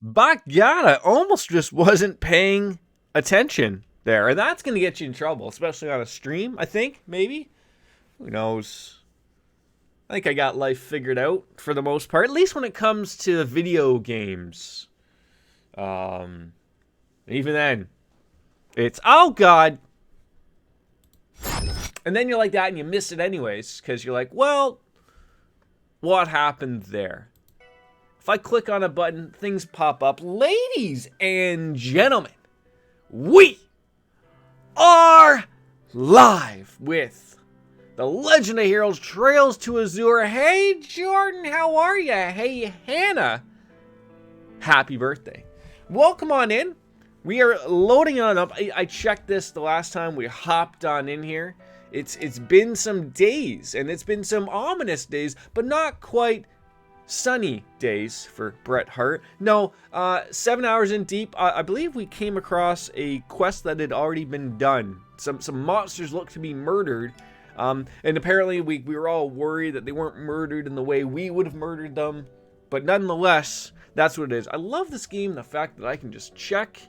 By God, I almost just wasn't paying attention there. And that's going to get you in trouble, especially on a stream, I think, maybe. Who knows? I think I got life figured out for the most part, at least when it comes to video games. Even then, it's, oh God. And then you're like that and you miss it anyways, because you're like, well, what happened there? If I click on a button, things pop up. Ladies and gentlemen, we are live with the Legend of Heroes Trails to Azure. Hey, Jordan, how are you? Hey, Hannah, happy birthday. Welcome on in. We are loading on up. I checked this the last time we hopped on in here. It's been some days, and it's been some ominous days, but not quite sunny days for Bret Hart. No, 7 hours in deep, I believe we came across a quest that had already been done. Some monsters look to be murdered, and apparently we were all worried that they weren't murdered in the way we would have murdered them, but nonetheless, that's what it is. I love this game, the fact that I can just check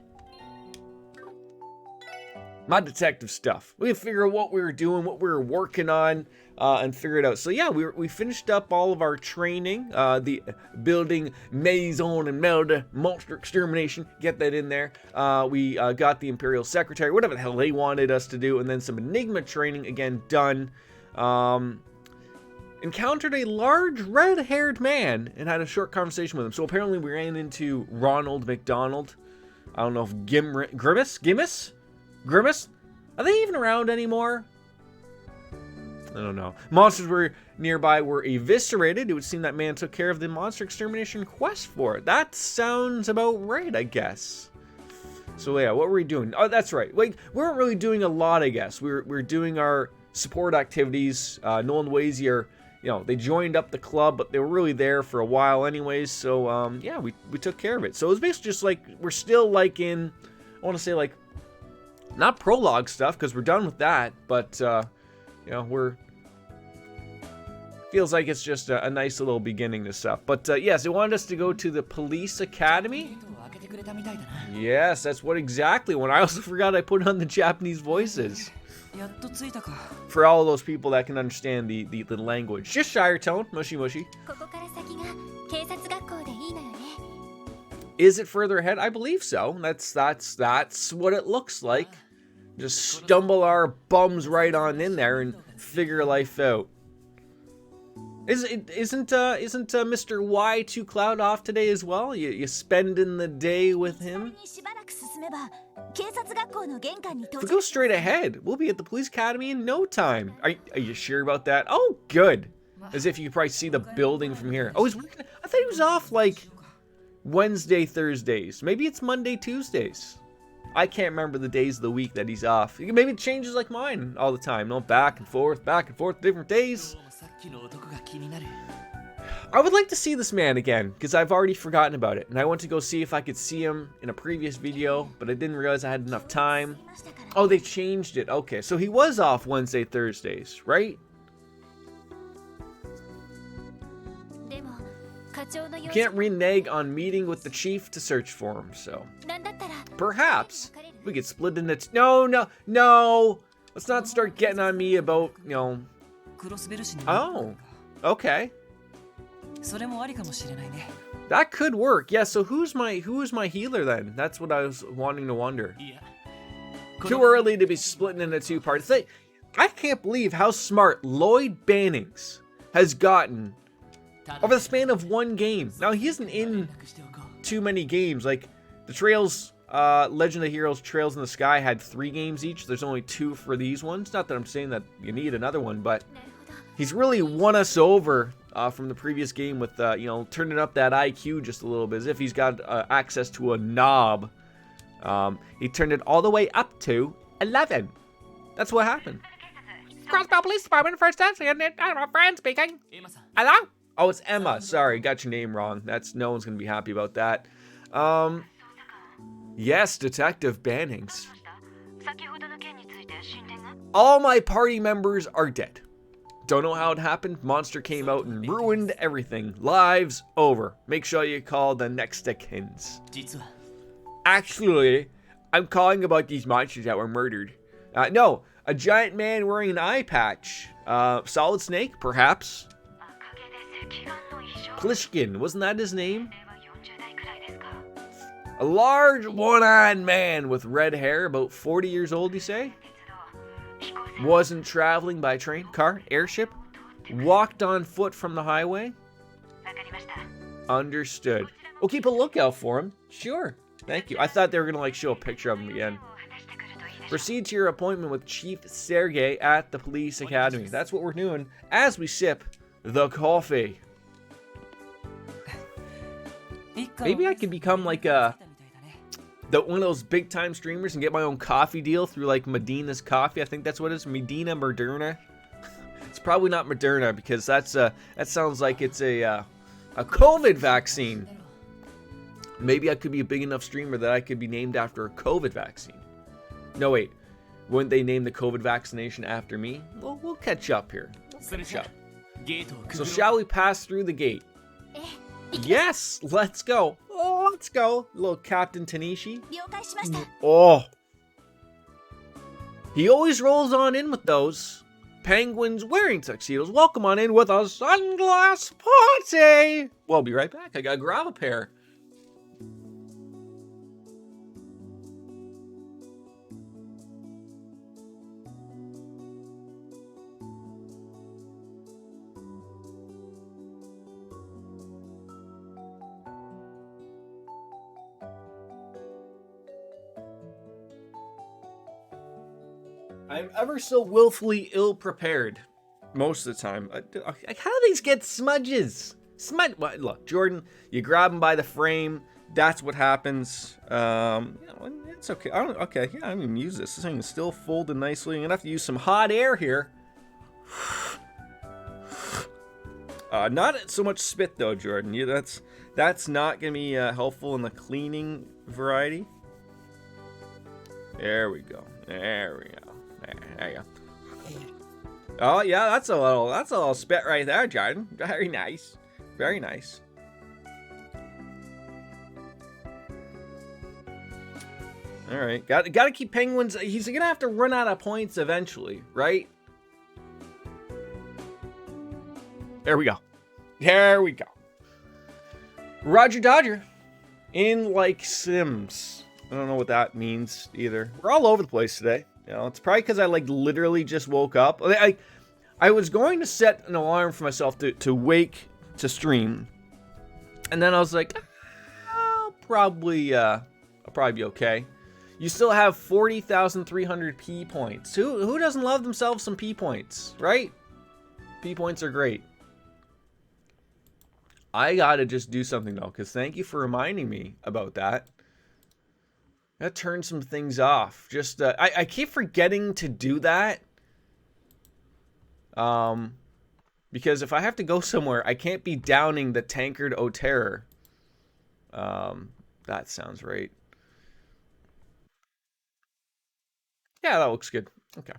my detective stuff. We can figure out what we were doing, what we were working on, and figure it out. So yeah, we finished up all of our training, the building Maison and Melda monster extermination. Get that in there. We got the Imperial Secretary, whatever the hell they wanted us to do, and then some Enigma training, again, done. Encountered a large red-haired man and had a short conversation with him. So apparently we ran into Ronald McDonald. I don't know if Grimace? Are they even around anymore? I don't know. Monsters were nearby were eviscerated. It would seem that man took care of the monster extermination quest for it. That sounds about right, I guess. So yeah, what were we doing? Oh, that's right. Like, we weren't really doing a lot, I guess. We were doing our support activities. Nolan and Wazy are, you know, they joined up the club, but they were really there for a while anyways. So yeah, we took care of it. So it was basically just like, we're still like in, I want to say like, not prologue stuff, because we're done with that, but, you know, feels like it's just a nice little beginning to stuff. But, yes, they wanted us to go to the police academy. Yes, that's what exactly when I also forgot I put on the Japanese voices. For all of those people that can understand the language. Just Shire tone, mushy mushy. Is it further ahead? I believe so. That's what it looks like. Just stumble our bums right on in there and figure life out. Isn't Mr. Y too cloud off today as well? You spending the day with him? If we go straight ahead, we'll be at the police academy in no time. Are you sure about that? Oh, good. As if you could probably see the building from here. Oh, he's working. I thought he was off like Wednesday, Thursdays. Maybe it's Monday, Tuesdays. I can't remember the days of the week that he's off. Maybe it changes like mine all the time. No, back and forth, different days. I would like to see this man again, because I've already forgotten about it. And I went to go see if I could see him in a previous video, but I didn't realize I had enough time. Oh, they changed it. Okay, so he was off Wednesday, Thursdays, right? You can't renege on meeting with the chief to search for him, so perhaps we could split into no. Let's not start getting on me about, you know. Oh, okay. That could work. Yeah, so who's my healer then? That's what I was wanting to wonder. Too early to be splitting into two parts. I can't believe how smart Lloyd Bannings has gotten over the span of one game. Now, he isn't in too many games. Like, the Trails, Legend of Heroes Trails in the Sky had 3 games each. There's only 2 for these ones. Not that I'm saying that you need another one, but he's really won us over from the previous game with, you know, turning up that IQ just a little bit, as if he's got access to a knob. He turned it all the way up to 11. That's what happened. Crossbell Police Department, first entry, and my friend speaking. Hello? Oh, it's Emma. Sorry, got your name wrong. No one's gonna be happy about that. Yes, Detective Bannings. All my party members are dead. Don't know how it happened. Monster came out and ruined everything. Lives over. Make sure you call the next of kins. Actually, I'm calling about these monsters that were murdered. No, a giant man wearing an eye patch. Solid Snake, perhaps. Plishkin, wasn't that his name? A large one-eyed man with red hair, about 40 years old, you say? Wasn't traveling by train, car, airship? Walked on foot from the highway? Understood. We'll keep a lookout for him. Sure. Thank you. I thought they were going to like show a picture of him again. Proceed to your appointment with Chief Sergei at the police academy. That's what we're doing as we sip the coffee. Maybe I could become like one of those big time streamers and get my own coffee deal through like Medina's Coffee. I think that's what it is. Medina Moderna. It's probably not Moderna because that sounds like it's a COVID vaccine. Maybe I could be a big enough streamer that I could be named after a COVID vaccine. No, wait. Wouldn't they name the COVID vaccination after me? Well, we'll catch up here. We'll catch up. So shall we pass through the gate? Yes, let's go. Oh, let's go. Little Captain Tanishi. Oh. He always rolls on in with those. Penguins wearing tuxedos. Welcome on in with a sunglass party. Well, I'll be right back. I gotta grab a pair. I'm ever so willfully ill-prepared. Most of the time. How do these get smudges? Look, Jordan, you grab them by the frame. That's what happens. It's okay. Okay, yeah, I'm going to use this. This thing is still folded nicely. I'm going to have to use some hot air here. Not so much spit, though, Jordan. That's not going to be helpful in the cleaning variety. There we go. There we go. There you go. Oh yeah, that's a little spit right there, Jordan. Very nice. Very nice. All right, got to keep Penguins. He's gonna have to run out of points eventually, right? There we go. There we go. Roger Dodger in like Sims. I don't know what that means either. We're all over the place today. You know, it's probably because I like literally just woke up. I was going to set an alarm for myself to wake to stream, and then I was like, I'll probably be okay. You still have 40,300 P points. Who doesn't love themselves some P points, right? P points are great. I gotta just do something though, because thank you for reminding me about that. Gotta turn some things off. Just I keep forgetting to do that. Because if I have to go somewhere, I can't be downing the tankard o' terror. That sounds right. Yeah, that looks good. Okay.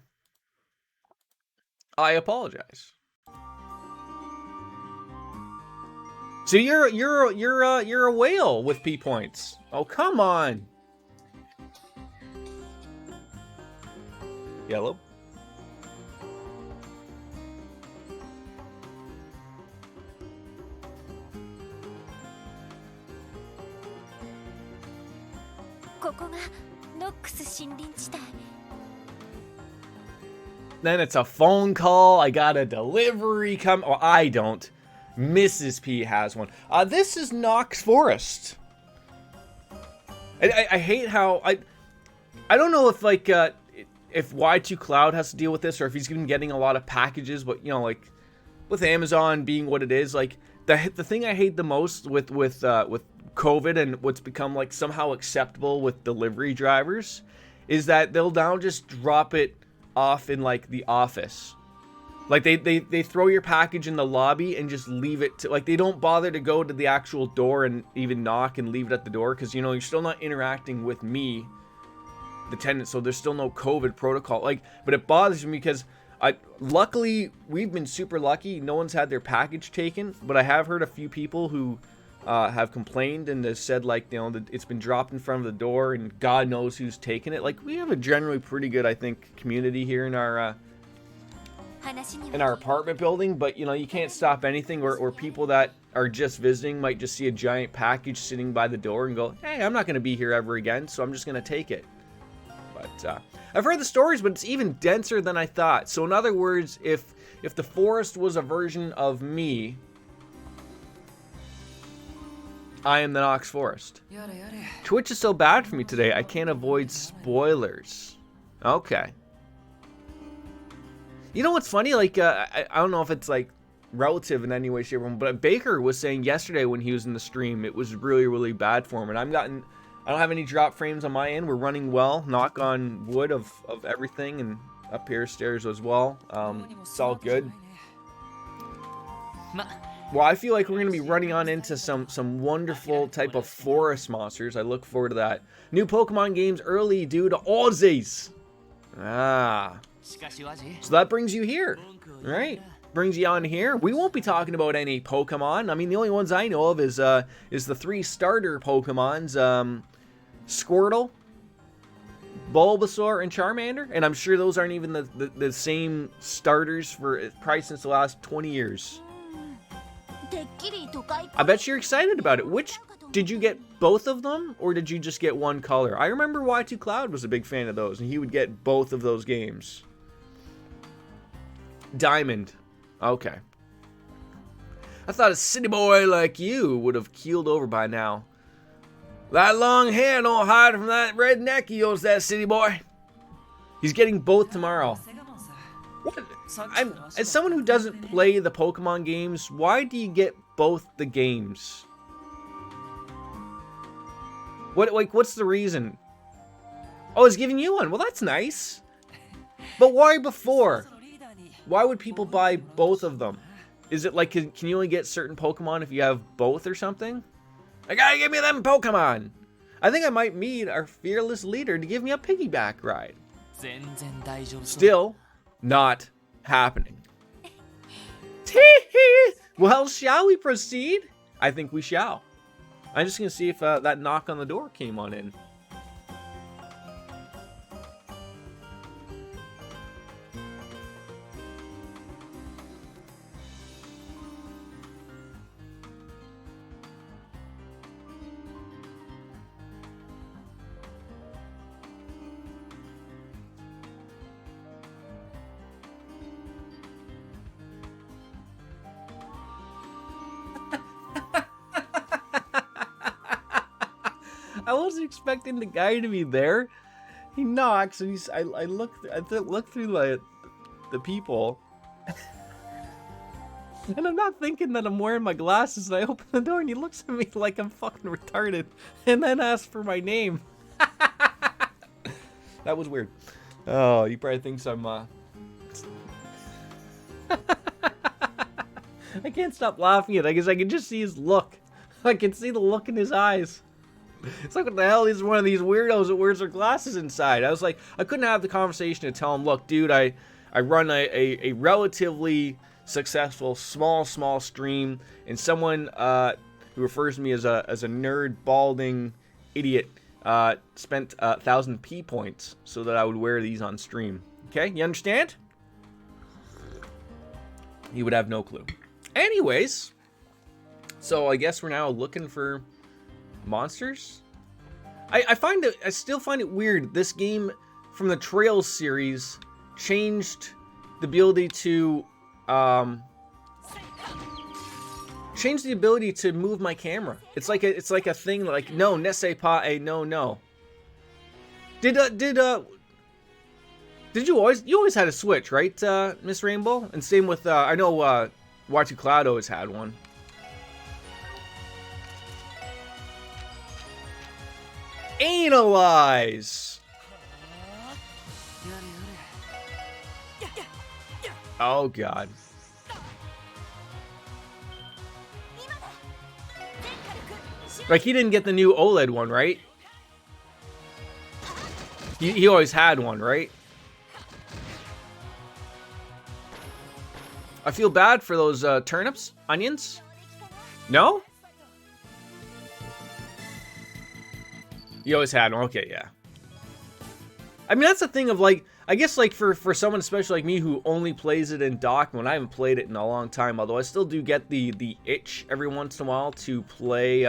I apologize. So you're a whale with P points. Oh, come on. Yellow. Then it's a phone call. I got a delivery come. Oh, I don't. Mrs. P has one. This is Knox Forest. I hate how I don't know if like if Y2 Cloud has to deal with this or if he's been getting a lot of packages, but you know, like with Amazon being what it is, like the thing I hate the most with COVID and what's become like somehow acceptable with delivery drivers is that they'll now just drop it off in like the office. Like they throw your package in the lobby and just leave it to, like they don't bother to go to the actual door and even knock and leave it at the door because you know you're still not interacting with me, the tenant, so there's still no COVID protocol. Like, but it bothers me because Luckily, we've been super lucky. No one's had their package taken, but I have heard a few people who have complained and have said, like, you know, that it's been dropped in front of the door and God knows who's taken it. Like, we have a generally pretty good, I think, community here in our apartment building, but, you know, you can't stop anything, or people that are just visiting might just see a giant package sitting by the door and go, hey, I'm not going to be here ever again, so I'm just going to take it. But I've heard the stories, but it's even denser than I thought. So in other words, if the forest was a version of me, I am the Nox Forest. Twitch is so bad for me today, I can't avoid spoilers. Okay. You know what's funny? Like, I don't know if it's like relative in any way, shape, or form, but Baker was saying yesterday when he was in the stream, it was really, really bad for him. And I don't have any drop frames on my end. We're running well. Knock on wood of everything, and up here stairs as well. It's all good. Well, I feel like we're going to be running on into some wonderful type of forest monsters. I look forward to that. New Pokemon games early due to Aussies. Ah. So that brings you here, right? Brings you on here. We won't be talking about any Pokemon. I mean, the only ones I know of is the 3 starter Pokemons, Squirtle, Bulbasaur, and Charmander. And I'm sure those aren't even the same starters for probably since the last 20 years. I bet you're excited about it. Which, did you get both of them, or did you just get one color? I remember Y2 Cloud was a big fan of those, and he would get both of those games. Diamond. Okay. I thought a city boy like you would have keeled over by now. That long hair don't hide from that red neck of yours, that city boy. He's getting both tomorrow. What? As someone who doesn't play the Pokemon games, why do you get both the games? What's the reason? Oh, he's giving you one. Well, that's nice. But why before? Why would people buy both of them? Is it like, can you only get certain Pokemon if you have both or something? I gotta give me them Pokemon. I think I might need our fearless leader to give me a piggyback ride. Still not happening. Well, shall we proceed? I think we shall. I'm just gonna see if that knock on the door came on in. I wasn't expecting the guy to be there. He knocks, and I look through the people, and I'm not thinking that I'm wearing my glasses. And I open the door, and he looks at me like I'm fucking retarded, and then asks for my name. That was weird. Oh, he probably thinks I'm I can't stop laughing at it. I guess I can just see his look. I can see the look in his eyes. It's like, what the hell is one of these weirdos that wears their glasses inside? I was like, I couldn't have the conversation to tell him, look, dude, I run a relatively successful small stream, and someone who refers to me as a nerd, balding idiot spent 1,000 P points so that I would wear these on stream. Okay, you understand? He would have no clue. Anyways, so I guess we're now looking for monsters. I still find it weird. This game from the Trails series changed the ability to move my camera. It's like a thing like, no, ne sais pas, no. Did you always had a Switch, right, Miss Rainbow? And same with I know Y2 Cloud always had one. Analyze. Oh god. Like, he didn't get the new OLED one, right? He always had one, right? I feel bad for those turnips, onions. No? You always had them. Okay, yeah. I mean, that's the thing of like, I guess like for someone especially like me who only plays it in dock when I haven't played it in a long time, although I still do get the itch every once in a while to play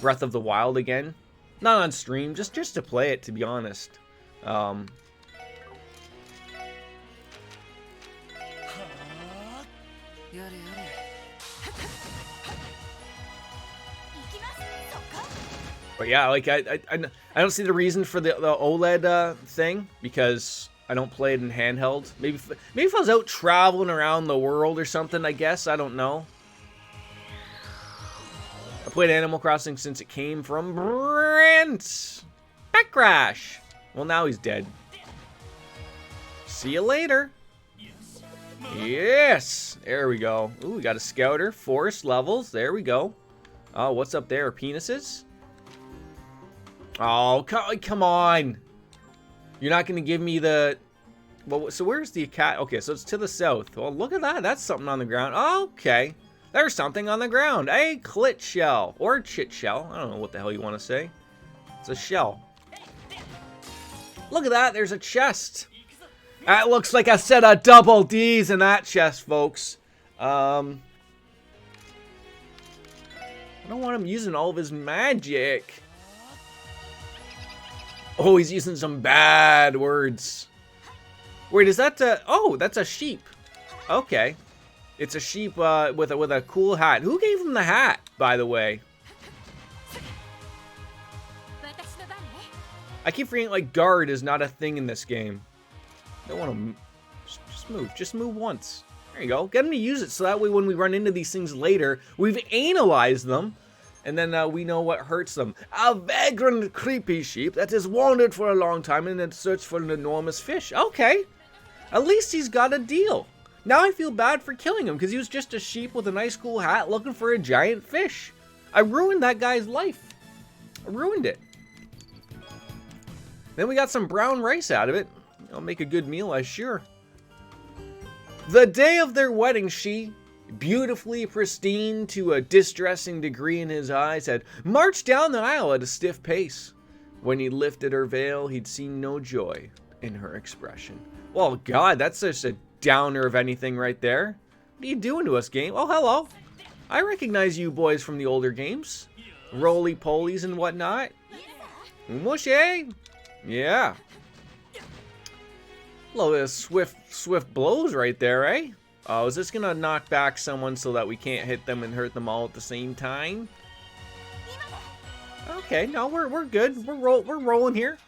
Breath of the Wild again. Not on stream, just to play it, to be honest. But yeah, like I don't see the reason for the OLED thing, because I don't play it in handheld. Maybe if I was out traveling around the world or something, I guess. I don't know. I played Animal Crossing since it came from Brent. Back crash. Well, now he's dead. See you later. Yes. There we go. Ooh, we got a scouter. Forest levels. There we go. Oh, what's up there? Penises? Oh, come on. You're not going to give me the... Well, so where's the cat? Okay, so it's to the south. Well, look at that. That's something on the ground. Okay. There's something on the ground. A clit shell. Or chit shell. I don't know what the hell you want to say. It's a shell. Look at that. There's a chest. That looks like a set of double D's in that chest, folks. I don't want him using all of his magic. Oh, he's using some bad words. Wait, is that oh, that's a sheep. Okay. It's a sheep with a cool hat. Who gave him the hat, by the way? I keep forgetting, like, guard is not a thing in this game. I don't want to... Just move. Just move once. There you go. Get him to use it so that way when we run into these things later, we've analyzed them. And then we know what hurts them. A vagrant, creepy sheep that has wandered for a long time in search for an enormous fish. Okay. At least he's got a deal. Now I feel bad for killing him because he was just a sheep with a nice cool hat looking for a giant fish. I ruined that guy's life. I ruined it. Then we got some brown rice out of it. I'll make a good meal, I'm sure. The day of their wedding, she... beautifully pristine to a distressing degree in his eyes, had marched down the aisle at a stiff pace. When he lifted her veil, he'd seen no joy in her expression. Well, God, that's just a downer of anything right there. What are you doing to us, game? Oh, hello. I recognize you boys from the older games. Roly-polies and whatnot. Mushy. Yeah. A little bit of swift blows right there, eh? Oh, is this gonna knock back someone so that we can't hit them and hurt them all at the same time? Okay, no, we're good. We're rolling here.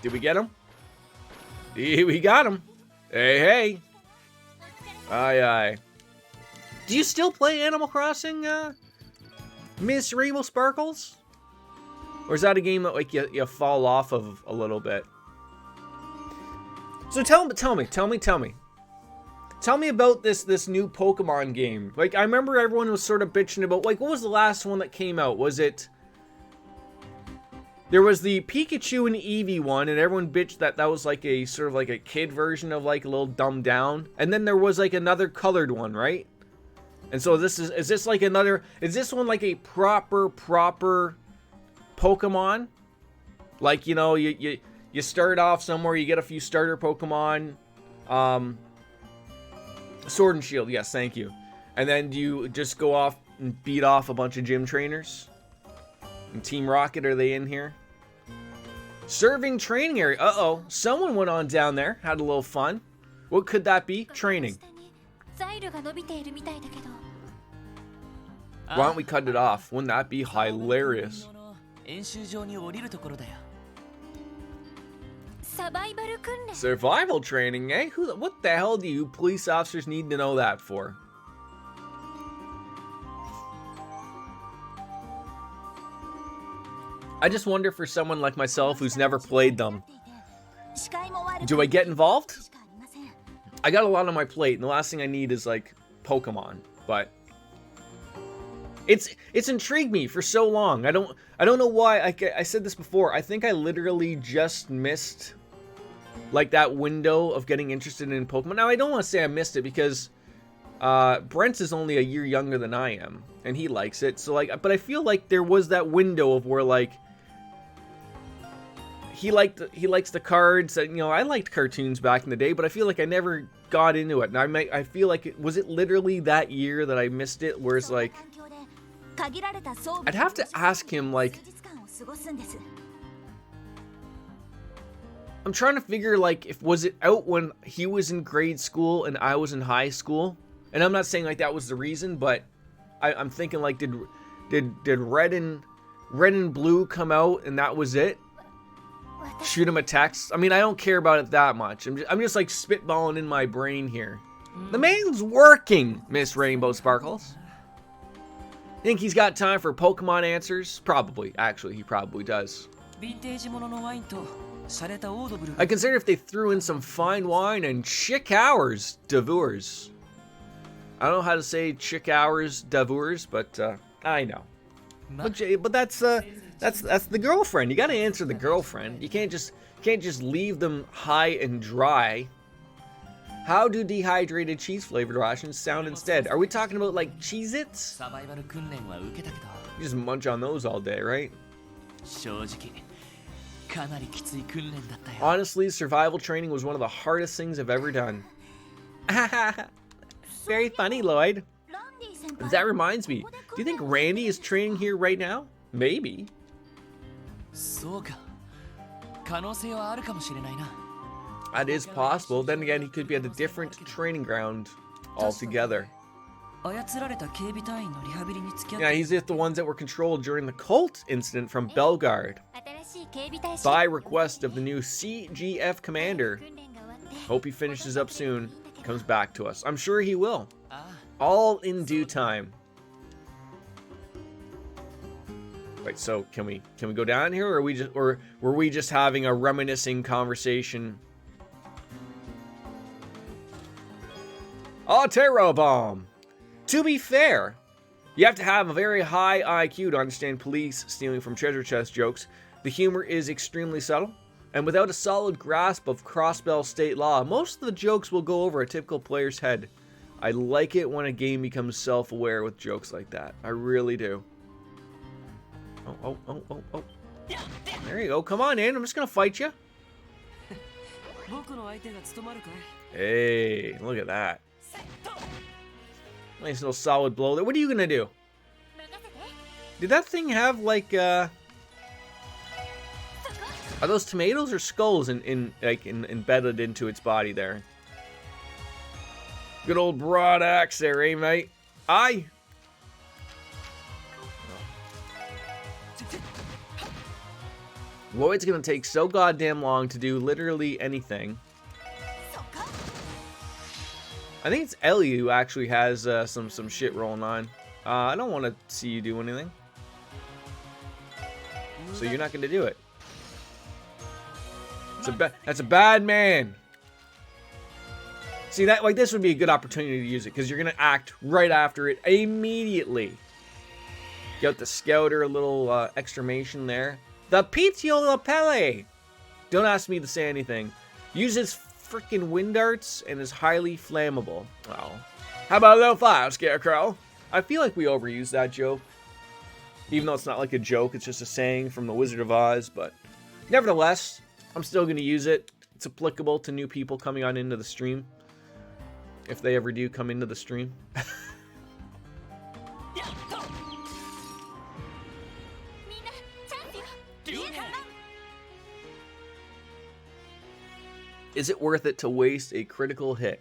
Did we get him? We got him. Hey, hey. Aye, aye. Do you still play Animal Crossing, Miss Rainbow Sparkles? Or is that a game that like you fall off of a little bit? So tell me about this new Pokemon game. Like, I remember everyone was sort of bitching about, like, what was the last one that came out? Was it... There was the Pikachu and Eevee one, and everyone bitched that was like a sort of like a kid version of like a little dumbed down. And then there was like another colored one, right? And so is this like another, is this one like a proper Pokemon? Like, you know, you start off somewhere, you get a few starter Pokemon. Sword and Shield, yes, thank you. And then do you just go off and beat off a bunch of gym trainers? And Team Rocket, are they in here? Serving training area. Uh-oh. Someone went on down there, had a little fun. What could that be? Training. Why don't we cut it off? Wouldn't that be hilarious? Survival training, eh? What the hell do you police officers need to know that for? I just wonder for someone like myself who's never played them. Do I get involved? I got a lot on my plate, and the last thing I need is, like, Pokemon. But It's intrigued me for so long. I don't know why. I said this before. I think I literally just missed like that window of getting interested in Pokemon. Now I don't want to say I missed it because Brent is only a year younger than I am, and he likes it. So like, but I feel like there was that window of where like he likes the cards. You know, I liked cartoons back in the day, but I feel like I never got into it. And I feel like was it literally that year that I missed it, where it's like I'd have to ask him, like, I'm trying to figure, like, if was it out when he was in grade school and I was in high school? And I'm not saying like that was the reason, but I'm thinking like did Red and Blue come out and that was it? Shoot him a text. I mean, I don't care about it that much. I'm just like spitballing in my brain here. The man's working, Miss Rainbow Sparkles. Think he's got time for Pokemon answers? Probably. Actually, he probably does. I consider if they threw in some fine wine and chick hours d'avours. I don't know how to say chick hours d'avours, but I know. But that's the girlfriend. You got to answer the girlfriend. You can't just leave them high and dry. How do dehydrated cheese flavored rations sound instead? Are we talking about like Cheez-Its? You just munch on those all day, right? Honestly, survival training was one of the hardest things I've ever done. Very funny, Lloyd. That reminds me, do you think Randy is training here right now? Maybe. That is possible. Then again, he could be at a different training ground altogether. Yeah, he's the ones that were controlled during the cult incident from Belgard. By request of the new CGF commander. Hope he finishes up soon. Comes back to us. I'm sure he will. All in due time. Wait, so can we go down here, or were we just having a reminiscing conversation? Altero Bomb. To be fair, you have to have a very high IQ to understand police stealing from treasure chest jokes. The humor is extremely subtle, and without a solid grasp of crossbell state law, most of the jokes will go over a typical player's head. I like it when a game becomes self-aware with jokes like that. I really do. Oh. There you go. Come on in. I'm just gonna fight you. Hey, look at that. Nice little solid blow there. What are you gonna do? Did that thing have like are those tomatoes or skulls embedded into its body there? Good old broad axe there, eh, mate? Aye. Lloyd's gonna take so goddamn long to do literally anything. I think it's Ellie who actually has some shit rolling on. I don't want to see you do anything. So you're not gonna do it. That's a bad man. See, that like this would be a good opportunity to use it because you're gonna act right after it immediately. Get the scouter, a little exclamation there. The Pitio Lapele! Don't ask me to say anything. Uses freaking wind darts and is highly flammable. Well, how about a little fire, Scarecrow? I feel like we overuse that joke. Even though it's not like a joke, it's just a saying from the Wizard of Oz. But nevertheless, I'm still going to use it. It's applicable to new people coming on into the stream. If they ever do come into the stream. Is it worth it to waste a critical hit?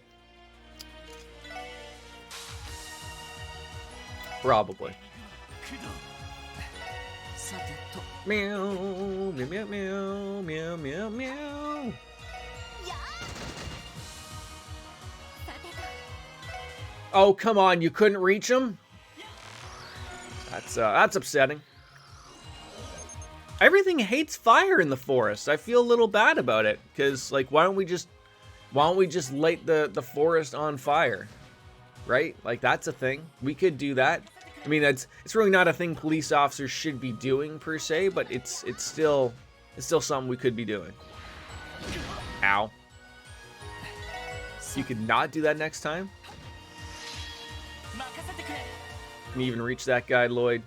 Probably. Meow, meow, meow, meow, meow, meow, meow. Oh, come on, you couldn't reach him? That's upsetting. Everything hates fire in the forest. I feel a little bad about it because, like, why don't we just light the forest on fire, right? Like, that's a thing. We could do that. I mean, it's really not a thing police officers should be doing per se, but it's still something we could be doing. Ow. You could not do that next time. Can you even reach that guy, Lloyd?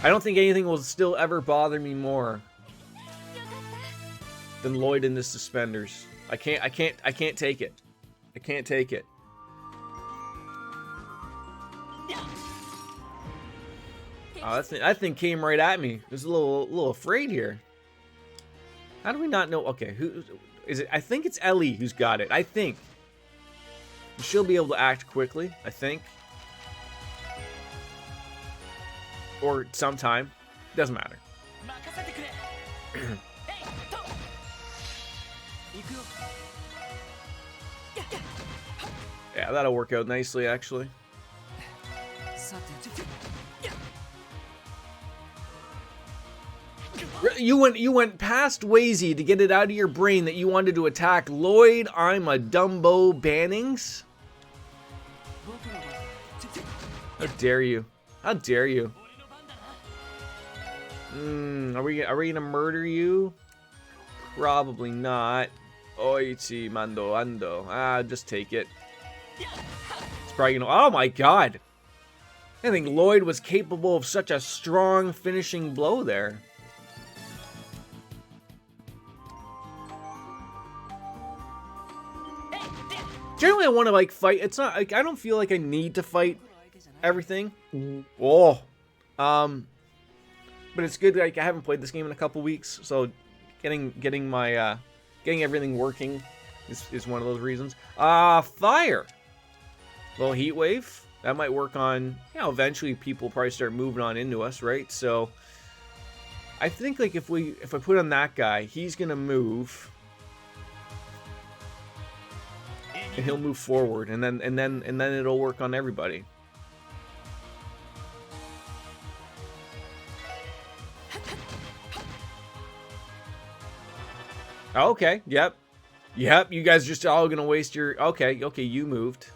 I don't think anything will still ever bother me more than Lloyd in the suspenders. I can't take it. I can't take it. Oh, that thing came right at me. I was a little afraid here. How do we not know? Okay, who is it? I think it's Ellie who's got it. I think. She'll be able to act quickly, I think. Or sometime. Doesn't matter. Yeah, that'll work out nicely, actually. You went past Wazy to get it out of your brain that you wanted to attack Lloyd. I'm a Dumbo Bannings. How dare you? How dare you? Are we gonna murder you? Probably not. Oichi mando ando. Ah, just take it. It's probably gonna. Oh my god! I think Lloyd was capable of such a strong finishing blow there. Generally, I want to like fight. It's not like I don't feel like I need to fight everything. Oh, but it's good. Like I haven't played this game in a couple weeks, so getting everything working is one of those reasons. Fire. Little heat wave that might work on. You know, eventually people probably start moving on into us, right? So I think like if I put on that guy, he's gonna move. And he'll move forward, and then it'll work on everybody. Okay, yep. You guys just all gonna waste your. Okay, you moved.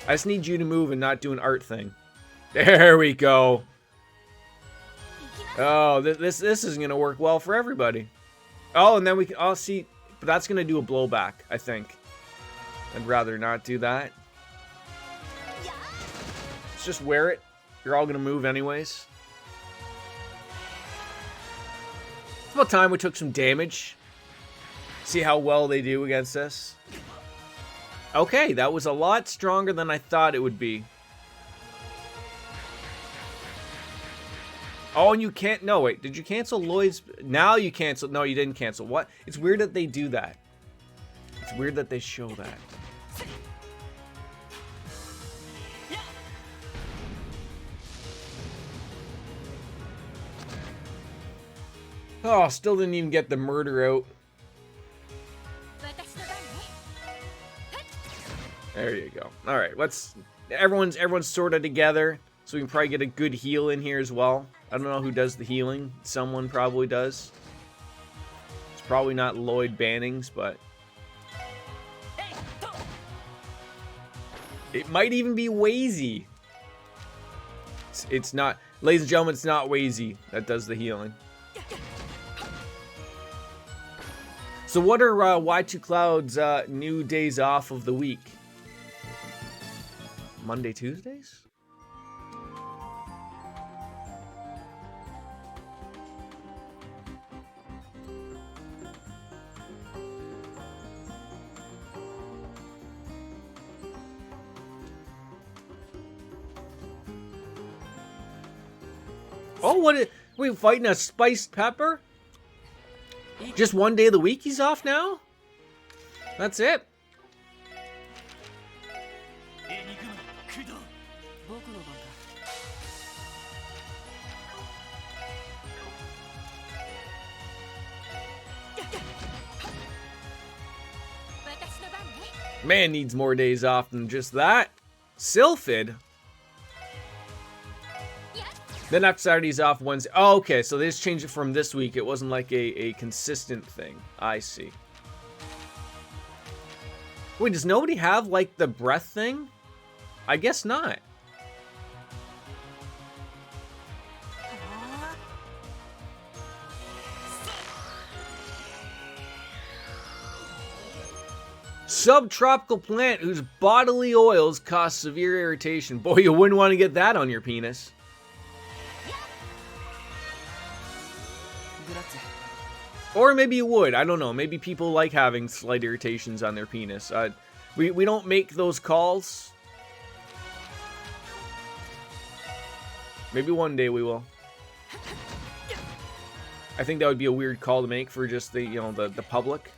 I just need you to move and not do an art thing. There we go. Oh, this is gonna work well for everybody. Oh, and then we can all see. But that's going to do a blowback, I think. I'd rather not do that. Let's just wear it. You're all going to move anyways. It's about time we took some damage. See how well they do against us. Okay, that was a lot stronger than I thought it would be. Oh, and you can't. No, wait. Did you cancel Lloyd's? Now you cancel. No, you didn't cancel. What? It's weird that they do that. It's weird that they show that. Oh, still didn't even get the murder out. There you go. All right, let's. Everyone's sort of together, so we can probably get a good heal in here as well. I don't know who does the healing. Someone probably does. It's probably not Lloyd Bannings, but it might even be Wazy. It's not, ladies and gentlemen, it's not Wazy that does the healing. So what are Y2 Cloud's new days off of the week? Monday, Tuesdays? Oh, what? We fighting a spiced pepper? Just one day of the week he's off now? That's it. Man needs more days off than just that. Sylphid? Then after Saturday's off, Wednesday. Oh, okay, so they just changed it from this week. It wasn't like a consistent thing. I see. Wait, does nobody have, like, the breath thing? I guess not. Subtropical plant whose bodily oils cause severe irritation. Boy, you wouldn't want to get that on your penis. Or maybe you would. I don't know. Maybe people like having slight irritations on their penis. We don't make those calls. Maybe one day we will. I think that would be a weird call to make for just the, you know, the public.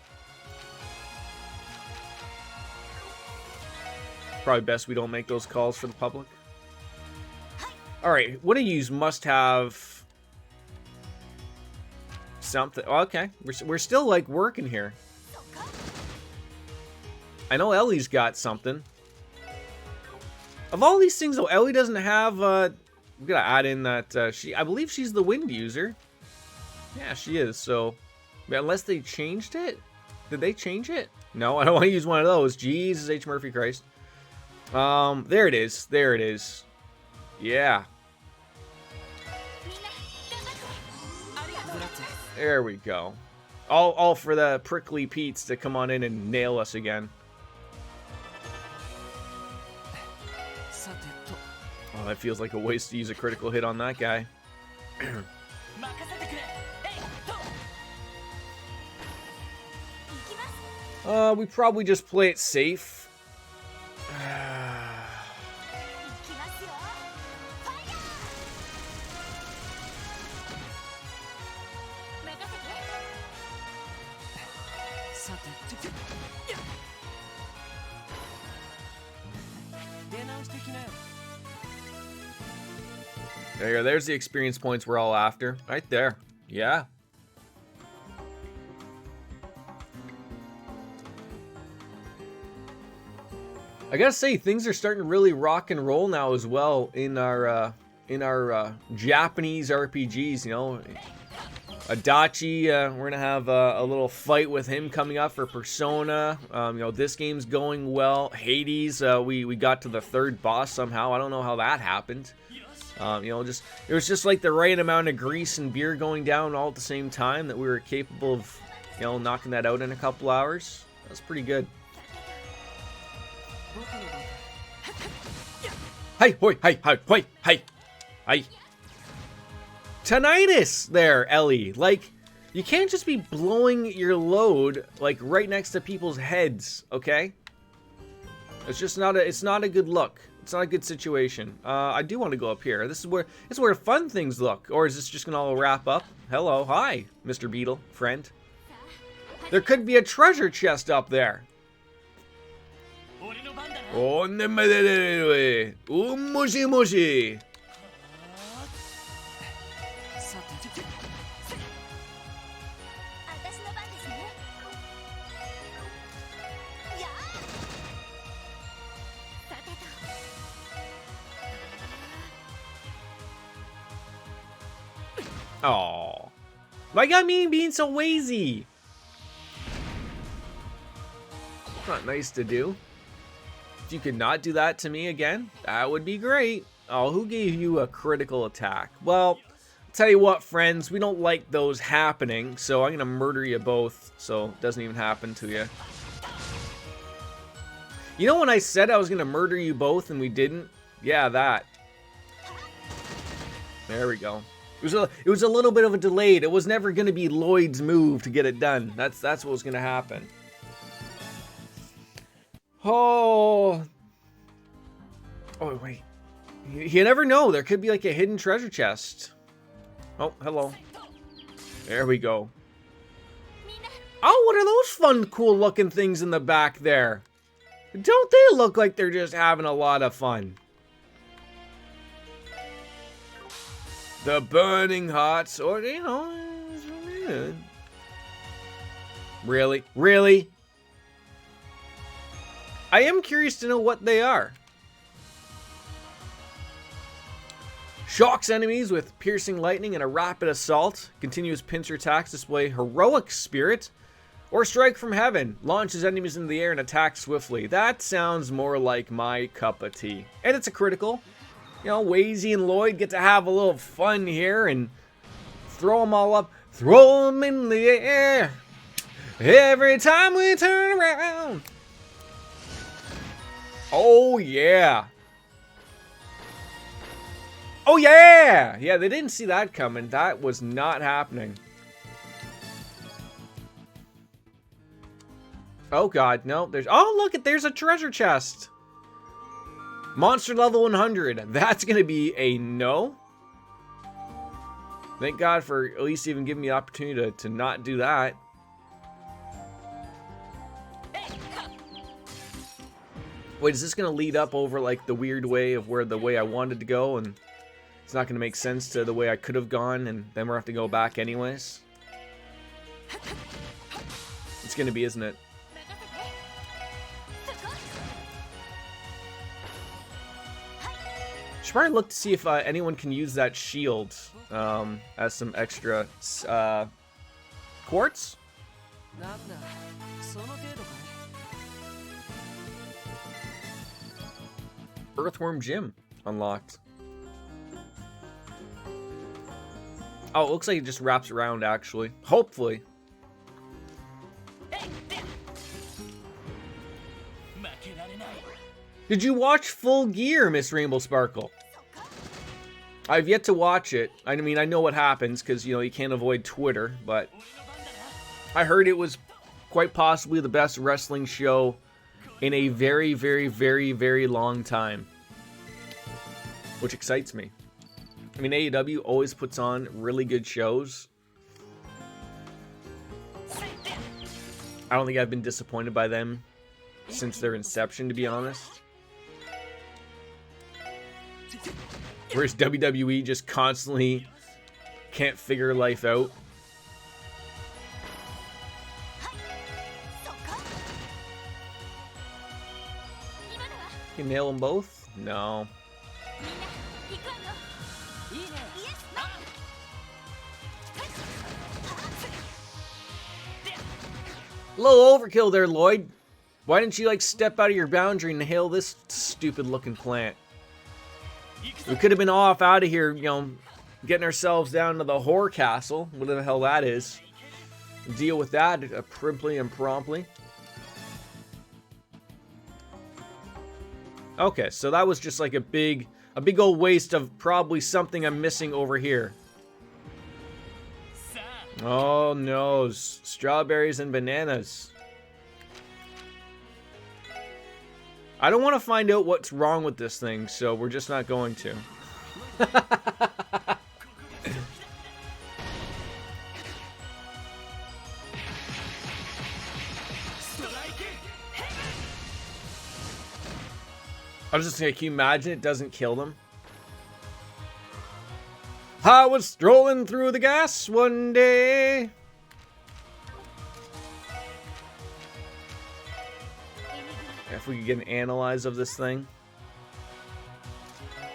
Probably best we don't make those calls for the public. Alright, what do you use? Must have something. Oh, okay, we're still like working here. I know Ellie's got something. Of all these things though, Ellie doesn't have we gotta add in that I believe she's the wind user. Yeah, she is, so unless they changed it? Did they change it? No, I don't want to use one of those. Jesus H. Murphy Christ. There it is. There it is. Yeah. There we go. All for the prickly Pete's to come on in and nail us again. Oh, that feels like a waste to use a critical hit on that guy. We probably just play it safe. There you go. There's the experience points we're all after. Right there. Yeah. I gotta say, things are starting to really rock and roll now as well in our Japanese RPGs. You know, Adachi, we're gonna have a little fight with him coming up for Persona. You know, this game's going well. Hades, we got to the third boss somehow. I don't know how that happened. You know, it was just like the right amount of grease and beer going down all at the same time that we were capable of, you know, knocking that out in a couple hours. That's pretty good. Hey, hoi, hey, hi, hoi, hey, hi. Tinnitus there, Ellie. Like, you can't just be blowing your load, like, right next to people's heads, okay? It's just not it's not a good look. It's not a good situation. I do want to go up here. This is where fun things look. Or is this just gonna all wrap up? Hello, hi, Mr. Beetle, friend. There could be a treasure chest up there. Oh, mushi mushi. Oh, why got me being so lazy? Not nice to do. If you could not do that to me again, that would be great. Oh, who gave you a critical attack? Well, I'll tell you what, friends, we don't like those happening, so I'm gonna murder you both, so it doesn't even happen to you. You know when I said I was gonna murder you both and we didn't? Yeah, that. There we go. It was a little bit of a delayed. It was never gonna be Lloyd's move to get it done. That's what was gonna happen. Oh, wait. You never know. There could be like a hidden treasure chest. Oh, hello. There we go. Oh, what are those fun, cool looking things in the back there? Don't they look like they're just having a lot of fun? The burning hearts, or, you know. Really? Really? I am curious to know what they are. Shocks enemies with piercing lightning and a rapid assault. Continuous pincer attacks display heroic spirit. Or strike from heaven. Launches enemies into the air and attacks swiftly. That sounds more like my cup of tea. And it's a critical. You know, Wazy and Lloyd get to have a little fun here and throw them all up. Throw them in the air every time we turn around. Oh, yeah. Oh, yeah. Yeah, they didn't see that coming. That was not happening. Oh, God. No, there's... Oh, look, there's a treasure chest. Monster level 100. That's going to be a no. Thank God for at least even giving me the opportunity to not do that. Wait, is this going to lead up over, like, the weird way of where the way I wanted to go, and it's not going to make sense to the way I could have gone, and then we'll have to go back anyways? It's going to be, isn't it? Should probably look to see if anyone can use that shield as some extra quartz. Earthworm Gym unlocked. Oh, it looks like it just wraps around, actually. Hopefully. Did you watch Full Gear, Miss Rainbow Sparkle? I've yet to watch it. I mean, I know what happens, because, you know, you can't avoid Twitter, but I heard it was quite possibly the best wrestling show in a very, very, very, very long time. Which excites me. I mean, AEW always puts on really good shows. I don't think I've been disappointed by them since their inception, to be honest. Whereas WWE just constantly can't figure life out. You nail them both? No. A little overkill there, Lloyd. Why didn't you, like, step out of your boundary and hail this stupid looking plant? We could have been off out of here, you know, getting ourselves down to the whore castle, whatever the hell that is. Deal with that promptly and promptly. Okay, so that was just like a big old waste of probably something I'm missing over here. Oh no, strawberries and bananas. I don't want to find out what's wrong with this thing, so we're just not going to. I was just saying, can you imagine it doesn't kill them? I was strolling through the gas one day. If we could get an analyze of this thing.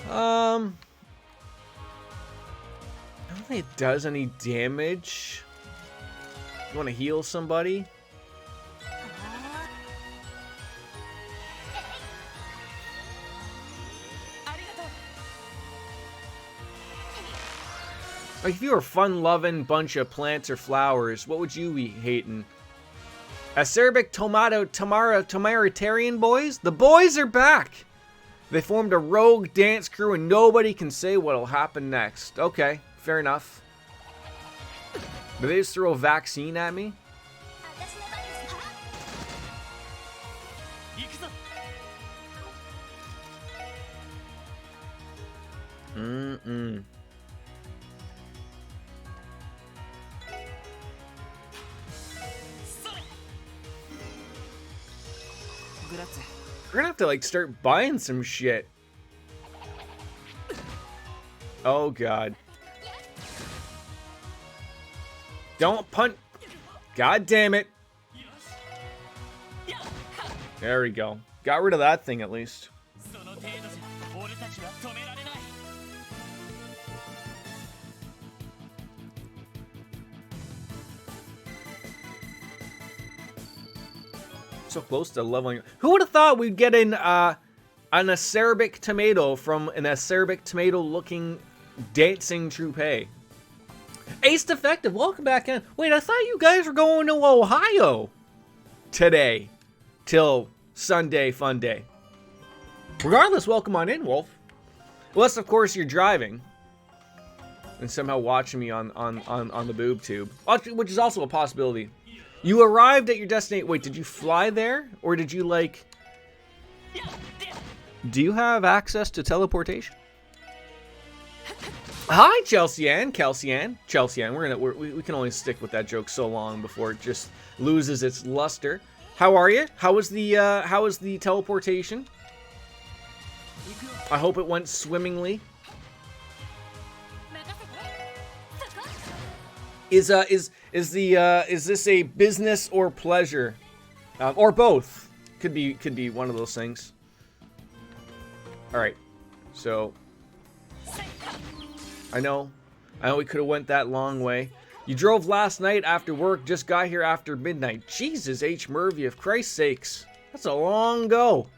I don't think it does any damage. You want to heal somebody? Like, if you were a fun-loving bunch of plants or flowers, what would you be hating? Acerbic Tomato Tomaritarian boys? The boys are back! They formed a rogue dance crew and nobody can say what'll happen next. Okay, fair enough. Did they just throw a vaccine at me? Mm-mm. We're gonna have to, like, start buying some shit. Oh, God. Don't punt. God damn it. There we go. Got rid of that thing, at least. So close to leveling. Who would have thought we'd get an acerbic tomato from an acerbic tomato looking dancing troupe? Ace Defective, welcome back in. Wait, I thought you guys were going to Ohio today till Sunday fun day. Regardless, welcome on in, Wolf. Unless, of course, you're driving and somehow watching me on the boob tube, which is also a possibility. You arrived at your destination. Wait, did you fly there? Or did you, like... Do you have access to teleportation? Hi, Chelsea Ann. We can only stick with that joke so long before it just loses its luster. How are you? How was the teleportation? I hope it went swimmingly. Is this a business or pleasure, or both? Could be one of those things. All right, so. I know we could have went that long way. You drove last night after work, just got here after midnight. Jesus H. Murphy, of Christ's sakes. That's a long go.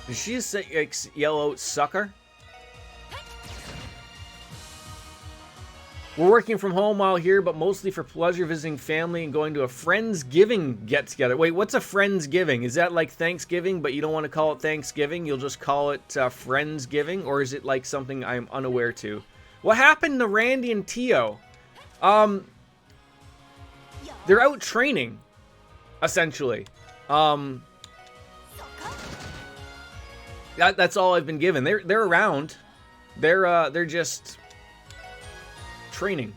Did she just say yellow sucker? We're working from home while here, but mostly for pleasure, visiting family and going to a Friendsgiving get-together. Wait, what's a Friendsgiving? Is that like Thanksgiving, but you don't want to call it Thanksgiving? You'll just call it Friendsgiving? Or is it like something I'm unaware to? What happened to Randy and Tio? They're out training, essentially. That's all I've been given. They're around. They're just... training.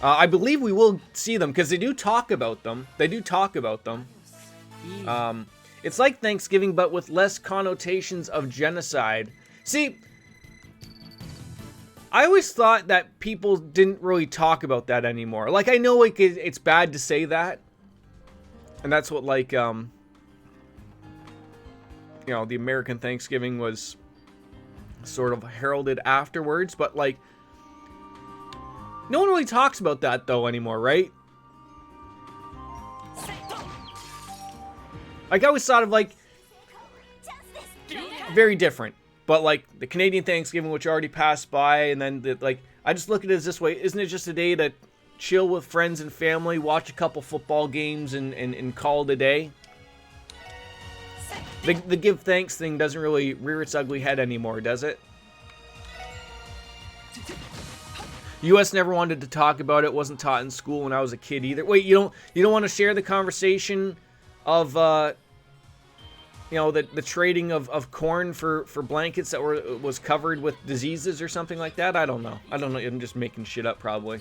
I believe we will see them because they do talk about them. It's like Thanksgiving, but with less connotations of genocide. See, I always thought that people didn't really talk about that anymore. Like, I know like it's bad to say that, and that's what like the American Thanksgiving was sort of heralded afterwards, but like. No one really talks about that, though, anymore, right? Like, I always thought of, like, very different. But, like, the Canadian Thanksgiving, which already passed by, and then, I just look at it as this way. Isn't it just a day to chill with friends and family, watch a couple football games, and call it a day? The give thanks thing doesn't really rear its ugly head anymore, does it? U.S. never wanted to talk about it. Wasn't taught in school when I was a kid either. Wait, you don't want to share the conversation of the trading of corn for blankets that was covered with diseases or something like that? I don't know. I'm just making shit up probably.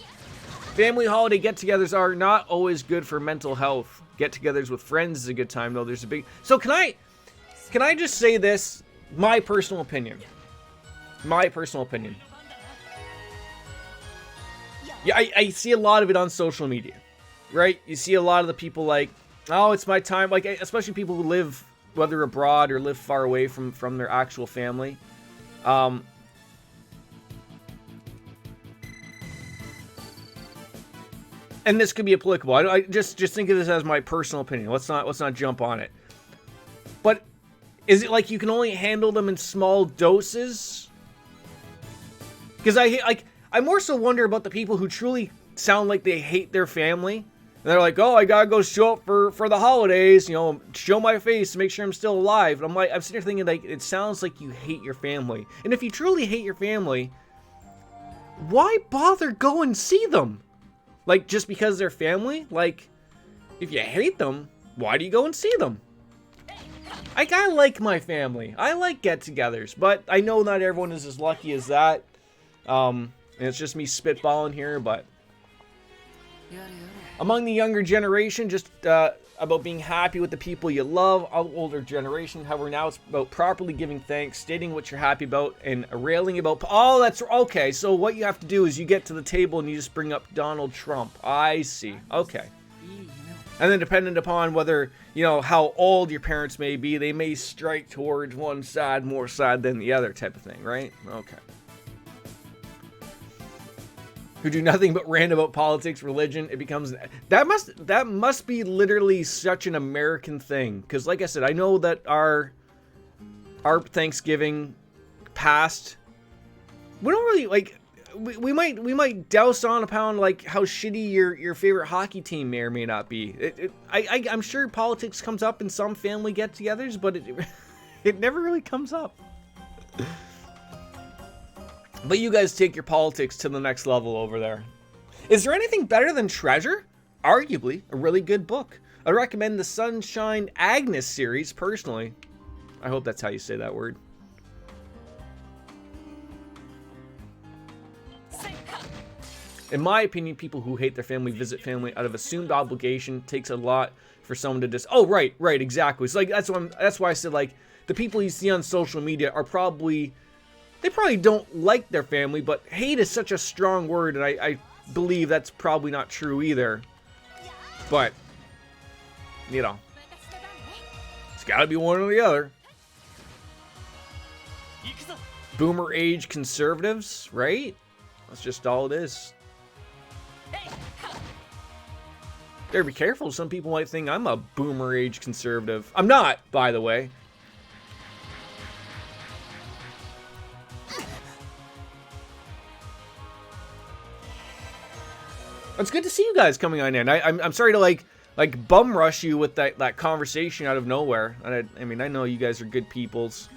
Family holiday get-togethers are not always good for mental health. Get-togethers with friends is a good time though. There's a big. So can I just say this? My personal opinion. Yeah, I see a lot of it on social media, right? You see a lot of the people like, oh, it's my time. Like, especially people who live, whether abroad or live far away from their actual family. And this could be applicable. I just think of this as my personal opinion. Let's not jump on it. But is it like you can only handle them in small doses? Because I more so wonder about the people who truly sound like they hate their family. And they're like, oh, I gotta go show up for the holidays, show my face to make sure I'm still alive. And I'm sitting there thinking, like, it sounds like you hate your family. And if you truly hate your family, why bother go and see them? Like, just because they're family? Like, if you hate them, why do you go and see them? Like, I like my family. I like get-togethers. But I know not everyone is as lucky as that. And it's just me spitballing here, but among the younger generation, just about being happy with the people you love. Older generation, however, now it's about properly giving thanks, stating what you're happy about, and railing about. Oh, that's okay. So what you have to do is you get to the table and you just bring up Donald Trump. I see. Okay. And then depending upon whether, you know, how old your parents may be, they may strike towards one side more side than the other type of thing, right? Okay. Who do nothing but rant about politics, religion. It becomes that must be literally such an American thing. Because like I said, I know that our Thanksgiving past, we don't really like. We might douse on upon like how shitty your favorite hockey team may or may not be. I'm sure politics comes up in some family get-togethers, but it never really comes up. But you guys take your politics to the next level over there. Is there anything better than Treasure? Arguably, a really good book. I recommend the Sunshine Agnes series, personally. I hope that's how you say that word. In my opinion, people who hate their family visit family out of assumed obligation. Takes a lot for someone to just... Oh, right, exactly. So, like, that's why I said, like, the people you see on social media are probably... They probably don't like their family, but hate is such a strong word, and I believe that's probably not true either. But, you know, it's got to be one or the other. Boomer age conservatives, right? That's just all it is. Better be careful. Some people might think I'm a boomer age conservative. I'm not, by the way. It's good to see you guys coming on in. I'm sorry to like bum rush you with that conversation out of nowhere. I mean, I know you guys are good peoples,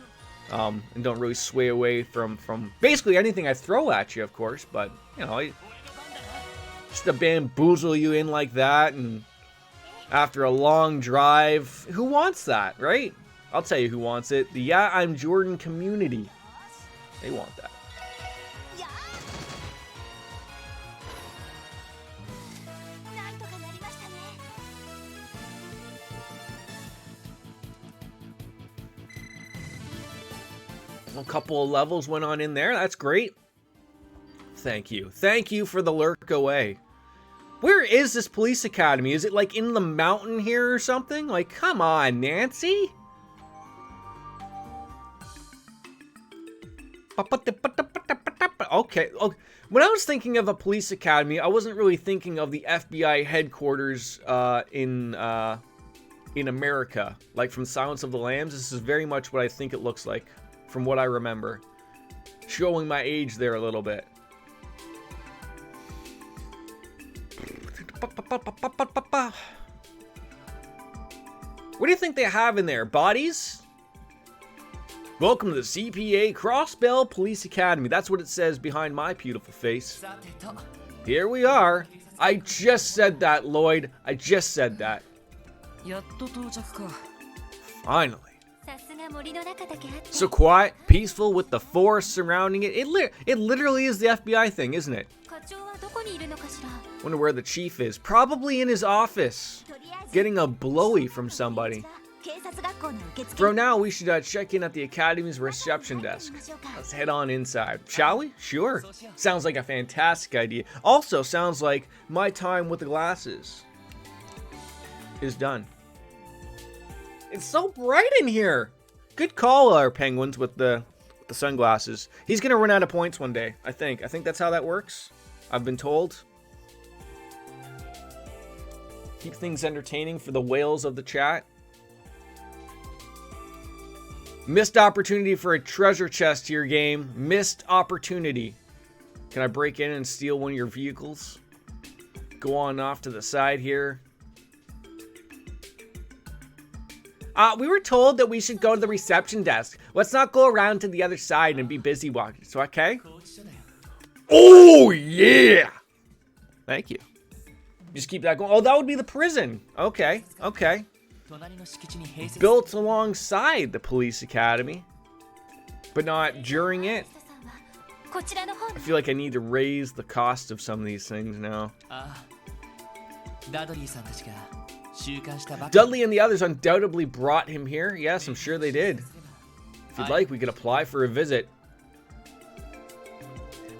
and don't really sway away from basically anything I throw at you, of course. But you know, just to bamboozle you in like that, and after a long drive, who wants that, right? I'll tell you who wants it. The Yeah, I'm Jordan community. They want that. A couple of levels went on in there. That's great. Thank you. Thank you for the lurk away. Where is this police academy? Is it like in the mountain here or something? Like, come on, Nancy. Okay. When I was thinking of a police academy, I wasn't really thinking of the FBI headquarters in America. Like from Silence of the Lambs. This is very much what I think it looks like. From what I remember. Showing my age there a little bit. What do you think they have in there? Bodies? Welcome to the CPA Crossbell Police Academy. That's what it says behind my beautiful face. Here we are. I just said that, Lloyd. I just said that. Finally. So quiet, peaceful, with the forest surrounding it. It literally is the FBI thing, isn't it? Wonder where the chief is. Probably in his office. Getting a blowy from somebody. For now, we should check in at the Academy's reception desk. Let's head on inside. Shall we? Sure. Sounds like a fantastic idea. Also, sounds like my time with the glasses is done. It's so bright in here. Good call, our penguins with the sunglasses. He's gonna run out of points one day. I think that's how that works. I've been told. Keep things entertaining for the whales of the chat. Missed opportunity for a treasure chest here, game. Missed opportunity. Can I break in and steal one of your vehicles? Go on off to the side here. We were told that we should go to the reception desk. Let's not go around to the other side and be busy walking. So, okay? Oh, yeah! Thank you. Just keep that going. Oh, that would be the prison. Okay, okay. Built alongside the police academy, but not during it. I feel like I need to raise the cost of some of these things now. Dudley and the others undoubtedly brought him here. Yes, I'm sure they did. If you'd like, we could apply for a visit.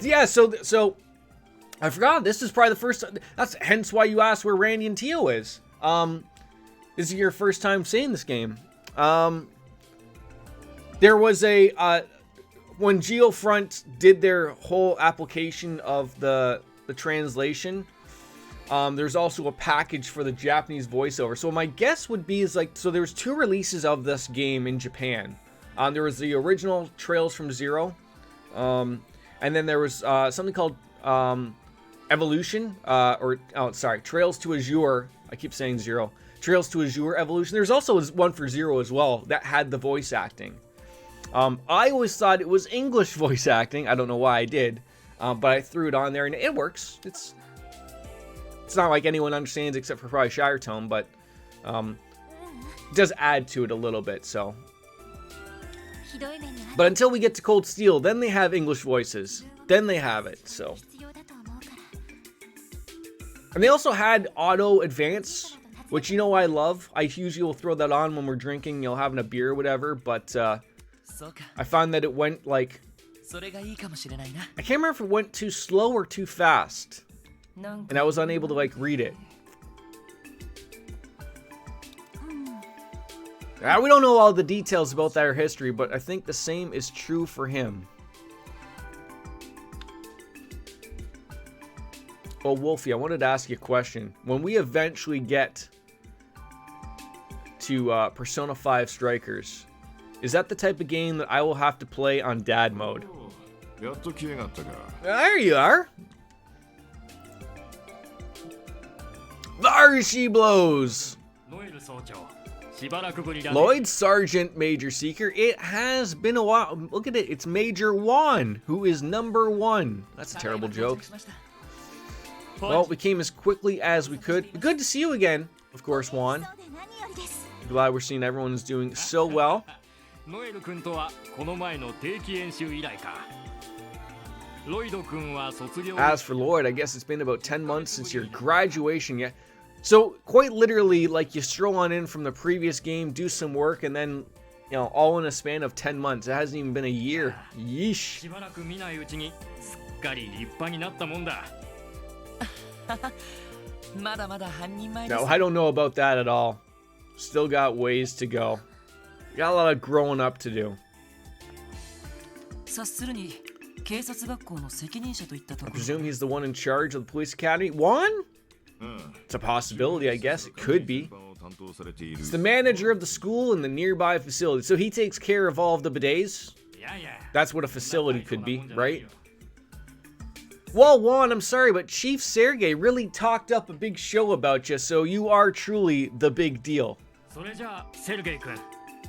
Yeah, so I forgot. This is probably the first. That's hence why you asked where Randy and Tio is. this is your first time seeing this game. There was a when Geofront did their whole application of the translation, there's also a package for the Japanese voiceover. So my guess would be is like, so there's 2 releases of this game in Japan. There was the original Trails from Zero, and then there was something called Evolution, Trails to Azure. I keep saying Zero. Trails to Azure Evolution. There's also one for Zero as well that had the voice acting. I always thought it was English voice acting. I don't know why I did, but I threw it on there and it works. It's not like anyone understands except for probably Shire Tone, but it does add to it a little bit. So, but until we get to Cold Steel, then they have English voices. Then they have it. So, and they also had auto advance, which you know I love. I usually will throw that on when we're drinking, having a beer or whatever. But I found that it went like, I can't remember if it went too slow or too fast, and I was unable to like read it. We don't know all the details about their history, but I think the same is true for him. Oh, Wolfie, I wanted to ask you a question. When we eventually get to Persona 5 Strikers, is that the type of game that I will have to play on dad mode? There you are. There she blows. Lloyd Sergeant Major Seeker. It has been a while. Look at it. It's Major Juan, who is number 1. That's a terrible joke. Well, we came as quickly as we could. Good to see you again, of course, Juan. Glad we're seeing everyone is doing so well. As for Lloyd, I guess it's been about 10 months since your graduation yet. So, quite literally, like, you stroll on in from the previous game, do some work, and then, all in a span of 10 months. It hasn't even been a year. Yeesh. No, I don't know about that at all. Still got ways to go. Got a lot of growing up to do. I presume he's the one in charge of the police academy. Juan? It's a possibility, I guess. It could be. It's the manager of the school and the nearby facility. So he takes care of all of the bidets? That's what a facility could be, right? Well, Juan, I'm sorry, but Chief Sergey really talked up a big show about you, so you are truly the big deal.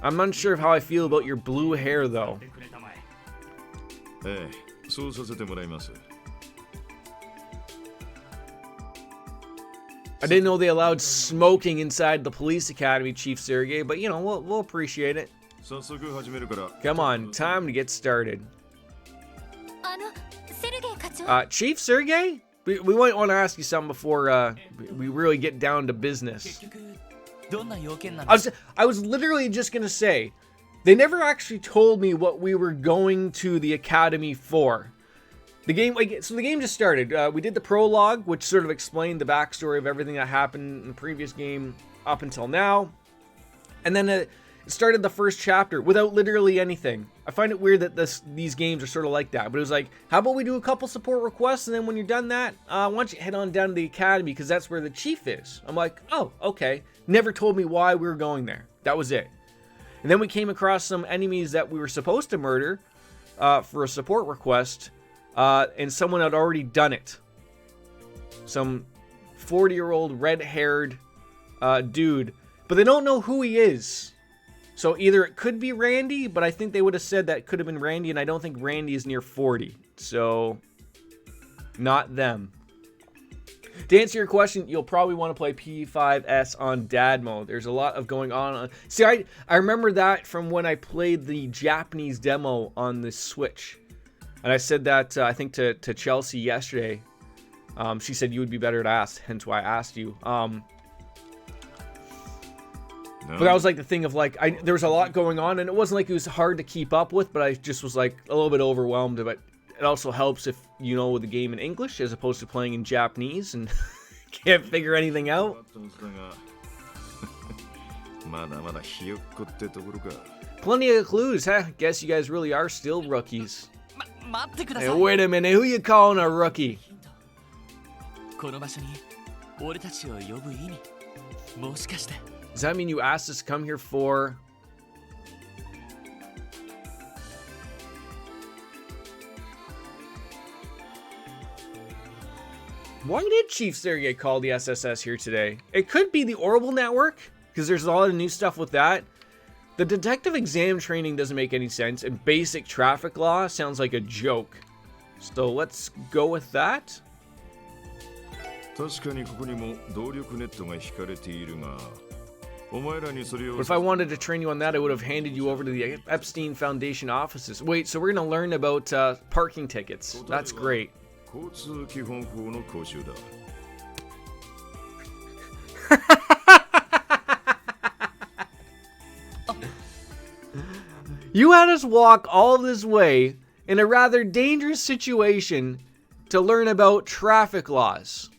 I'm unsure of how I feel about your blue hair, though. I didn't know they allowed smoking inside the police academy, Chief Sergey, but we'll appreciate it. Come on, time to get started. Chief Sergey? We might want to ask you something before we really get down to business. I was literally just going to say, they never actually told me what we were going to the academy for. The game just started. We did the prologue, which sort of explained the backstory of everything that happened in the previous game up until now. And then it started the first chapter without literally anything. I find it weird that these games are sort of like that. But it was like, how about we do a couple support requests, and then when you're done that, why don't you head on down to the academy, because that's where the chief is. I'm like, oh, okay. Never told me why we were going there. That was it. And then we came across some enemies that we were supposed to murder for a support request. And someone had already done it. Some 40-year-old red-haired dude. But they don't know who he is. So either it could be Randy, but I think they would have said that it could have been Randy, and I don't think Randy is near 40. So, not them. To answer your question, you'll probably want to play P5S on dad mode. There's a lot of going on. See, I remember that from when I played the Japanese demo on the Switch. And I said that, I think, to Chelsea yesterday. She said you would be better to ask, hence why I asked you. But that was like the thing of like, there was a lot going on, and it wasn't like it was hard to keep up with, but I just was like a little bit overwhelmed. But it also helps if you know the game in English as opposed to playing in Japanese and can't figure anything out. Plenty of clues, huh? Guess you guys really are still rookies. Hey, wait a minute, who you calling a rookie? Does that mean you asked us to come here for... Why did Chief Slayer get called the SSS here today? It could be the Orbital Network, because there's a lot of new stuff with that. The detective exam training doesn't make any sense, and basic traffic law sounds like a joke. So let's go with that. But if I wanted to train you on that, I would have handed you over to the Epstein Foundation offices. Wait, so we're going to learn about parking tickets. That's great. You had us walk all this way in a rather dangerous situation to learn about traffic laws.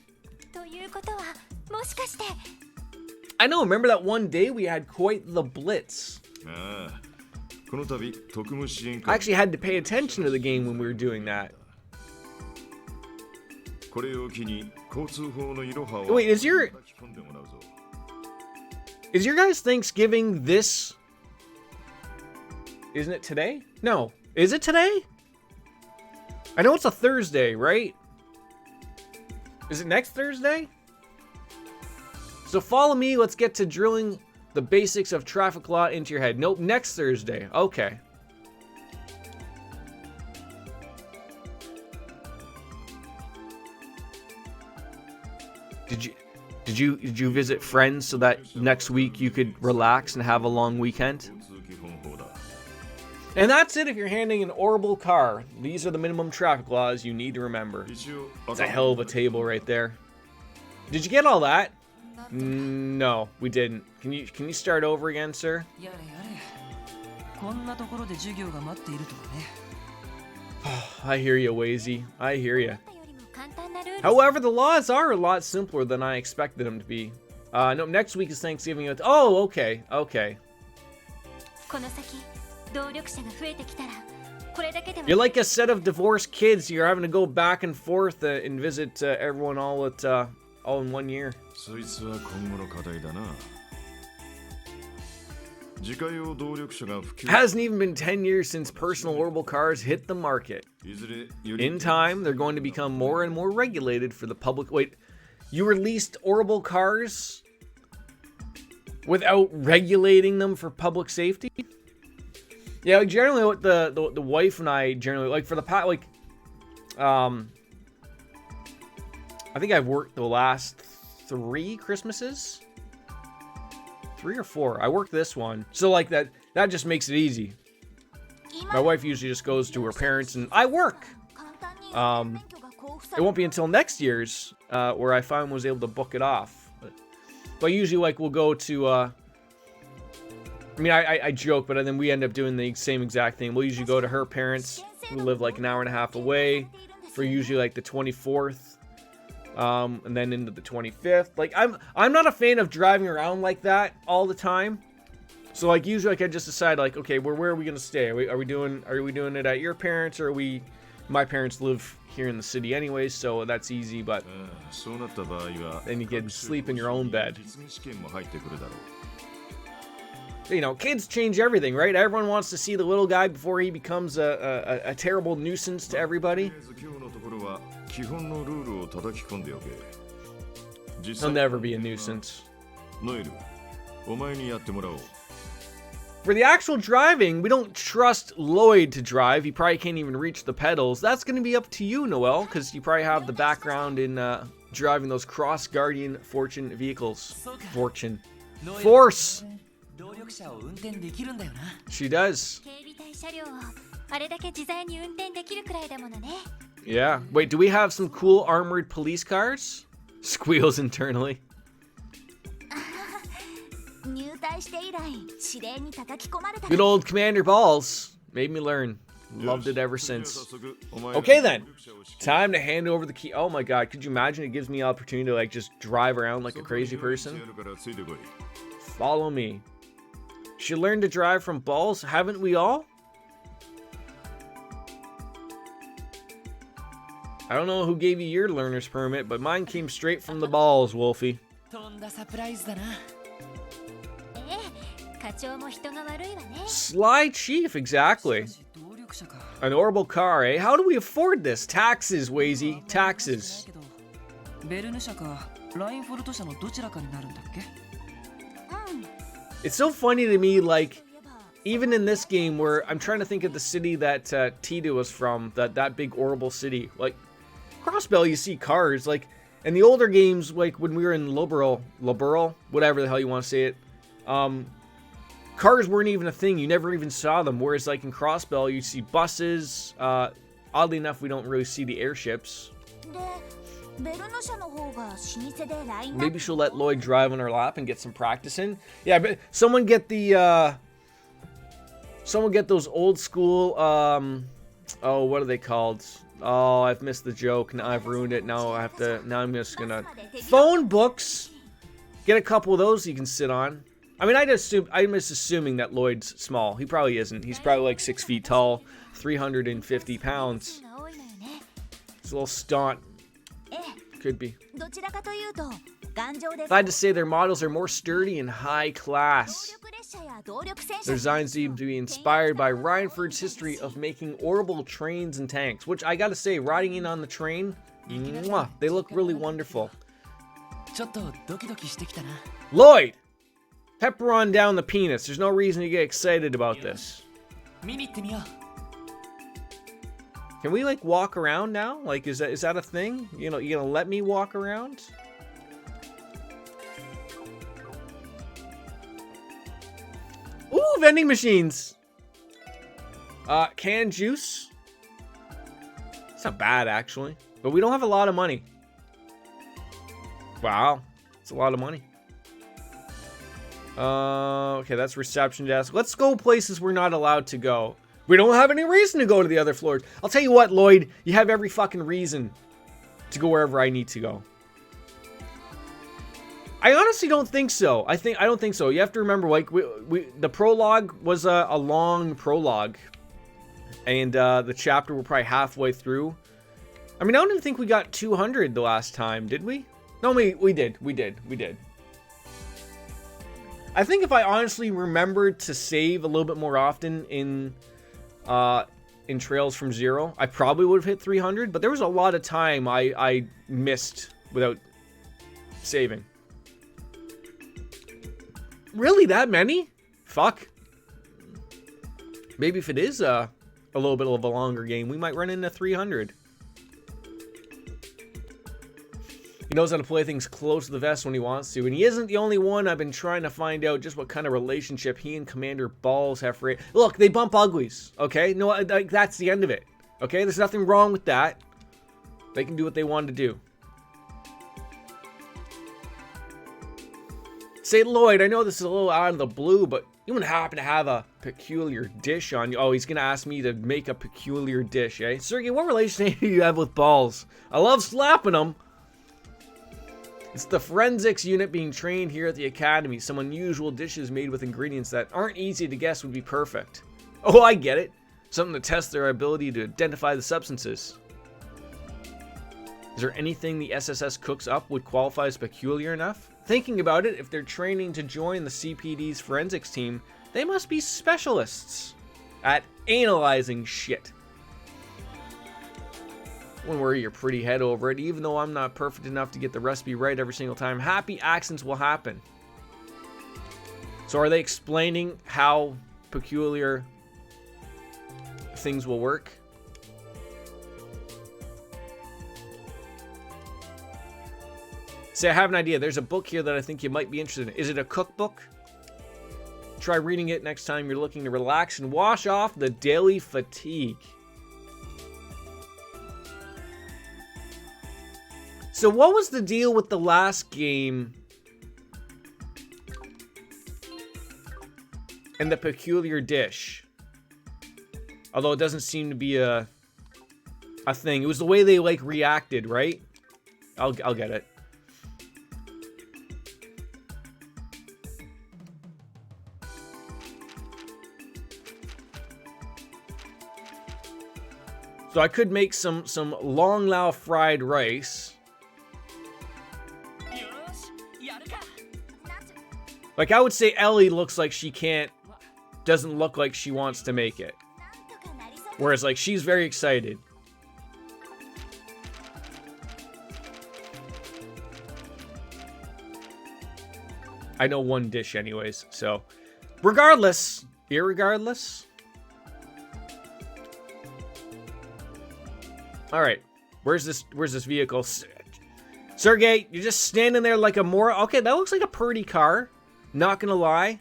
I know, remember that one day we had quite the blitz. I actually had to pay attention to the game when we were doing that. Wait, is your guys' Thanksgiving this? Isn't it today? No. Is it today? I know it's a Thursday, right? Is it next Thursday? So follow me, let's get to drilling the basics of traffic law into your head. Nope, next Thursday. Okay. Did you visit friends so that next week you could relax and have a long weekend? And that's it if you're handing an Orbital car. These are the minimum traffic laws you need to remember. It's a hell of a table right there. Did you get all that? No, we didn't. Can you start over again, sir? I hear you, Wazy. I hear you. However, the laws are a lot simpler than I expected them to be. No, next week is Thanksgiving. Oh, okay, okay. You're like a set of divorced kids. You're having to go back and forth and visit everyone all in 1 year. Hasn't even been 10 years since personal orbital cars hit the market. In time, they're going to become more and more regulated for the public. Wait, you released orbital cars without regulating them for public safety? Yeah, like generally what the wife and I generally, like for the past, like, I think I've worked the last 3 Christmases? 3 or 4. I worked this one. So like that just makes it easy. My wife usually just goes to her parents and I work. It won't be until next year's where I finally was able to book it off. But usually like we'll go to I mean I joke, but then we end up doing the same exact thing. We'll usually go to her parents who live like an hour and a half away for usually like the 24th. And then into the 25th. Like I'm not a fan of driving around like that all the time. So like usually like I just decide like, okay, where are we gonna stay? Are we doing it at your parents, or my parents live here in the city anyways, so that's easy. But then you get to sleep in your own bed. You know, kids change everything, right? Everyone wants to see the little guy before he becomes a terrible nuisance to everybody. He'll never be a nuisance. For the actual driving, we don't trust Lloyd to drive. He probably can't even reach the pedals. That's going to be up to you, Noel, because you probably have the background in driving those Cross Guardian Fortune vehicles. Force! She does. Yeah. Wait, do we have some cool armored police cars? Squeals internally. Good old Commander Balls. Made me learn. Loved it ever since. Okay then. Time to hand over the key. Oh my god, could you imagine? It gives me the opportunity to like just drive around like a crazy person. Follow me. She learned to drive from balls, haven't we all? I don't know who gave you your learner's permit, but mine came straight from the balls, Wolfie. Sly Chief, exactly. An orbital car, eh? How do we afford this? Taxes, Wazy, taxes. It's so funny to me, like, even in this game where I'm trying to think of the city that Tita was from, that big orbital city. Like, Crossbell, you see cars, like, in the older games, like, when we were in Liberal, whatever the hell you want to say it, cars weren't even a thing. You never even saw them. Whereas, like, in Crossbell, you see buses. Oddly enough, we don't really see the airships. Maybe she'll let Lloyd drive on her lap and get some practice in. Yeah, but someone get those old school, oh, what are they called? Oh, I've missed the joke. Now I've ruined it. Now I'm just gonna... Phone books! Get a couple of those you can sit on. I mean, I'm just assuming that Lloyd's small. He probably isn't. He's probably like 6 feet tall, 350 pounds. He's a little stunt. Could be. Glad to say their models are more sturdy and high class. Their designs seem to be inspired by Rhineford's history of making orbital trains and tanks, which I gotta say, riding in on the train, mwah, they look really wonderful. Lloyd! Pepper on down the penis. There's no reason to get excited about this. Can we, like, walk around now? Like, is that a thing? You know, you gonna let me walk around? Ooh, vending machines. Canned juice. It's not bad, actually. But we don't have a lot of money. Wow. It's a lot of money. Okay, that's reception desk. Let's go places we're not allowed to go. We don't have any reason to go to the other floors. I'll tell you what, Lloyd. You have every fucking reason to go wherever I need to go. I honestly don't think so. I don't think so. You have to remember, like, the prologue was a long prologue, and the chapter we're probably halfway through. I mean, I don't even think we got 200 the last time, did we? No, we did. I think if I honestly remembered to save a little bit more often in Trails from Zero, I probably would have hit 300. But there was a lot of time I missed without saving. Really, that many? Fuck. Maybe if it is a little bit of a longer game, we might run into 300. He knows how to play things close to the vest when he wants to, and he isn't the only one. I've been trying to find out just what kind of relationship he and Commander Balls have for it. Look, they bump uglies, okay? No, like, that's the end of it, okay? There's nothing wrong with that. They can do what they want to do. Say, Lloyd, I know this is a little out of the blue, but you wouldn't happen to have a peculiar dish on you. Oh, he's going to ask me to make a peculiar dish, eh? Sergey, what relationship do you have with balls? I love slapping them. It's the forensics unit being trained here at the academy. Some unusual dishes made with ingredients that aren't easy to guess would be perfect. Oh, I get it. Something to test their ability to identify the substances. Is there anything the SSS cooks up would qualify as peculiar enough? Thinking about it, if they're training to join the CPD's forensics team, they must be specialists at analyzing shit. Don't worry your pretty head over it. Even though I'm not perfect enough to get the recipe right every single time, happy accidents will happen. So are they explaining how peculiar things will work? Say, I have an idea. There's a book here that I think you might be interested in. Is it a cookbook? Try reading it next time you're looking to relax and wash off the daily fatigue. So what was the deal with the last game and the peculiar dish? Although it doesn't seem to be a thing. It was the way they, like, reacted, right? I'll get it. So I could make some long lao fried rice. Like, I would say Ellie looks like she doesn't look like she wants to make it. Whereas, like, she's very excited. I know one dish anyways, so. Irregardless. Alright. Where's this vehicle? Sergey, you're just standing there like a moron. Okay, that looks like a pretty car. Not gonna lie.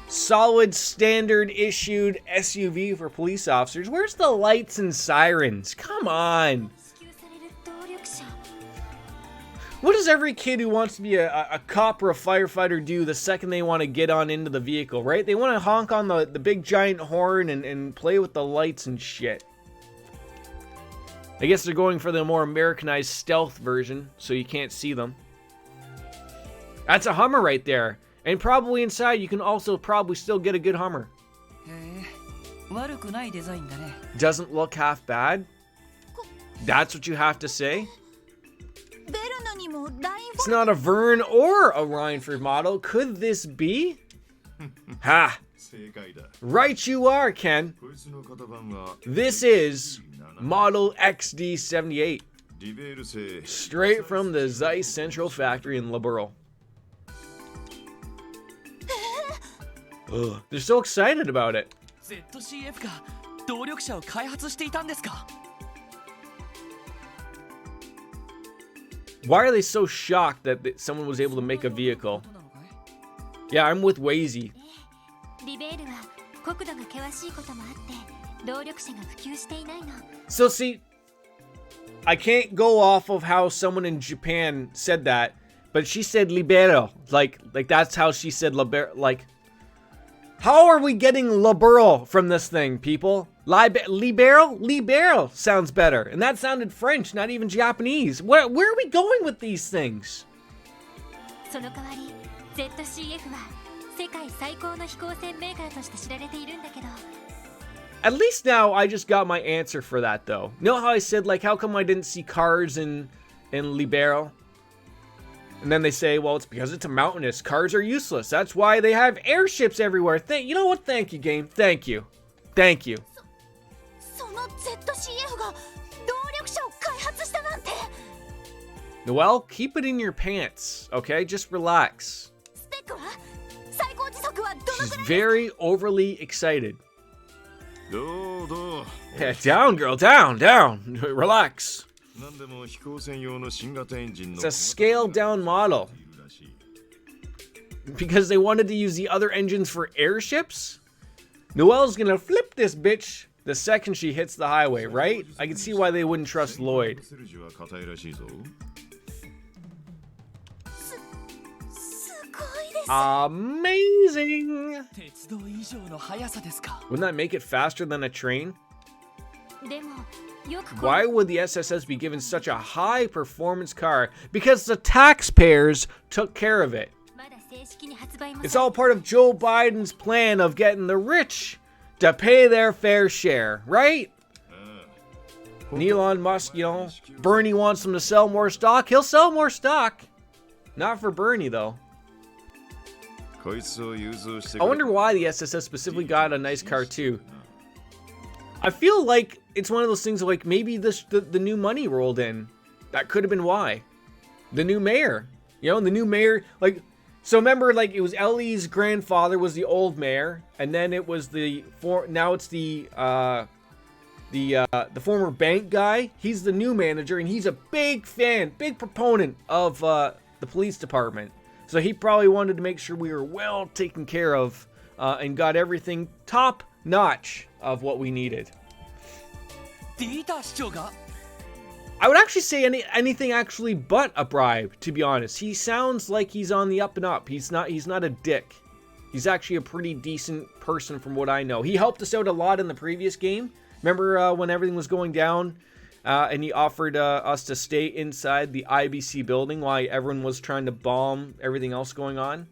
Solid standard issued SUV for police officers. Where's the lights and sirens? Come on. What does every kid who wants to be a cop or a firefighter do the second they want to get on into the vehicle, right? They want to honk on the big giant horn and play with the lights and shit. I guess they're going for the more Americanized stealth version, so you can't see them. That's a Hummer right there. And probably inside you can also probably still get a good Hummer. Doesn't look half bad? That's what you have to say? It's not a Vern or a Rhineford model. Could this be? Ha! Right you are, Ken. This is Model XD78. Straight from the Zeiss Central factory in Liberal. They're so excited about it. Why are they so shocked that someone was able to make a vehicle? Yeah, I'm with Wazy. So see, I can't go off of how someone in Japan said that, but she said libero. Like that's how she said libero. Like, how are we getting libero from this thing, people? Libero? Libero sounds better. And that sounded French, not even Japanese. Where are we going with these things? At least now I just got my answer for that, though. You know how I said, like, how come I didn't see cars in Libero? And then they say, well, it's because it's a mountainous. Cars are useless. That's why they have airships everywhere. You know what? Thank you, game. Thank you. Thank you. Noelle, keep it in your pants, okay? Just relax. She's very overly excited. Yeah, down, girl, down. Relax. It's a scaled down model. Because they wanted to use the other engines for airships? Noelle's gonna flip this bitch the second she hits the highway, right? I can see why they wouldn't trust Lloyd. Amazing! Wouldn't that make it faster than a train? Why would the SSS be given such a high performance car? Because the taxpayers took care of it. It's all part of Joe Biden's plan of getting the rich to pay their fair share, right? Elon Musk, you know, Bernie wants them to sell more stock. He'll sell more stock. Not for Bernie, though. I wonder why the SSS specifically got a nice car, too. I feel like it's one of those things like maybe the new money rolled in. That could have been why. The new mayor. You know, the new mayor, like... So remember, like, it was Ellie's grandfather was the old mayor, and then it was now it's the former bank guy. He's the new manager, and he's a big fan, big proponent of the police department. So he probably wanted to make sure we were well taken care of and got everything top notch of what we needed. I would actually say anything actually but a bribe, to be honest. He sounds like he's on the up and up. He's not a dick. He's actually a pretty decent person from what I know. He helped us out a lot in the previous game. Remember when everything was going down and he offered us to stay inside the IBC building while everyone was trying to bomb everything else going on?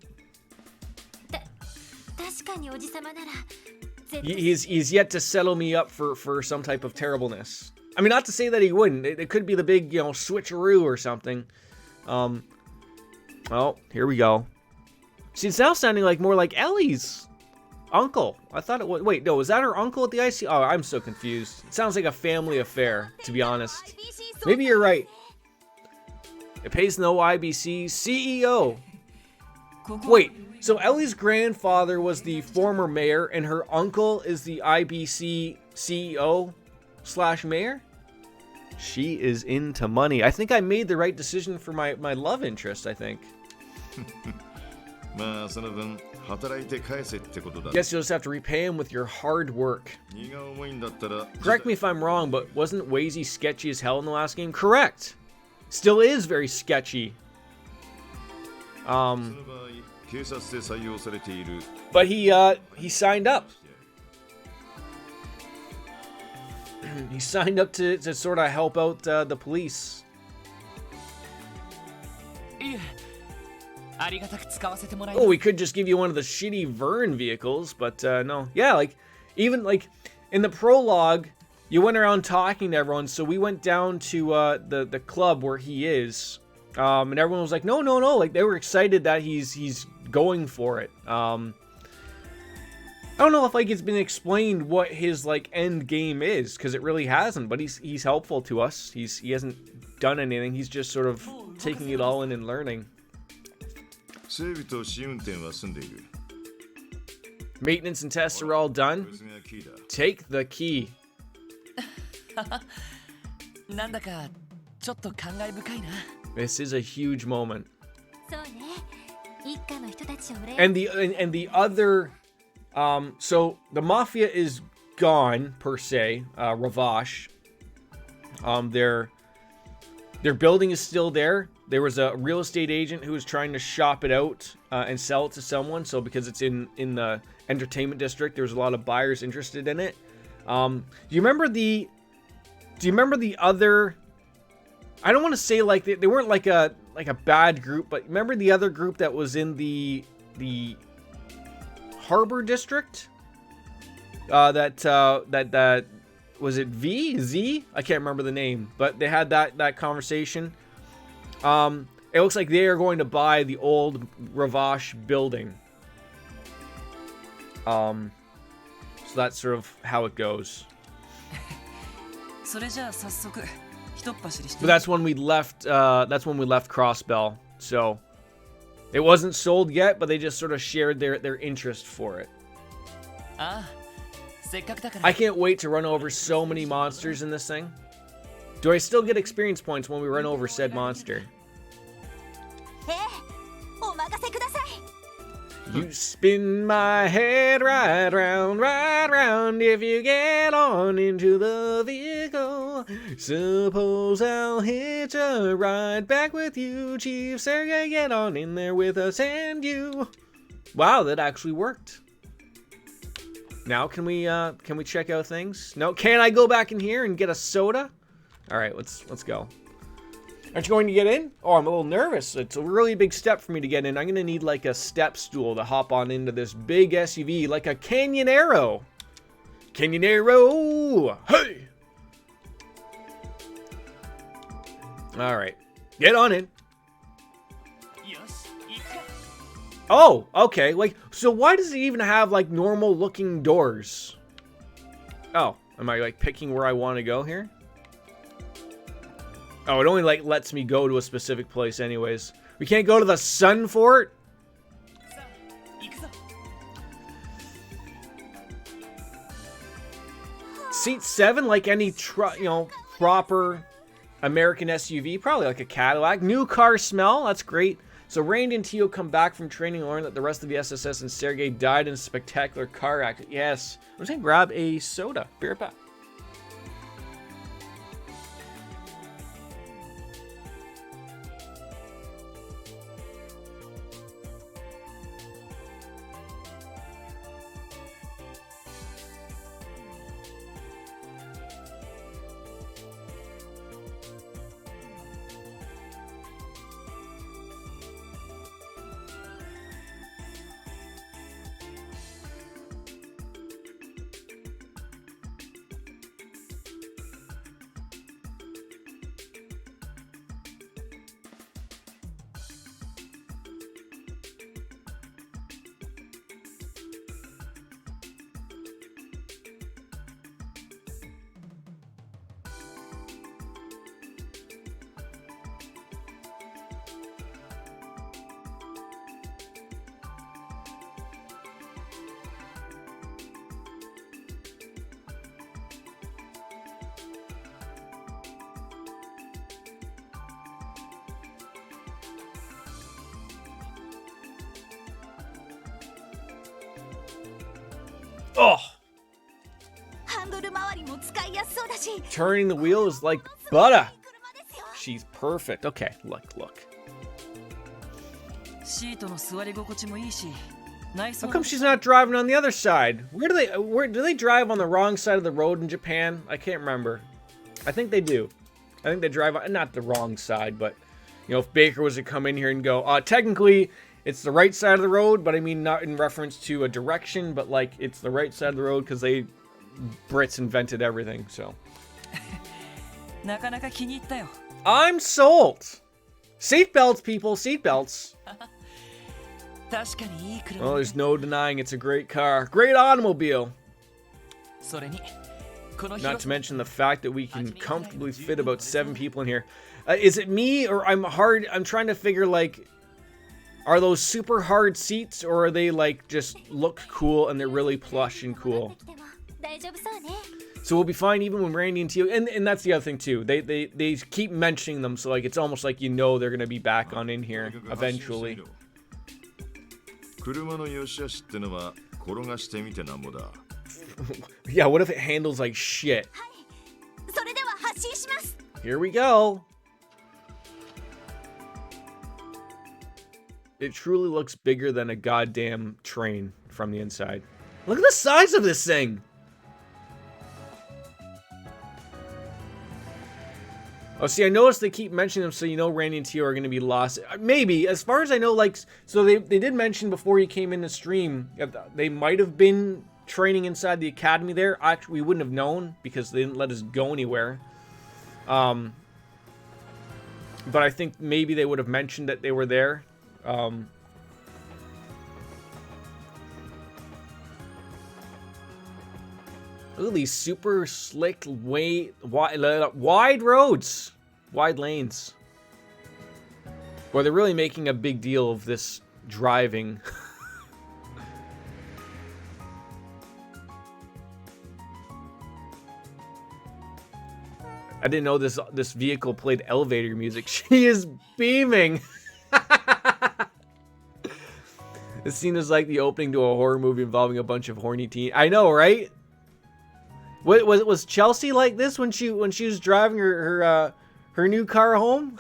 He's yet to settle me up for some type of terribleness. I mean, not to say that he wouldn't. It could be the big, switcheroo or something. Well, here we go. See, it's now sounding like more like Ellie's uncle. I thought it was... Wait, no, was that her uncle at the IC? Oh, I'm so confused. It sounds like a family affair, to be honest. Maybe you're right. It pays no IBC CEO. Wait, so Ellie's grandfather was the former mayor, and her uncle is the IBC CEO / mayor? She is into money. I think I made the right decision for my love interest, I think. Guess you'll just have to repay him with your hard work. Correct me if I'm wrong, but wasn't Wazy sketchy as hell in the last game? Correct. Still is very sketchy. But he signed up. He signed up to sort of help out the police. Oh, we could just give you one of the shitty Vern vehicles, but no. Yeah, even in the prologue, you went around talking to everyone, so we went down to the club where he is, and everyone was like, no, like they were excited that he's going for it. I don't know if it's been explained what his end game is, because it really hasn't, but he's helpful to us. He hasn't done anything. He's just sort of taking it all in and learning. Maintenance and tests are all done. Take the key. This is a huge moment. And the other so the mafia is gone per se. Ravash. Their building is still there. There was a real estate agent who was trying to shop it out and sell it to someone. So because it's in the entertainment district, there's a lot of buyers interested in it. Do you remember the other? I don't want to say they weren't like a bad group, but remember the other group that was in the Harbor District? That was it Z? I can't remember the name, but they had that conversation. It looks like they are going to buy the old Ravash building. So that's sort of how it goes. But that's when we left. That's when we left Crossbell. So it wasn't sold yet, but they just sort of shared their interest for it. I can't wait to run over so many monsters in this thing. Do I still get experience points when we run over said monster? You spin my head right round if you get on into the vehicle. Suppose I'll hitch a ride back with you, Chief Sergey, get on in there with us and you. Wow, that actually worked. Now can we check out things? No, can I go back in here and get a soda? All right, let's go. Aren't you going to get in? Oh, I'm a little nervous. It's a really big step for me to get in. I'm going to need a step stool to hop on into this big SUV, like a Canyonero. Canyonero! Hey! All right. Get on in. Oh, okay. So why does it even have, normal looking doors? Oh, am I, picking where I want to go here? Oh, it only, lets me go to a specific place anyways. We can't go to the Sun Fort? Seat 7, like any, proper American SUV. Probably like a Cadillac. New car smell. That's great. So Rain and Tio come back from training and learn that the rest of the SSS and Sergei died in a spectacular car accident. Yes. I'm just going to grab a soda. Be right back. Oh! Turning the wheel is like butter. She's perfect. Okay, look. How come she's not driving on the other side? Where do they drive on the wrong side of the road in Japan? I can't remember. I think they do. I think they drive on, not the wrong side, but you know, if Baker was to come in here and go, technically it's the right side of the road, but I mean not in reference to a direction, but like it's the right side of the road because Brits invented everything, so. I'm sold. Seatbelts, people, seatbelts. Oh, there's no denying it's a great car. Great automobile. Not to mention the fact that we can comfortably fit about 7 people in here. Is it me, or I'm trying to figure, like, are those super hard seats, or are they, like, just look cool and they're really plush and cool? So we'll be fine even when Randy and Tio, and that's the other thing too. They keep mentioning them, so like it's almost like you know they're gonna be back on in here eventually. Yeah, what if it handles like shit? Here we go. It truly looks bigger than a goddamn train from the inside. Look at the size of this thing. Oh, see, I noticed they keep mentioning them, so you know Randy and Tio are going to be lost. Maybe, as far as I know, like, so they did mention before you came in the stream, they might have been training inside the academy there. Actually, we wouldn't have known, because they didn't let us go anywhere. But I think maybe they would have mentioned that they were there. Look at these super slick, wide roads. Wide lanes. Boy, they're really making a big deal of this driving. I didn't know this vehicle played elevator music. She is beaming. This scene is like the opening to a horror movie involving a bunch of horny teens. I know, right? Was Chelsea like this when she was driving her new car home?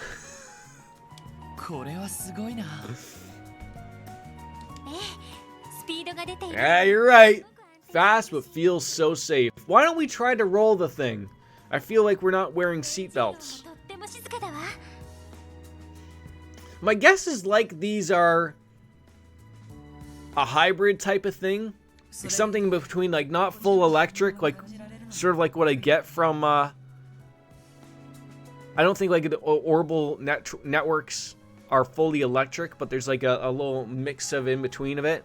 Yeah, you're right. Fast but feels so safe. Why don't we try to roll the thing? I feel like we're not wearing seatbelts. My guess is like these are a hybrid type of thing. Like something between like not full electric, like sort of like what I get from I don't think like the orbital networks are fully electric, but there's like a little mix of in between of it.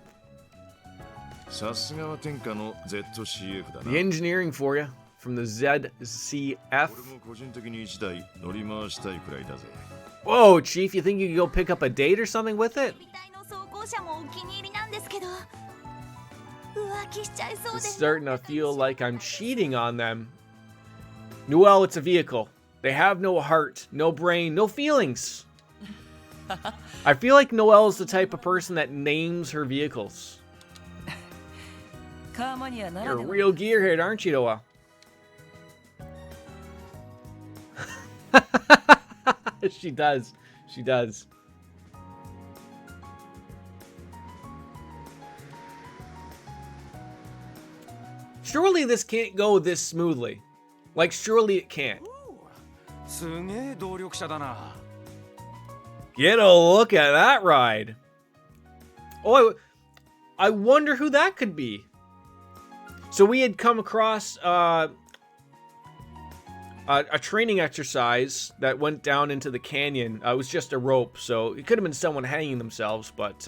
The engineering for you from the ZCF. Whoa, Chief, you think you could go pick up a date or something with it? It's starting to feel like I'm cheating on them. Noelle, it's a vehicle. They have no heart, no brain, no feelings. I feel like Noelle is the type of person that names her vehicles. You're a real gearhead, aren't you, Noelle? She does. She does. Surely this can't go this smoothly. Like, surely it can't. Get a look at that ride. Oh, I wonder who that could be. So we had come across a training exercise that went down into the canyon. It was just a rope, so it could have been someone hanging themselves, but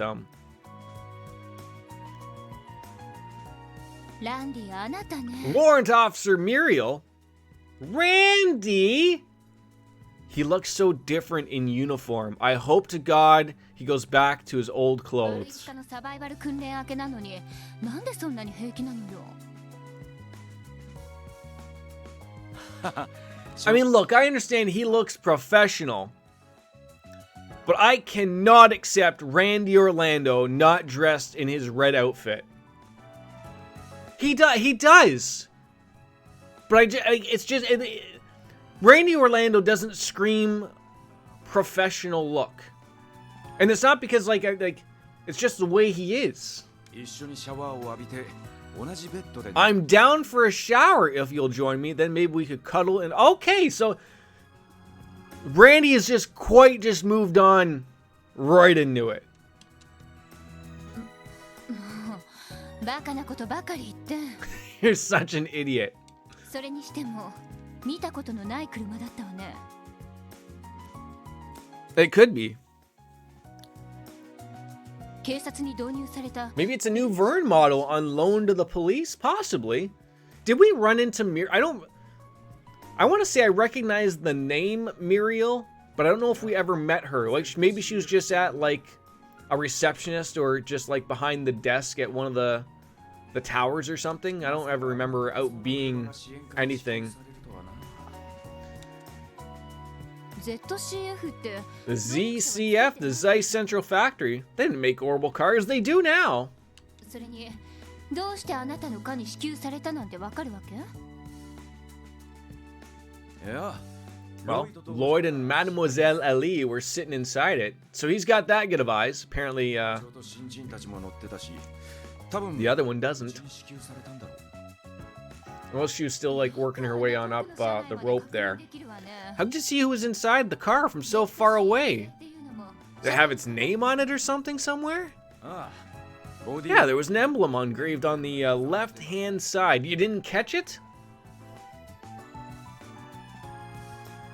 Warrant Officer Muriel? Randy? He looks so different in uniform. I hope to God he goes back to his old clothes. I mean, look, I understand he looks professional, but I cannot accept Randy Orlando not dressed in his red outfit. He does. But it's just Randy Orlando doesn't scream professional look, and it's not because like it's just the way he is. I'm down for a shower if you'll join me. Then maybe we could cuddle. And okay, so Randy has just moved on right into it. You're such an idiot. It could be. Maybe it's a new Vern model on loan to the police? Possibly. Did we run into I want to say I recognize the name Muriel, but I don't know if we ever met her. Like, maybe she was just at, like, a receptionist or just, like, behind the desk at one of the towers or something. I don't ever remember out being anything. The ZCF, the Zeiss Central Factory. They didn't make Orbital cars. They do now. Yeah. Well, Lloyd and Mademoiselle Ellie were sitting inside it. So he's got that good of eyes. Apparently, the other one doesn't. Well, she was still, like, working her way on up the rope there. How could you see who was inside the car from so far away? Did it have its name on it or something somewhere? Yeah, there was an emblem engraved on the left-hand side. You didn't catch it?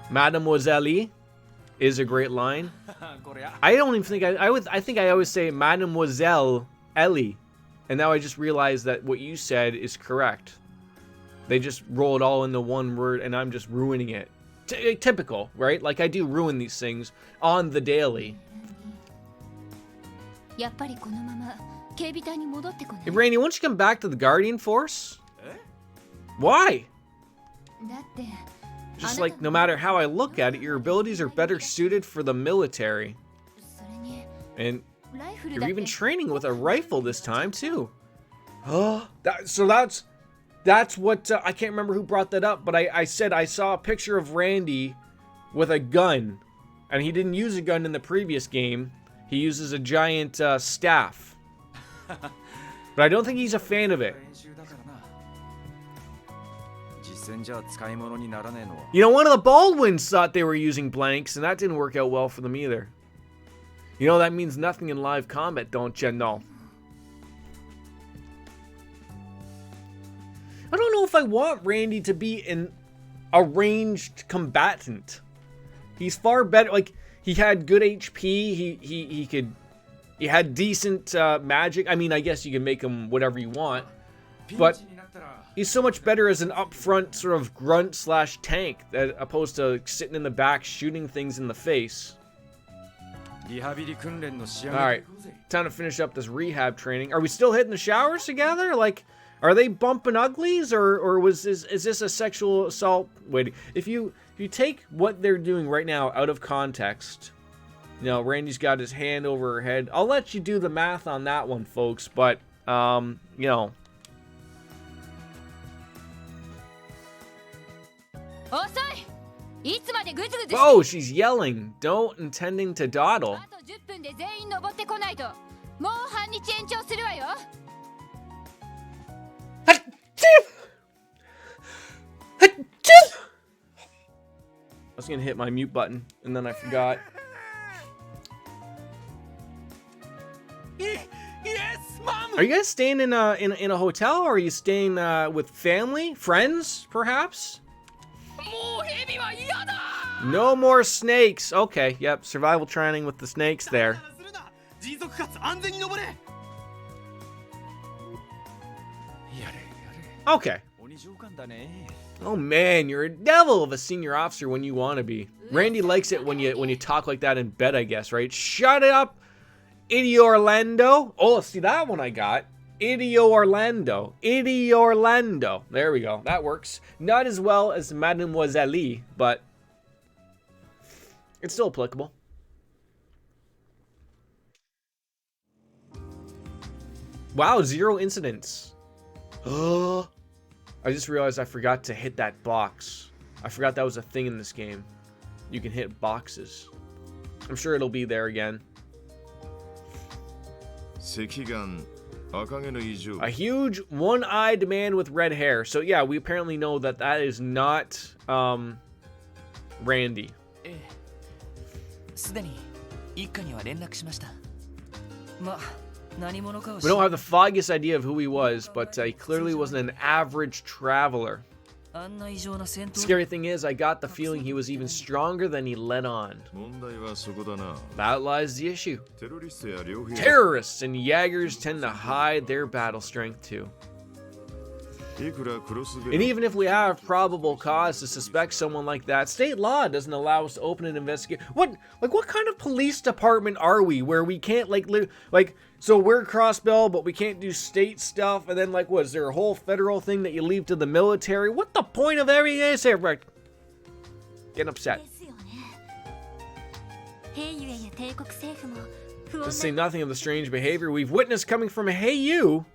Mademoiselle is a great line. I don't even think I think I always say Mademoiselle Ellie. And now I just realized that what you said is correct. They just roll it all into one word, and I'm just ruining it. Typical, right? Like, I do ruin these things on the daily. Hey, Randy, won't you come back to the Guardian Force? Why? Just like, no matter how I look at it, your abilities are better suited for the military. And you're even training with a rifle this time, too. Oh, that's what, I can't remember who brought that up, but I said I saw a picture of Randy with a gun. And he didn't use a gun in the previous game. He uses a giant staff. But I don't think he's a fan of it. You know, one of the Baldwins thought they were using blanks, and that didn't work out well for them either. You know, that means nothing in live combat, don't you know? I don't know if I want Randy to be a ranged combatant. He's far better. Like, he had good HP. He had decent magic. I mean, I guess you can make him whatever you want, but he's so much better as an upfront sort of grunt/tank as opposed to sitting in the back shooting things in the face. Alright, time to finish up this rehab training. Are we still hitting the showers together? Like, are they bumping uglies, or is this a sexual assault? Wait, if you take what they're doing right now out of context, you know, Randy's got his hand over her head. I'll let you do the math on that one, folks, but, you know. Oh, she's yelling. Don't intending to dawdle. I was gonna hit my mute button, and then I forgot. Yes, Mom. Are you guys staying in a hotel, or are you staying with family, friends, perhaps? No more snakes. Okay, yep, survival training with the snakes there. Okay. Oh man, you're a devil of a senior officer when you want to be. Randy likes it when you talk like that in bed, I guess, right? Shut it up, Idio Orlando. Oh, see that one I got. Idio Orlando. Idio Orlando. There we go. That works. Not as well as Mademoiselle, but it's still applicable. Wow, 0 incidents. I just realized I forgot to hit that box. I forgot that was a thing in this game. You can hit boxes. I'm sure it'll be there again. A huge one-eyed man with red hair. So yeah, we apparently know that that is not Randy. We don't have the foggiest idea of who he was, but he clearly wasn't an average traveler. Scary thing is, I got the feeling he was even stronger than he let on. That lies the issue. Terrorists and Jaegers tend to hide their battle strength too. And even if we have probable cause to suspect someone like that, state law doesn't allow us to open an investigation. What kind of police department are we where we can't so we're Crossbell, but we can't do state stuff? And then what, is there a whole federal thing that you leave to the military? What the point of everything is here? Getting upset. To say nothing of the strange behavior we've witnessed coming from Heiyu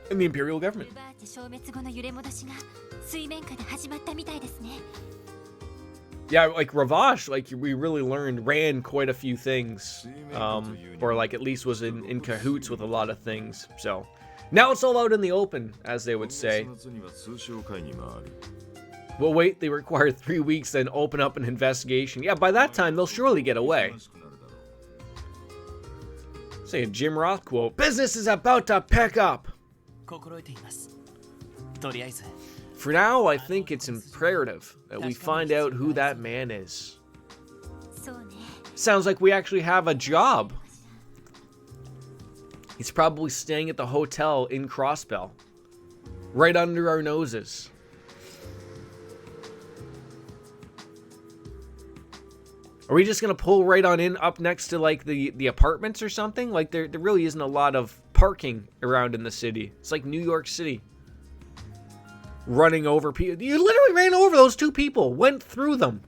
in the Imperial government. Yeah, Ravash, we really learned ran quite a few things, or at least was in cahoots with a lot of things. So now it's all out in the open, as they would say. Well, wait, they require 3 weeks, then open up an investigation. Yeah, by that time they'll surely get away. Say a Jim Roth quote: "Business is about to pick up." For now, I think it's imperative that we find out who that man is. Sounds like we actually have a job. He's probably staying at the hotel in Crossbell, right under our noses. Are we just gonna pull right on in up next to the apartments or something? There really isn't a lot of parking around in the city. It's like New York City. Running over people. You literally ran over those two people. Went through them.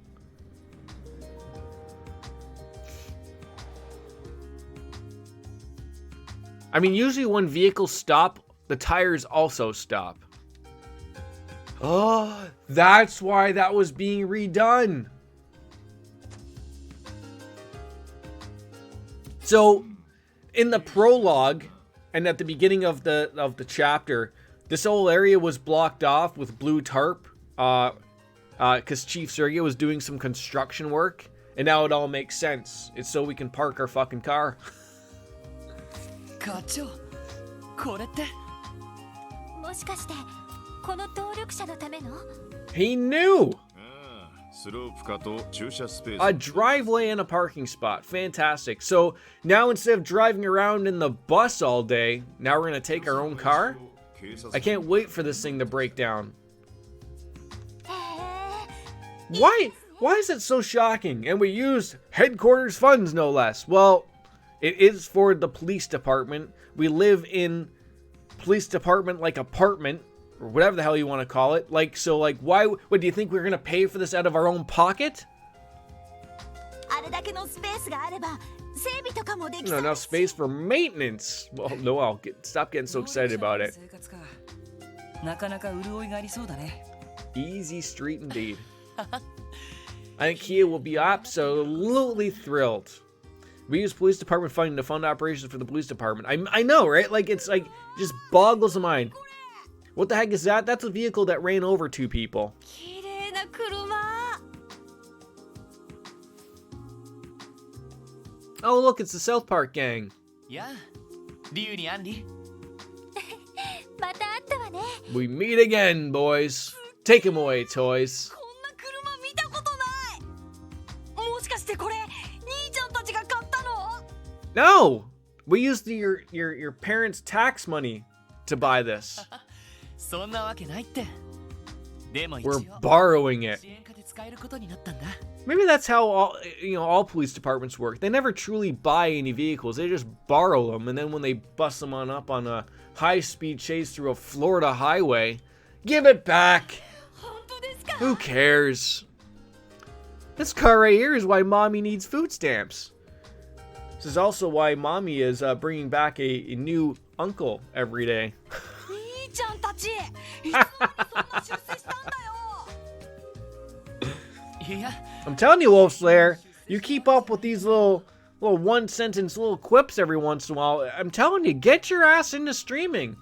I mean, usually when vehicles stop, the tires also stop. Oh, that's why that was being redone. So, in the prologue and at the beginning of the chapter, this whole area was blocked off with blue tarp, because Chief Sergio was doing some construction work, and now it all makes sense. It's so we can park our fucking car. He knew! A driveway and a parking spot. Fantastic. So now instead of driving around in the bus all day, now we're gonna take our own car? I can't wait for this thing to break down. Why is it so shocking? And we used headquarters funds, no less. Well, it is for the police department. We live in police department apartment, or whatever the hell you want to call it. Why what do you think we're going to pay for this out of our own pocket? No, enough space for maintenance. Well, no, stop getting so excited about it. Easy street indeed. I think Kia will be absolutely thrilled. We use police department funding to fund operations for the police department. I know, right? It just boggles the mind. What the heck is that? That's a vehicle that ran over two people. Oh, look, it's the South Park gang. We meet again, boys. Take him away, toys. No! We used your parents' tax money to buy this. We're borrowing it. Maybe that's how all police departments work. They never truly buy any vehicles. They just borrow them, and then when they bust them up on a high-speed chase through a Florida highway, give it back. Who cares? This car right here is why Mommy needs food stamps. This is also why Mommy is bringing back a new uncle every day. I'm telling you, Wolf Slayer, you keep up with these little one sentence little quips every once in a while. I'm telling you, get your ass into streaming.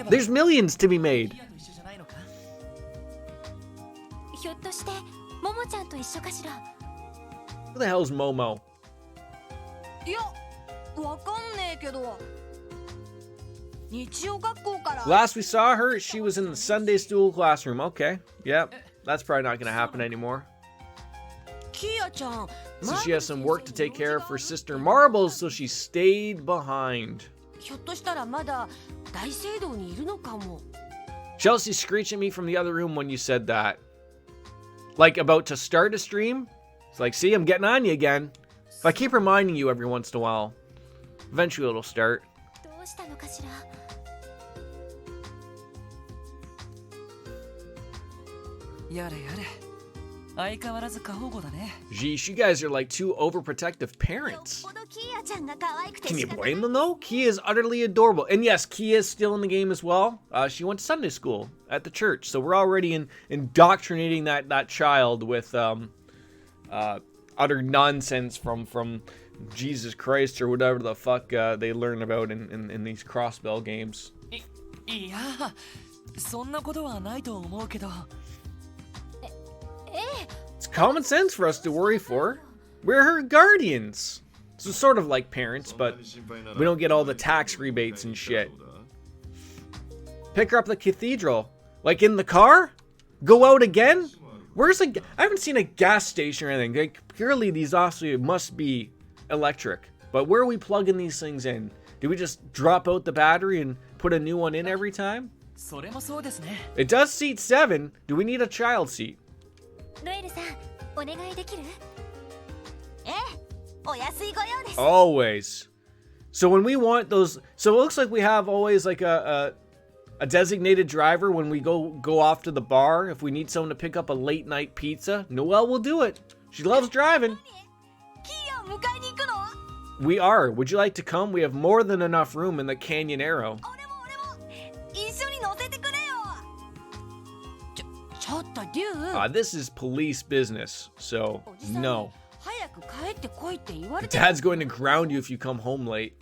There's millions to be made. Who the hell's Momo? Last we saw her, she was in the Sunday school classroom. Okay, yep, that's probably not gonna happen anymore. So she has some work to take care of for Sister Marbles, so she stayed behind. Chelsea screeched at me from the other room when you said that. Like about to start a stream? It's like, see, I'm getting on you again. If I keep reminding you every once in a while, eventually it'll start. Jeez, you guys are like two overprotective parents. Can you blame them though? Kia is utterly adorable. And yes, Kia is still in the game as well. She went to Sunday school at the church. So we're already indoctrinating that child with utter nonsense from Jesus Christ or whatever the fuck they learn about in these crossbell games. It's common sense for us to worry for. We're her guardians. So sort of like parents, but we don't get all the tax rebates and shit. Pick her up at the cathedral. Like in the car? Go out again? Where's I haven't seen a gas station or anything. Like, purely these obviously must be electric. But where are we plugging these things in? Do we just drop out the battery and put a new one in every time? It does seat 7. Do we need a child seat? Always. So when we want those, so it looks like we have always like a designated driver when we go off to the bar. If we need someone to pick up a late night pizza, Noelle will do it. She loves driving. We are. Would you like to come? We have more than enough room in the Canyon Arrow. This is police business, so no. Dad's going to ground you if you come home late.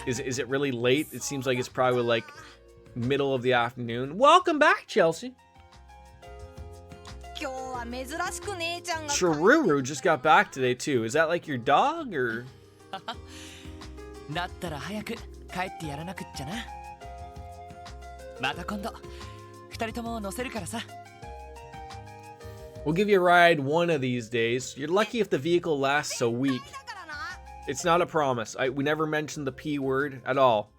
Is it really late? It seems like it's probably like middle of the afternoon. Welcome back, Chelsea. Chiruru just got back today too. Is that like your dog or? We'll give you a ride one of these days. You're lucky if the vehicle lasts a week. It's not a promise. We never mentioned the P word at all.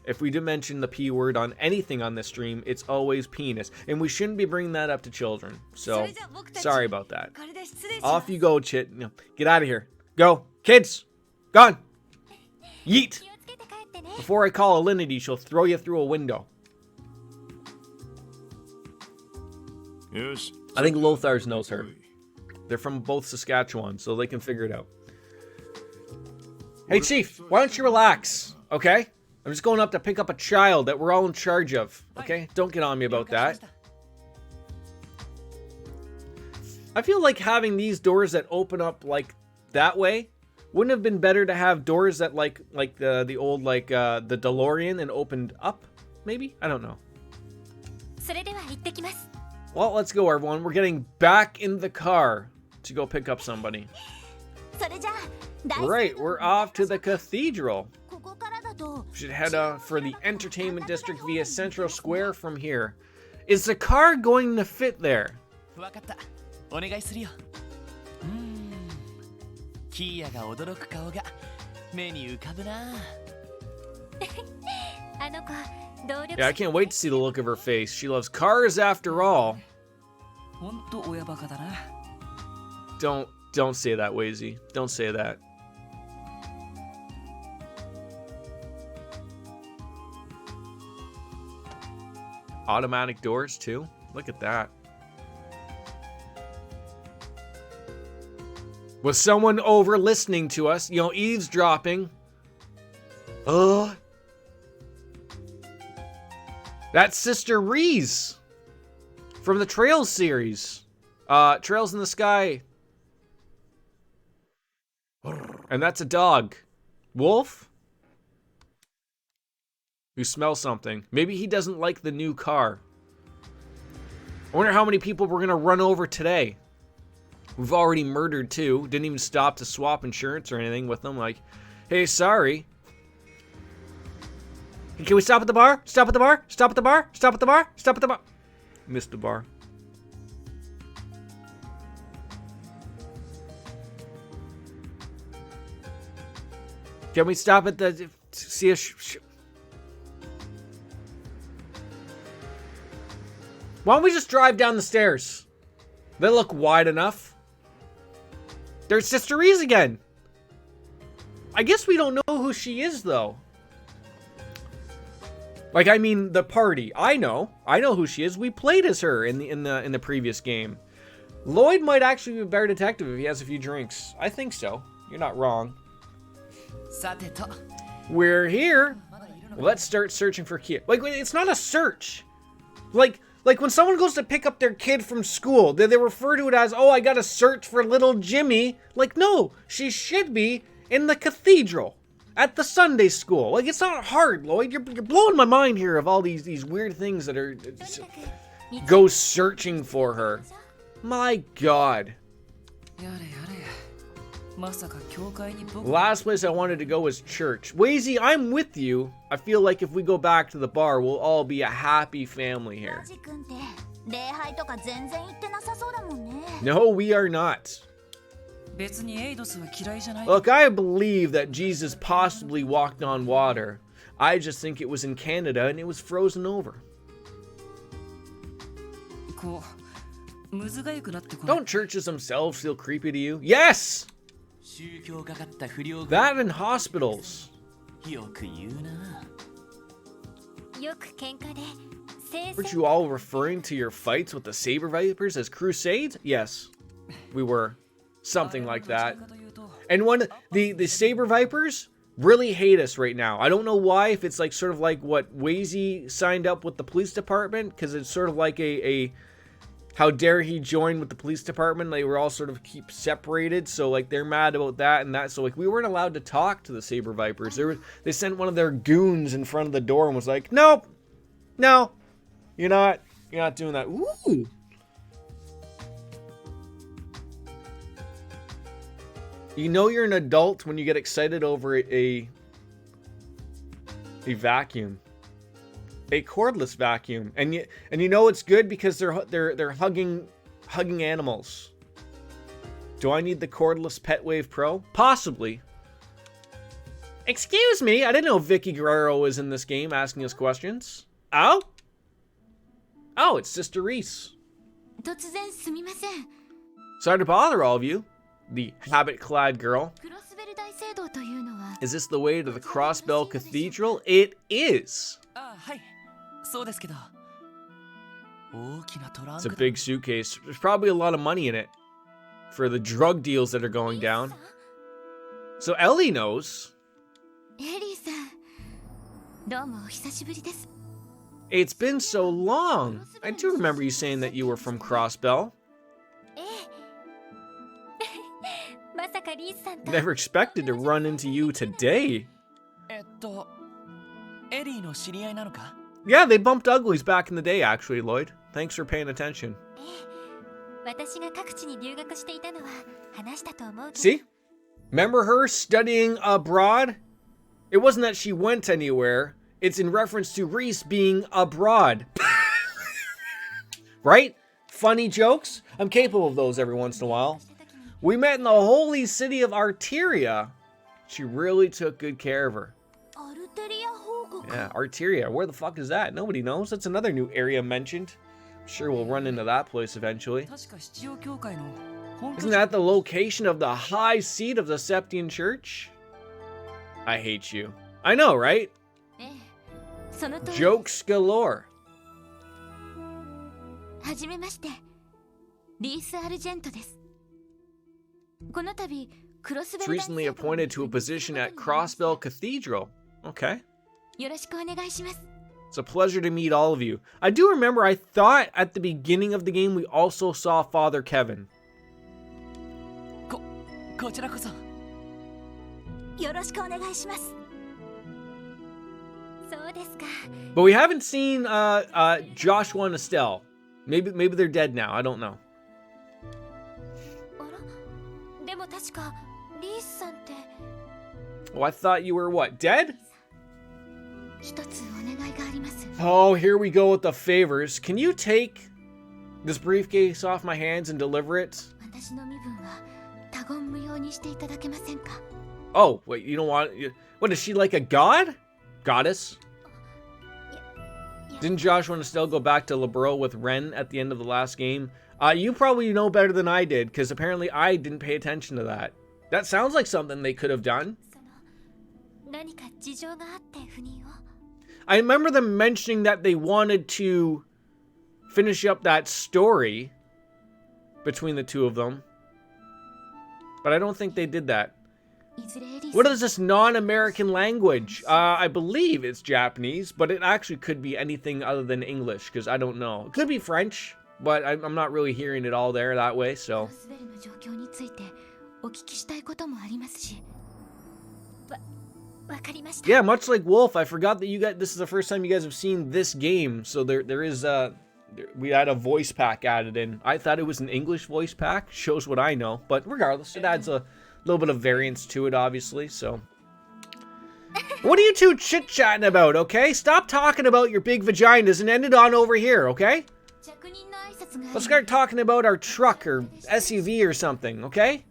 If we do mention the P word on anything on this stream, it's always penis. And we shouldn't be bringing that up to children. So, sorry about that. Off you go, Chit. Get out of here. Go. Kids. Gone. Yeet. Before I call Alinity, she'll throw you through a window. I think Lothars knows her. They're from both Saskatchewan, so they can figure it out. Hey, Chief, why don't you relax, okay? I'm just going up to pick up a child that we're all in charge of, okay? Don't get on me about that. I feel like having these doors that open up like that way wouldn't have been better to have doors that like the old the DeLorean and opened up, maybe? I don't know. Well, let's go, everyone. We're getting back in the car to go pick up somebody. Right, we're off to the cathedral. We should head for the entertainment district via Central Square from here. Is the car going to fit there? Yeah, I can't wait to see the look of her face. She loves cars after all. Don't say that, Wazy. Don't say that. Automatic doors too. Look at that. Was someone over listening to us? You know, eavesdropping. That's Sister Reese from the Trails series. Trails in the Sky. And that's a dog. Wolf? Who smells something. Maybe he doesn't like the new car. I wonder how many people we're gonna run over today. We've already murdered 2. Didn't even stop to swap insurance or anything with them. Like, hey, sorry. Can we stop at the bar? Stop at the bar? Stop at the bar? Stop at the bar? Stop at the bar? Missed the bar. Can we stop at the... see a... Why don't we just drive down the stairs? They look wide enough. There's Sister Reese again. I guess we don't know who she is, though. Like, I mean, the party. I know who she is. We played as her in the previous game. Lloyd might actually be a better detective if he has a few drinks. I think so. You're not wrong. We're here. Let's start searching for Kia. Like, it's not a search. Like when someone goes to pick up their kid from school, they refer to it as, oh, I gotta search for little Jimmy. Like, no, she should be in the cathedral at the Sunday school. Like, it's not hard, Lloyd. You're blowing my mind here of all these weird things that are go searching for her. My God. Last place I wanted to go was church. Wazy, I'm with you. I feel like if we go back to the bar, we'll all be a happy family here. No, we are not. Look, I believe that Jesus possibly walked on water. I just think it was in Canada and it was frozen over. Don't churches themselves feel creepy to you? Yes! That in hospitals. Weren't you all referring to your fights with the Saber Vipers as crusades? Yes, we were. Something like that. And the Saber Vipers really hate us right now. I don't know why, if it's like sort of like what Wazy signed up with the police department, because it's sort of like a how dare he join with the police department. They were all sort of keep separated, so like they're mad about that and that. So like we weren't allowed to talk to the Saber Vipers. They sent one of their goons in front of the door and was like, nope, no, you're not doing that. Ooh. You know you're an adult when you get excited over a vacuum, a cordless vacuum, and you know it's good because they're hugging animals. Do I need the cordless PetWave Pro? Possibly. Excuse me, I didn't know Vicky Guerrero was in this game asking us questions. Oh, it's Sister Reese. Sorry to bother all of you. The habit-clad girl. Is this the way to the Crossbell Cathedral? It is. It's a big suitcase. There's probably a lot of money in it for the drug deals that are going down. So Ellie knows. It's been so long. I do remember you saying that you were from Crossbell. Never expected to run into you today. Yeah, they bumped uglies back in the day, actually, Lloyd. Thanks for paying attention. See? Remember her studying abroad? It wasn't that she went anywhere. It's in reference to Reese being abroad. Right? Funny jokes? I'm capable of those every once in a while. We met in the holy city of Arteria. She really took good care of her. Yeah, Arteria. Where the fuck is that? Nobody knows. That's another new area mentioned. I'm sure we'll run into that place eventually. Isn't that the location of the high seat of the Septian Church? I hate you. I know, right? Jokes galore. It's recently appointed to a position at Crossbell Cathedral. Okay. It's a pleasure to meet all of you. I do remember, I thought at the beginning of the game we also saw Father Kevin. こちらこそよろしくお願いします。そうですか。But we haven't seen Joshua and Estelle. Maybe they're dead now. I don't know. あら、でも確かリースさんって。Oh, I thought you were what? Dead? 一つお願いがあります。 Oh, here we go with the favors. Can you take this briefcase off my hands and deliver it? 私の身分は他言無用にしていただけませんか? Oh, wait, you don't want... What, is she like a god? Goddess? Didn't Joshua and Estelle go back to Lebreau with Ren at the end of the last game? You probably know better than I did, because apparently I didn't pay attention to that. That sounds like something they could have done. 何か事情があって赴任を。 I remember them mentioning that they wanted to finish up that story between the two of them. But I don't think they did that. What is this non-American language? I believe it's Japanese, but it actually could be anything other than English, because I don't know. It could be French, but I'm not really hearing it all there that way, so... Yeah, much like Wolf, I forgot that you guys... This is the first time you guys have seen this game, so there is we had a voice pack added in. I thought it was an English voice pack. Shows what I know, but regardless, it adds a little bit of variance to it, obviously, so... What are you two chit-chatting about, okay? Stop talking about your big vaginas and end it on over here, okay? Let's start talking about our truck or SUV or something, okay?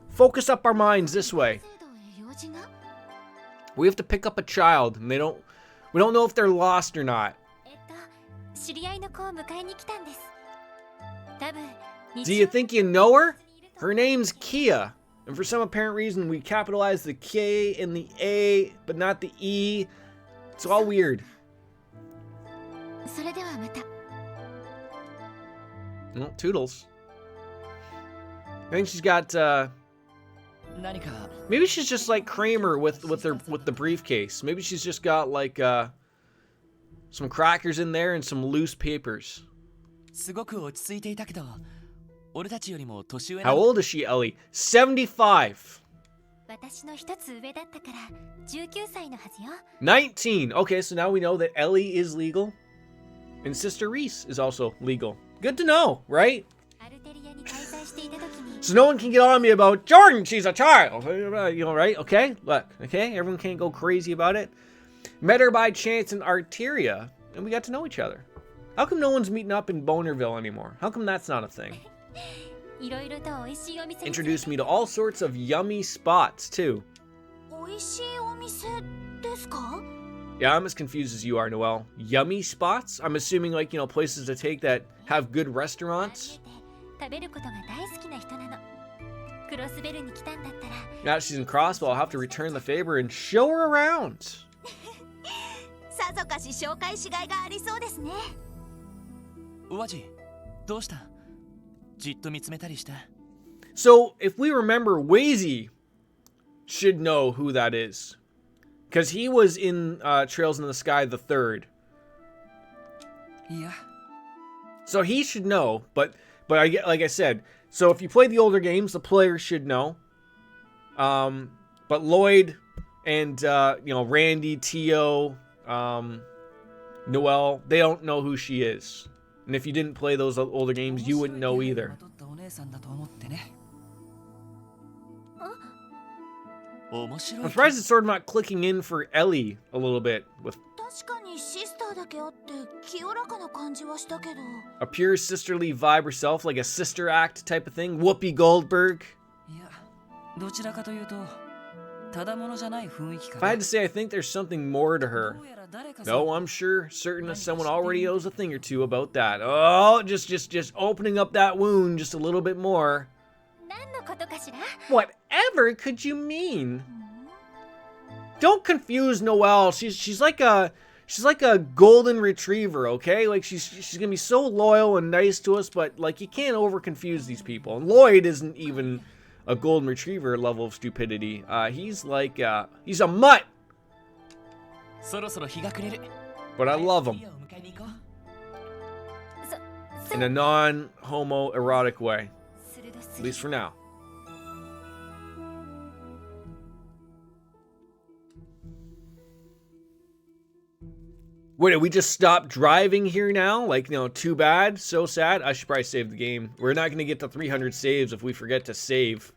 Focus up our minds this way. We have to pick up a child, and we don't know if they're lost or not. Do you think you know her? Her name's Kia, and for some apparent reason we capitalized the K and the A, but not the E. It's all weird. Well, toodles. I think she's got, maybe she's just like Kramer with the briefcase. Maybe she's just got like, some crackers in there and some loose papers. How old is she, Ellie? 75. 19. Okay, so now we know that Ellie is legal. And Sister Reese is also legal. Good to know, right? So no one can get on me about, Jordan, she's a child. You know, right? Okay, look, okay? Everyone can't go crazy about it. Met her by chance in Arteria, and we got to know each other. How come no one's meeting up in Bonerville anymore? How come that's not a thing? Introduced me to all sorts of yummy spots, too. Yeah, I'm as confused as you are, Noelle. Yummy spots? I'm assuming, like, you know, places to take that have good restaurants? Now she's in Crossbow, I'll have to return the favor and show her around. So, if we remember, Wazy should know who that is. Because he was in Trails in the Sky the Third. Yeah. So he should know, but like I said, so if you play the older games, the players should know. But Lloyd and, you know, Randy, Tio, Noelle, they don't know who she is. And if you didn't play those older games, you wouldn't know either. I'm surprised it's sort of not clicking in for Ellie a little bit with a pure sisterly vibe herself, like a sister act type of thing. Whoopi Goldberg. If I had to say, I think there's something more to her. No, I'm certain that someone already knows a thing or two about that. Oh, just opening up that wound just a little bit more. Whatever could you mean? Don't confuse Noelle. She's like a golden retriever, okay? Like she's gonna be so loyal and nice to us, but like you can't over confuse these people. And Lloyd isn't even a golden retriever level of stupidity. He's like he's a mutt. But I love him. In a non-homo-erotic way. At least for now. Wait, did we just stop driving here now? Like, you know, too bad, so sad. I should probably save the game. We're not going to get to 300 saves if we forget to save.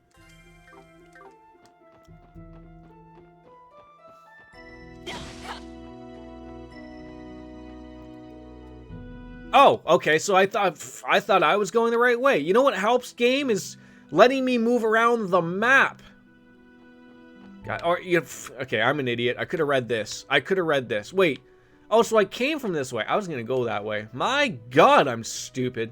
Oh, okay, so I thought I was going the right way. You know what helps, game, is letting me move around the map. God, okay, I'm an idiot. I could have read this. Wait. Oh, so I came from this way. I was going to go that way. My God, I'm stupid.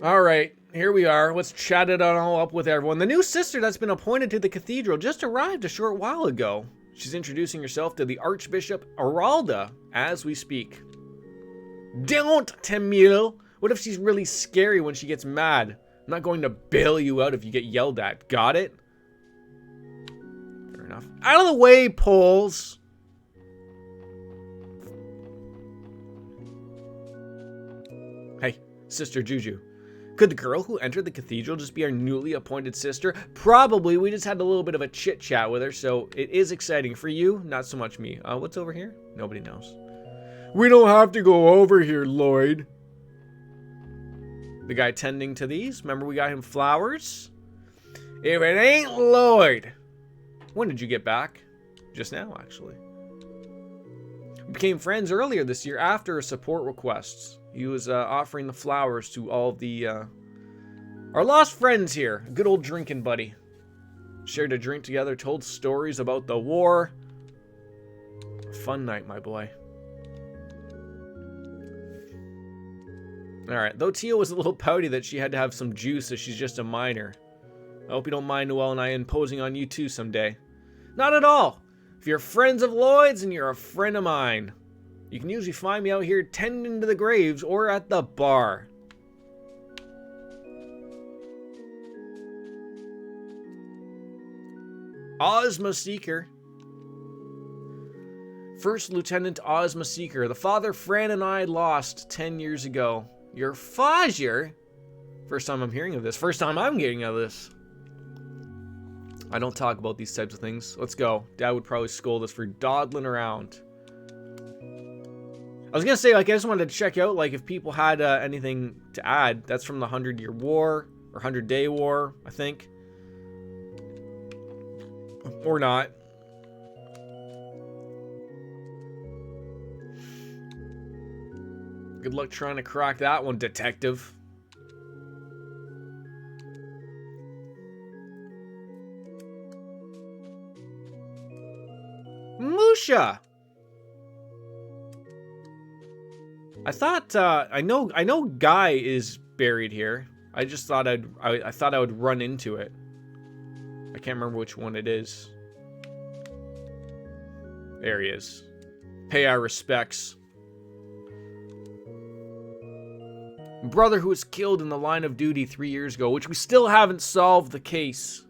All right, here we are. Let's chat it all up with everyone. The new sister that's been appointed to the cathedral just arrived a short while ago. She's introducing herself to the Archbishop Aralda as we speak. Don't, Temil. What if she's really scary when she gets mad? I'm not going to bail you out if you get yelled at. Got it? Fair enough. Out of the way, Poles. Hey, Sister Juju. Could the girl who entered the cathedral just be our newly appointed sister? Probably. We just had a little bit of a chit-chat with her, so it is exciting. For you, not so much me. What's over here? Nobody knows. We don't have to go over here, Lloyd. The guy tending to these. Remember we got him flowers? If it ain't Lloyd. When did you get back? Just now, actually. We became friends earlier this year after a support request. He was offering the flowers to all of the our lost friends here. Good old drinking buddy. Shared a drink together, told stories about the war. A fun night, my boy. Alright, though Tia was a little pouty that she had to have some juice as she's just a minor. I hope you don't mind Noelle and I imposing on you too someday. Not at all. If you're friends of Lloyd's, and you're a friend of mine. You can usually find me out here tending to the graves or at the bar. Ozma Seeker. First Lieutenant Ozma Seeker, the father Fran and I lost 10 years ago. Your Fajr? First time I'm hearing of this. First time I'm getting of this. I don't talk about these types of things. Let's go. Dad would probably scold us for dawdling around. I was gonna say, like, I just wanted to check out, like, if people had anything to add. That's from the 100-Year War, or 100-Day War, I think. Or not. Good luck trying to crack that one, detective. Musha! I thought I know Guy is buried here. I just thought I thought I would run into it. I can't remember which one it is. There he is. Pay our respects. Brother who was killed in the line of duty 3 years ago, which we still haven't solved the case.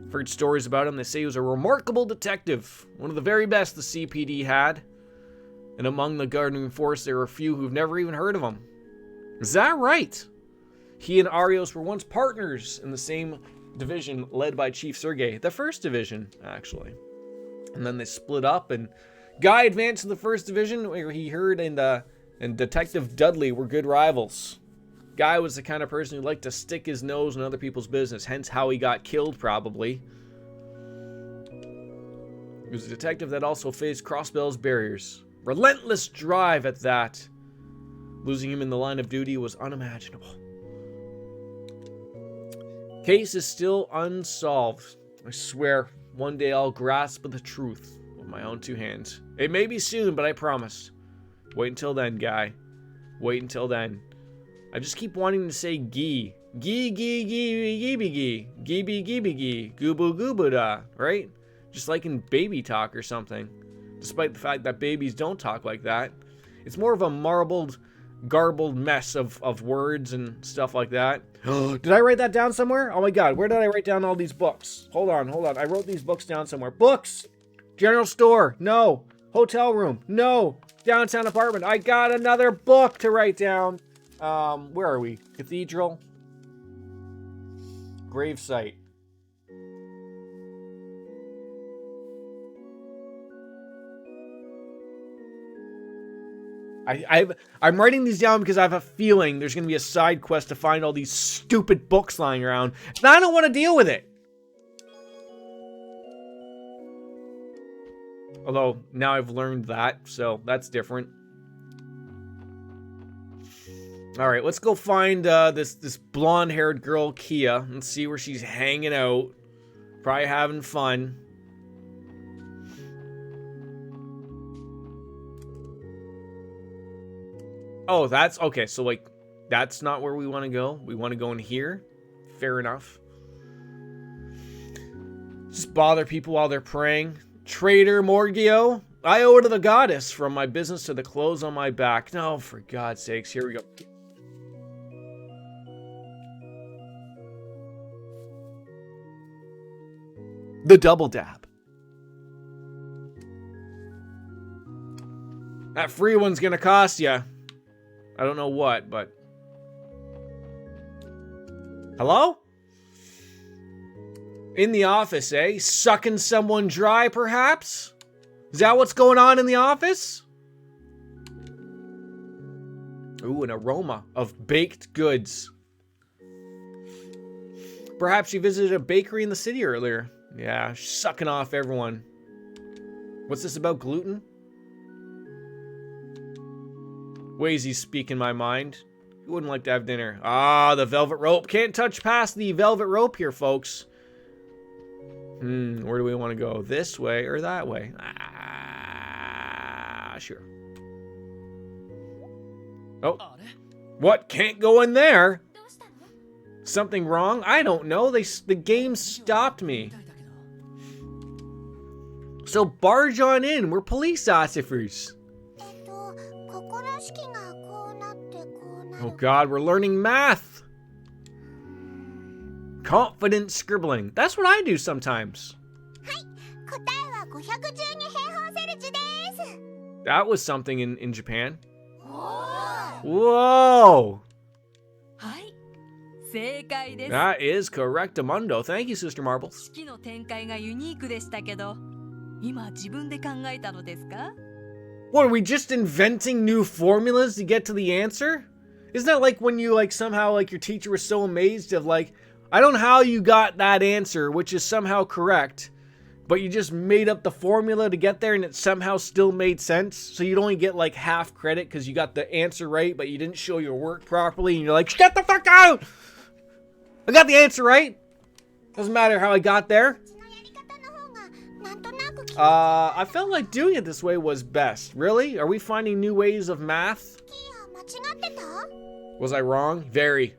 I've heard stories about him. They say he was a remarkable detective, one of the very best the CPD had. And among the Guardian Force, there are a few who've never even heard of him. Is that right? He and Arios were once partners in the same division led by Chief Sergei. The 1st Division, actually. And then they split up, and Guy advanced to the 1st Division, where he heard and Detective Dudley were good rivals. Guy was the kind of person who liked to stick his nose in other people's business, hence how he got killed, probably. He was a detective that also faced Crossbell's barriers. Relentless drive at that. Losing him in the line of duty was unimaginable. Case is still unsolved. I swear, one day I'll grasp the truth with my own 2 hands. It may be soon, but I promise. Wait until then, Guy. Wait until then. I just keep wanting to say gee. Gee, gee, gee, gee, gee, gee. Geeby, geeby, gee. Goobu, goobu, da. Right? Just like in baby talk or something. Despite the fact that babies don't talk like that. It's more of a marbled garbled mess of words and stuff like that. Did I write that down somewhere? Oh my god, where did I write down all these books? Hold on. I wrote these books down somewhere. Books! General store, no. Hotel room, no. Downtown apartment, I got another book to write down. Where are we? Cathedral. Gravesite. I'm writing these down because I have a feeling there's going to be a side quest to find all these stupid books lying around, and I don't want to deal with it. Although, now I've learned that, so that's different. Alright, let's go find this blonde-haired girl, Kia, and see where she's hanging out. Probably having fun. Oh, that's... Okay, so, like, that's not where we want to go. We want to go in here. Fair enough. Just bother people while they're praying. Traitor Morgio. I owe to the goddess, from my business to the clothes on my back. No, for God's sakes. Here we go. The double dab. That free one's gonna cost you. I don't know what, but... Hello? In the office, eh? Sucking someone dry, perhaps? Is that what's going on in the office? Ooh, an aroma of baked goods. Perhaps you visited a bakery in the city earlier. Yeah, sucking off everyone. What's this about gluten? Ways speaking my mind. Who wouldn't like to have dinner? Ah, the velvet rope. Can't touch past the velvet rope here, folks. Where do we want to go? This way or that way? Ah, sure. Oh. What? Can't go in there? Something wrong? I don't know. The game stopped me. So barge on in. We're police officers. Oh god, we're learning math. Confident scribbling. That's what I do sometimes. That was something in Japan. Whoa! That is correctamundo. Thank you, Sister Marbles. What, are we just inventing new formulas to get to the answer? Isn't that like when you like somehow like your teacher was so amazed of like, I don't know how you got that answer, which is somehow correct, but you just made up the formula to get there and it somehow still made sense. So you'd only get like half credit because you got the answer right, but you didn't show your work properly and you're like, shut the fuck out! I got the answer right. Doesn't matter how I got there. I felt like doing it this way was best. Really? Are we finding new ways of math? Was I wrong? Very.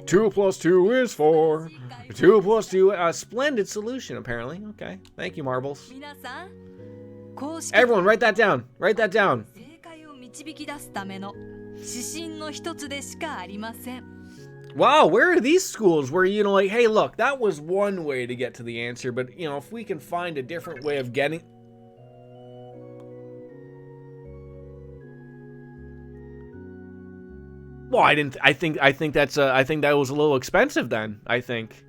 2 plus 2 is 4. 2 plus 2, a splendid solution, apparently. Okay. Thank you, Marbles. Everyone, write that down. Write that down. Wow, where are these schools where, you know, like, hey, look, that was one way to get to the answer, but, you know, if we can find a different way of getting... Well, I think that was a little expensive then, I think.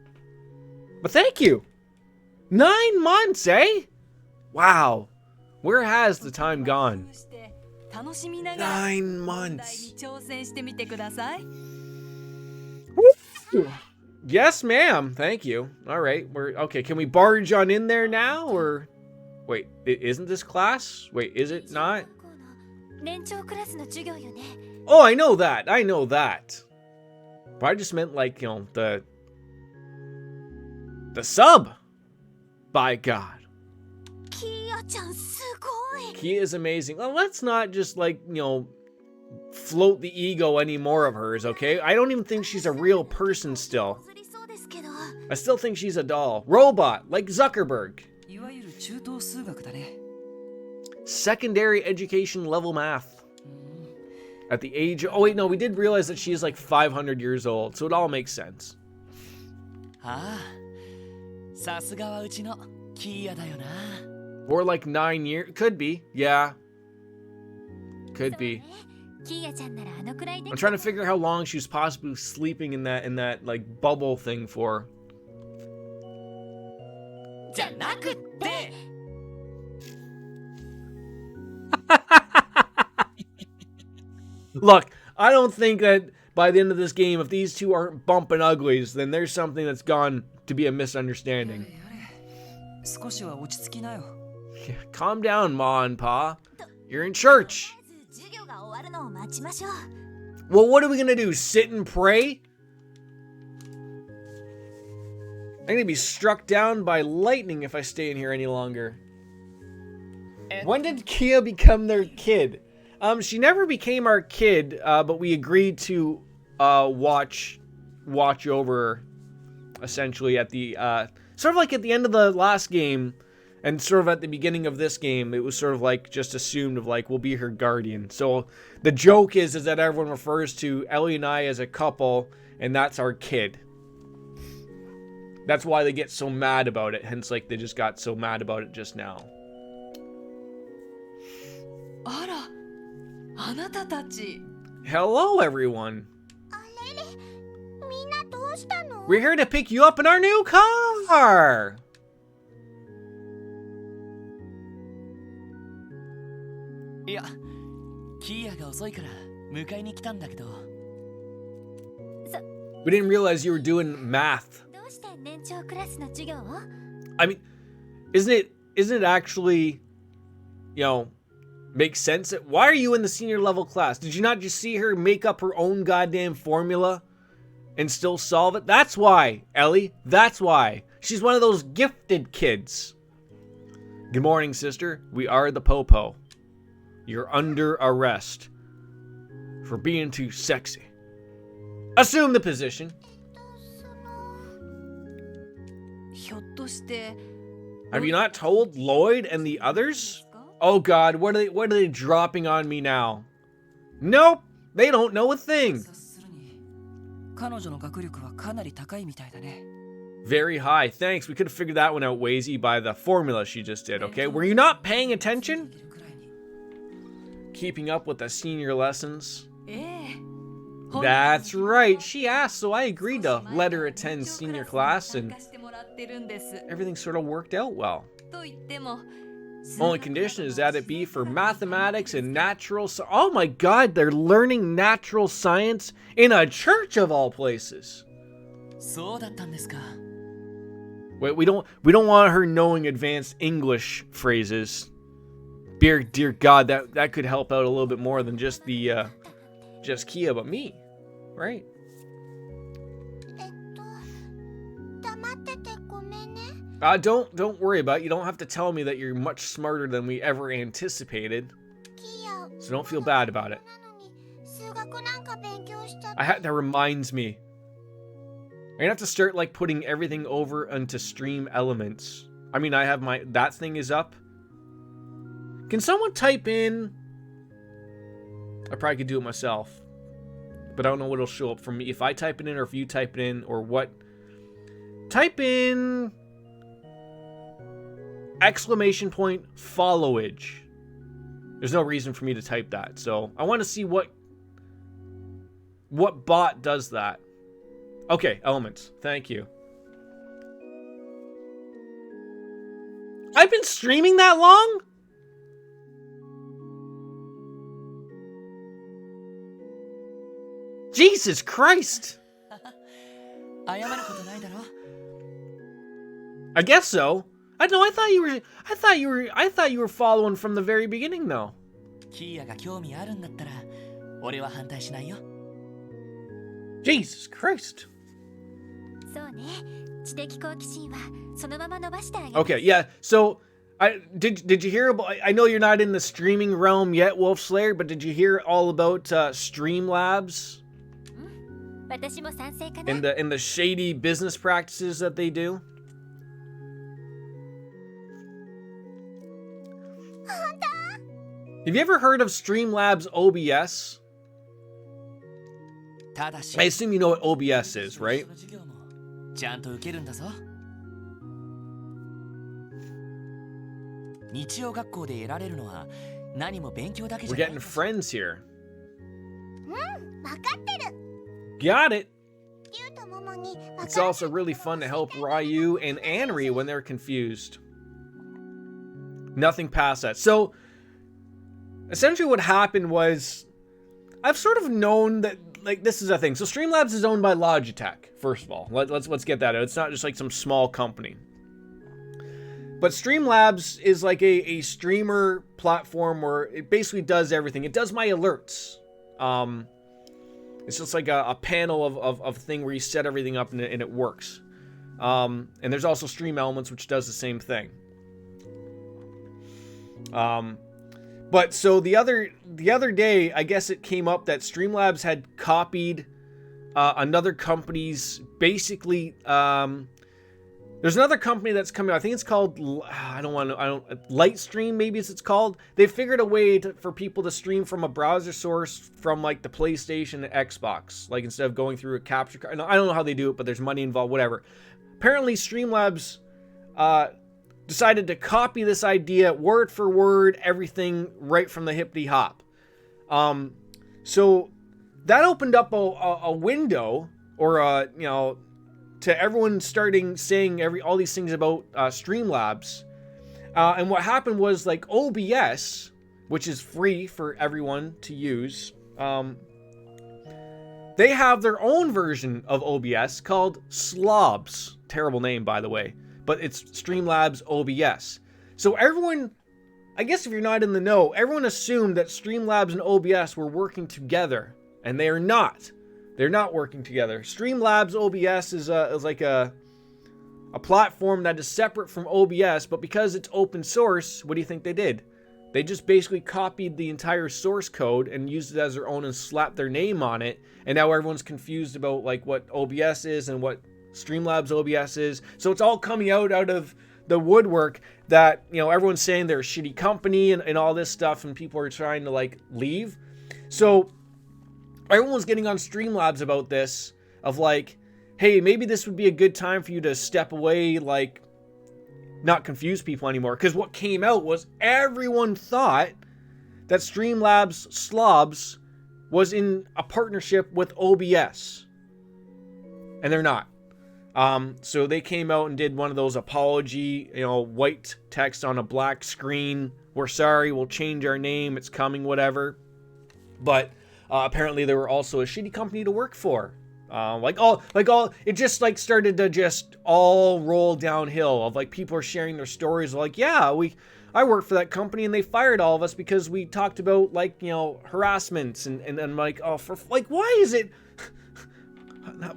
But thank you. 9 months, eh? Wow. Where has the time gone? 9 months. Yes, ma'am. Thank you. All right. Okay. Can we barge on in there now, or wait? Isn't this class? Wait, is it not? Oh, I know that. I know that. But I just meant like, you know, the sub. By God. Kia is amazing. Well, let's not just like, you know, float the ego anymore of hers, okay? I don't even think she's a real person still. I still think she's a doll. Robot, like Zuckerberg. Secondary education level math. At the age... Oh, wait, no, we did realize that she is like 500 years old, so it all makes sense. ああ、さすがはうちのキーヤだよな。 Or like 9 years. Could be. Yeah. Could be. キーヤちゃんならあのくらいで I'm trying to figure out how long she was possibly sleeping in that like bubble thing for. じゃなくって。 Look, I don't think that by the end of this game, if these two aren't bumping uglies, then there's something that's gone to be a misunderstanding. 少しは落ち着きなよ。 Yeah, calm down, Ma and Pa. You're in church. 授業が終わるのを待ちましょう。 Well, what are we gonna do? Sit and pray? I'm gonna be struck down by lightning if I stay in here any longer. When did Kia become their kid? She never became our kid, but we agreed to watch over her, essentially at the sort of like at the end of the last game, and sort of at the beginning of this game. It was sort of like just assumed of like we'll be her guardian. So the joke is that everyone refers to Ellie and I as a couple, and that's our kid. That's why they get so mad about it. Hence, like they just got so mad about it just now. あら、あなたたち。 Hello, everyone. あれれ、みんなどうしたの？ We're here to pick you up in our new car. いや、キーヤが遅いから迎えに来たんだけど。 We didn't realize you were doing math. どうして年長クラスの授業を？ I mean, isn't it actually, make sense? Why are you in the senior level class? Did you not just see her make up her own goddamn formula and still solve it? That's why, Ellie. That's why. She's one of those gifted kids. Good morning, sister. We are the Popo. You're under arrest for being too sexy. Assume the position. ひょっとして。 Have you not told Lloyd and the others? Oh God, what are they dropping on me now? Nope, they don't know a thing. 察するに、彼女の学力はかなり高いみたいだね。 Very high. Thanks. We could have figured that one out, Wazy, by the formula she just did, okay? Were you not paying attention? Keeping up with the senior lessons? ええ。 That's right. She asked, so I agreed to let her attend senior class, and everything sort of worked out well. Only condition is that it be for mathematics and natural science. Oh my God, they're learning natural science in a church of all places. そうだったんですか。 Wait, we don't want her knowing advanced English phrases. Dear God, that could help out a little bit more than just the just Kia, but me, right? 黙っててごめんね。 Don't worry about it. You don't have to tell me that you're much smarter than we ever anticipated. キーヤ、 So don't feel bad about it. なのに数学なんか勉強しちゃっ That reminds me. I'm gonna have to start like putting everything over into stream elements. I mean, I have that thing is up. Can someone type in? I probably could do it myself, but I don't know what will show up for me if I type it in or if you type it in or what. Type in exclamation point followage. There's no reason for me to type that, so I want to see what bot does that. Okay, elements. Thank you. I've been streaming that long? Jesus Christ! 謝ることないだろ。 I guess so. I thought you were following from the very beginning though. キーヤが興味あるんだったら、俺は反対しないよ。 Jesus Christ. そうね。知的好奇心はそのまま伸ばしてあげる。 Okay, yeah. So, did you hear about? I know you're not in the streaming realm yet, Wolf Slayer, but did you hear all about Streamlabs 私も賛成かな。 and the shady business practices that they do? 本当？ Have you ever heard of Streamlabs OBS? ただし I assume you know what OBS is, right? 授業もちゃんと受けるんだぞ。日曜学校で得られるのは何も勉強だけじ We're ゃない getting。friends here. 分かってる。 Got it. ゆうとももに分か It's also really fun to help Ryu and Anri when they're confused. Nothing past that. So, essentially what happened was, I've sort of known that, like, this is a thing. So Streamlabs is owned by Logitech, first of all. Let's get that out. It's not just like some small company. But Streamlabs is like a streamer platform where it basically does everything. It does my alerts. It's just like a panel of thing where you set everything up and it works. And there's also Stream Elements, which does the same thing. But so the other day, I guess it came up that Streamlabs had copied another company's basically. There's another company that's coming out. I think it's called Lightstream, maybe it's called. They figured a way for people to stream from a browser source from like the PlayStation and Xbox, like instead of going through a capture card. I don't know how they do it, but there's money involved. Whatever. Apparently, Streamlabs decided to copy this idea word for word, everything right from the hippity hop. So that opened up a window, or to everyone starting saying all these things about Streamlabs. And what happened was, like, OBS, which is free for everyone to use, they have their own version of OBS called Slobs. Terrible name, by the way. But it's Streamlabs OBS. So everyone, I guess if you're not in the know, everyone assumed that Streamlabs and OBS were working together. And they are not. They're not working together. Streamlabs OBS is like a platform that is separate from OBS, but because it's open source, what do you think they did? They just basically copied the entire source code and used it as their own and slapped their name on it. And now everyone's confused about like what OBS is and what Streamlabs OBS is. So it's all coming out of the woodwork that, everyone's saying they're a shitty company and all this stuff, and people are trying to like leave. So everyone was getting on Streamlabs about this, of like, hey, maybe this would be a good time for you to step away, like, not confuse people anymore. Because what came out was everyone thought that Streamlabs Slobs was in a partnership with OBS. And they're not. So they came out and did one of those apology, white text on a black screen. We're sorry, we'll change our name, it's coming, whatever. But apparently they were also a shitty company to work for. It just like started to just all roll downhill of like people are sharing their stories like, yeah, I worked for that company and they fired all of us because we talked about like, harassments and I'm like, oh, for like, why is it?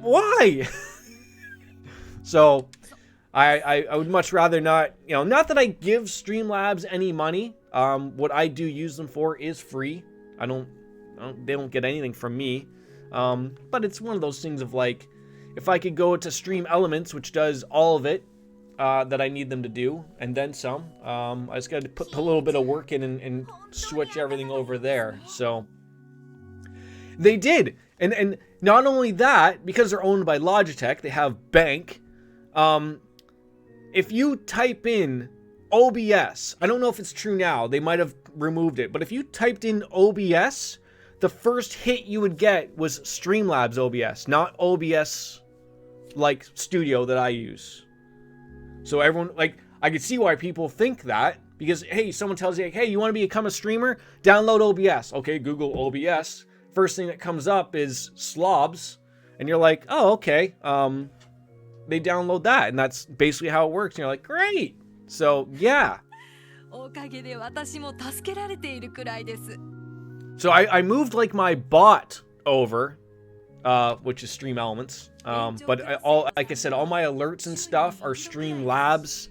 Why? So I would much rather not, not that I give Streamlabs any money. What I do use them for is free. They don't get anything from me. But it's one of those things of like, if I could go to Stream Elements, which does all of it that I need them to do, and then some, I just got to put a little bit of work in and switch everything over there. So they did. And not only that, because they're owned by Logitech, they have Bank. If you type in OBS, I don't know if it's true now, they might have removed it, but if you typed in OBS, the first hit you would get was Streamlabs OBS, not OBS like Studio that I use. So everyone, like, I could see why people think that, because, hey, someone tells you, like, hey, you want to become a streamer? Download OBS. Okay, Google OBS. First thing that comes up is Slobs, and you're like, oh, okay. They download that, and that's basically how it works. And you're like, great. So, yeah. So I moved like my bot over, which is Stream Elements. But like I said, all my alerts and stuff are Streamlabs,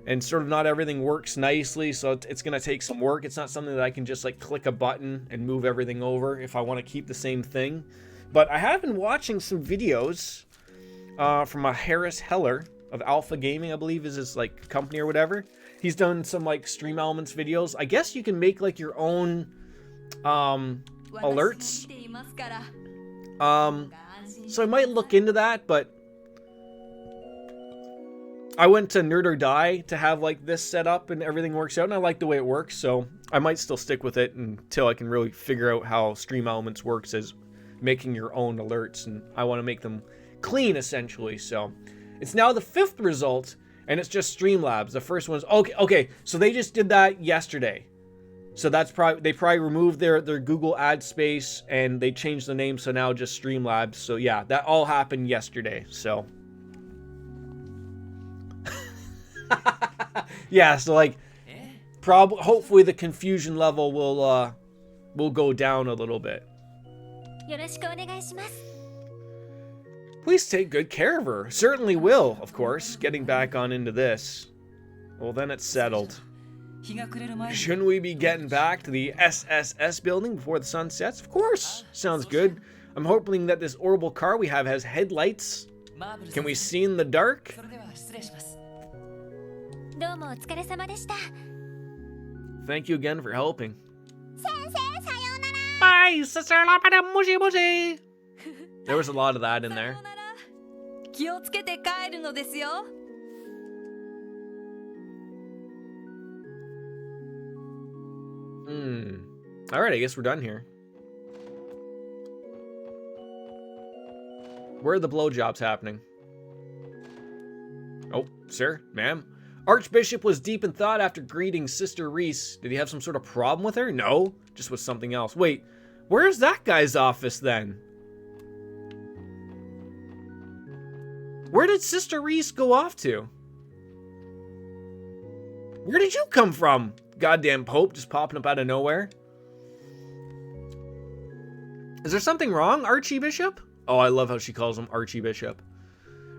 and sort of not everything works nicely. So it's gonna take some work. It's not something that I can just like click a button and move everything over if I want to keep the same thing. But I have been watching some videos from a Harris Heller of Alpha Gaming, I believe is his like company or whatever. He's done some like Stream Elements videos. I guess you can make like your own alerts So I might look into that, but I went to Nerd or Die to have like this set up and everything works out, and I like the way it works, so I might still stick with it until I can really figure out how Stream Elements works as making your own alerts, and I want to make them clean essentially. So it's now the 5th result, and it's just Streamlabs. The first one's okay, so they just did that yesterday. So that's they probably removed their Google ad space and they changed the name, so now just Streamlabs. So yeah, that all happened yesterday. So yeah, so like hopefully the confusion level will go down a little bit. よろしくお願いします。 Please take good care of her. Certainly will, of course. Getting back on into this. Well, then it's settled. Shouldn't we be getting back to the SSS building before the sun sets? Of course. Sounds good. I'm hoping that this orbital car we have has headlights. Can we see in the dark? どうもお疲れ様でした。 Thank you again for helping. 先生、さようなら。 Bye, sister. Mushy mushy. There was a lot of that in there. 気をつけて帰るのですよ。 Alright, I guess we're done here. Where are the blowjobs happening? Oh, sir, ma'am. Archbishop was deep in thought after greeting Sister Reese. Did he have some sort of problem with her? No, just with something else. Wait, where's that guy's office then? Where did Sister Reese go off to? Where did you come from? Goddamn Pope just popping up out of nowhere. Is there something wrong, Archbishop? Oh, I love how she calls him Archbishop.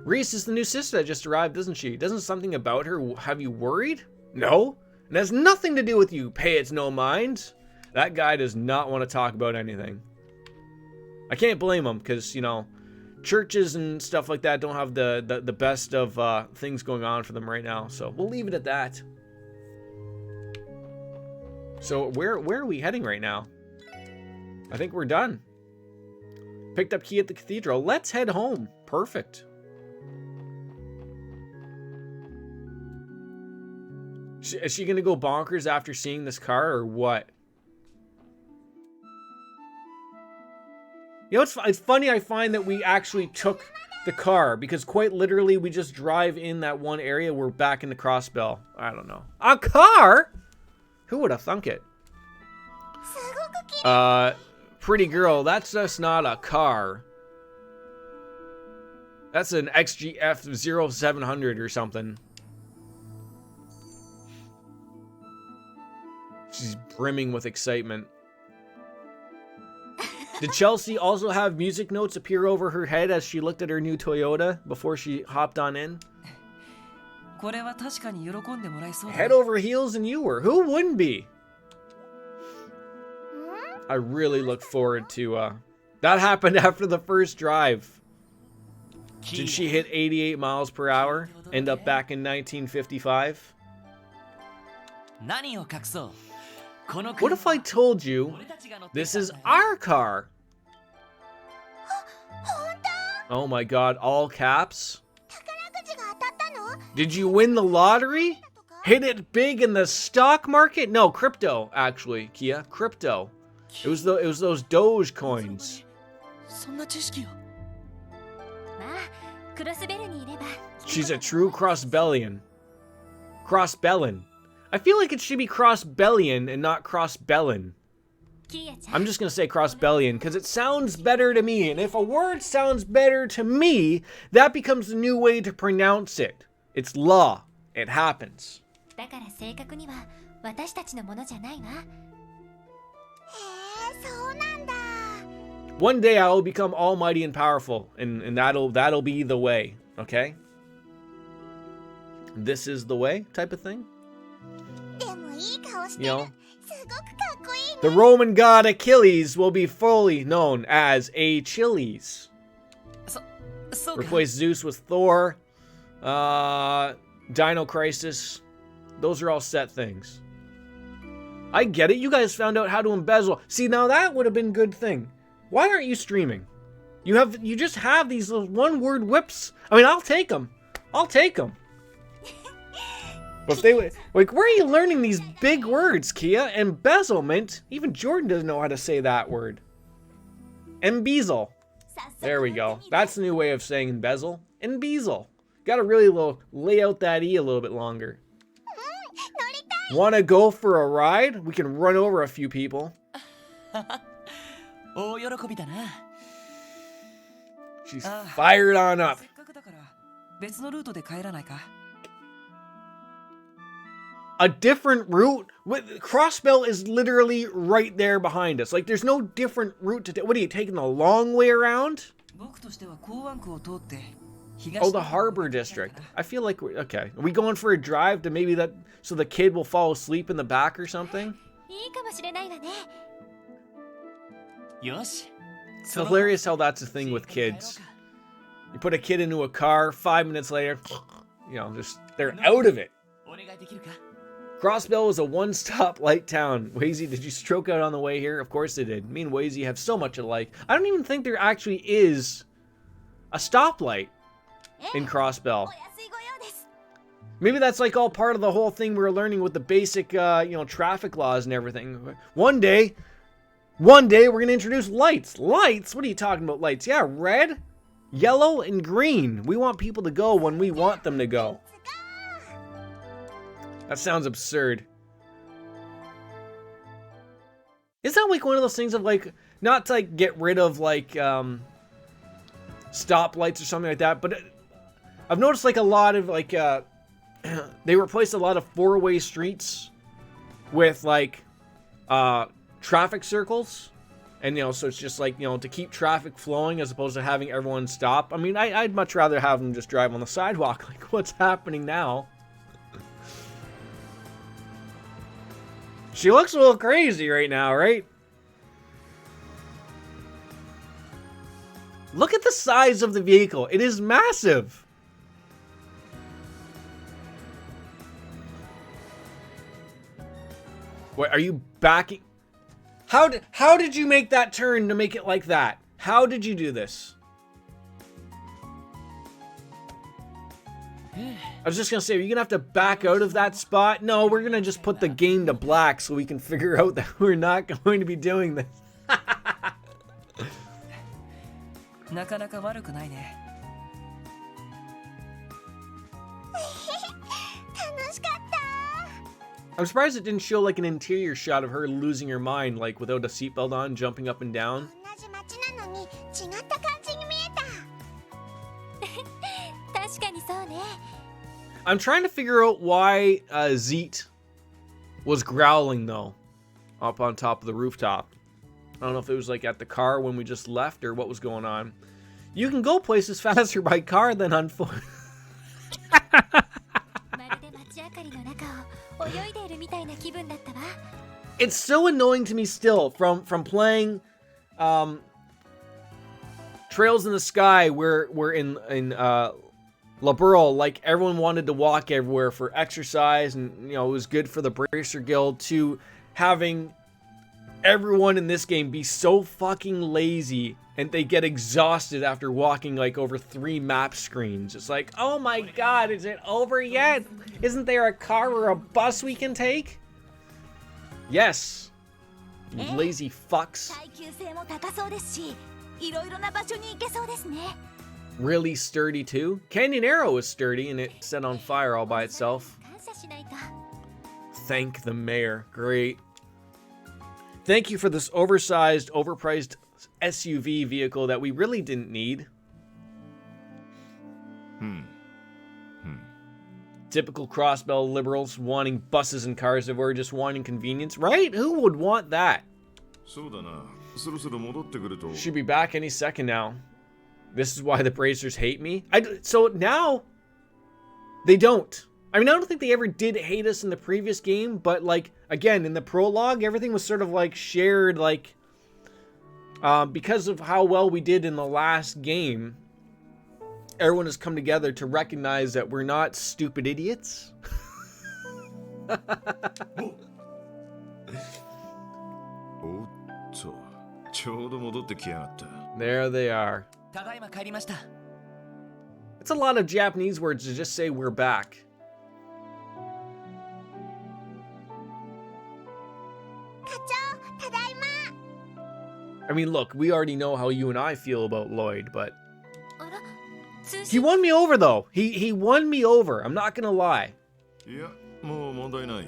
Reese is the new sister that just arrived, isn't she? Doesn't something about her have you worried? No. It has nothing to do with you, pay it no mind. That guy does not want to talk about anything. I can't blame him, because, you know, churches and stuff like that don't have the best of things going on for them right now. So we'll leave it at that. So where are we heading right now? I think we're done. Picked up key at the cathedral. Let's head home. Perfect. Is she gonna go bonkers after seeing this car or what? You know, it's funny I find that we actually took the car, because quite literally we just drive in that one area, we're back in the Crossbell. I don't know. A car? Who would have thunk it? Pretty girl, that's just not a car. That's an XGF 0700 or something. She's brimming with excitement. Did Chelsea also have music notes appear over her head as she looked at her new Toyota before she hopped on in? Head over heels and you were. Who wouldn't be? I really look forward to, that happened after the first drive. Did she hit 88 miles per hour? End up back in 1955? What if I told you this is our car? Oh my god, all caps? Did you win the lottery? Hit it big in the stock market? No, crypto, actually, Kia. Crypto. It was those Doge coins. She's a true Crossbellian. Crossbellin. I feel like it should be Crossbellion and not Crossbellin. I'm just gonna say Crossbellion because it sounds better to me, and if a word sounds better to me, that becomes the new way to pronounce it. It's law. It happens. One day I will become almighty and powerful, and that'll be the way, okay? This is the way type of thing. You know, the Roman god Achilles will be fully known as Achilles. Replace Zeus with Thor, Dino Crisis. Those are all set things. I get it. You guys found out how to embezzle. See, now that would have been a good thing. Why aren't you streaming? You just have these little one-word whips. I mean, I'll take them. I'll take them. But if they would, like, where are you learning these big words, Kia? Embezzlement? Even Jordan doesn't know how to say that word. Embezzle. There we go. That's the new way of saying embezzle. Embezzle. Gotta really lay out that E a little bit longer. Wanna go for a ride? We can run over a few people. She's fired on up. A different route? Crossbell is literally right there behind us. Like, there's no different route to take. What are you taking, the long way around? Oh, the Harbor District. I feel like we're... Okay. Are we going for a drive to maybe that... So the kid will fall asleep in the back or something? It's hilarious how that's a thing with kids. You put a kid into a car, 5 minutes later, you know, just they're out of it. Crossbell is a one-stop light town. Wazy, did you stroke out on the way here? Of course they did. Me and Wazy have so much alike. I don't even think there actually is a stoplight in Crossbell. Maybe that's like all part of the whole thing we were learning with the basic, you know, traffic laws and everything. One day we're going to introduce lights. Lights? What are you talking about, lights? Yeah, red, yellow, and green. We want people to go when we want them to go. That sounds absurd. Is that like one of those things of like, not to like get rid of like stoplights or something like that, but I've noticed like a lot of like, they replaced a lot of four-way streets with like traffic circles. And, you know, so it's just like, you know, to keep traffic flowing as opposed to having everyone stop. I mean, I'd much rather have them just drive on the sidewalk. Like, what's happening now? She looks a little crazy right now, right? Look at the size of the vehicle. It is massive. Wait, are you backing? How did you make that turn to make it like that? How did you do this? I was just gonna say, are you gonna have to back out of that spot? No, we're gonna just put the game to black so we can figure out that we're not going to be doing this. I'm surprised it didn't show like an interior shot of her losing her mind, like without a seatbelt on, jumping up and down. I'm trying to figure out why Zeet was growling though, up on top of the rooftop. I don't know if it was like at the car when we just left or what was going on. You can go places faster by car than on foot. It's so annoying to me still from playing Trails in the Sky where we're in La Burle, like everyone wanted to walk everywhere for exercise and, you know, it was good for the Bracer Guild, to having everyone in this game be so fucking lazy and they get exhausted after walking like over 3 map screens. It's like, oh my god, is it over yet? Isn't there a car or a bus we can take? Yes. You lazy fucks. Really sturdy too? Canyon Arrow is sturdy and it set on fire all by itself. Thank the mayor. Great. Thank you for this oversized, overpriced SUV vehicle that we really didn't need. Typical Crossbell liberals wanting buses and cars everywhere, just wanting convenience, right? Who would want that? Should be back any second now. This is why the Bracers hate me. So now they don't. I mean, I don't think they ever did hate us in the previous game, but like, again, in the prologue, everything was sort of like shared, like, because of how well we did in the last game, everyone has come together to recognize that we're not stupid idiots. There they are. ただいま帰りました。 It's a lot of Japanese words to just say we're back. 課長、ただいま。 I mean, look, we already know how you and I feel about Lloyd, but あら、通 he 信 won me over though. He won me over. I'm not gonna lie. いや、もう問題ない。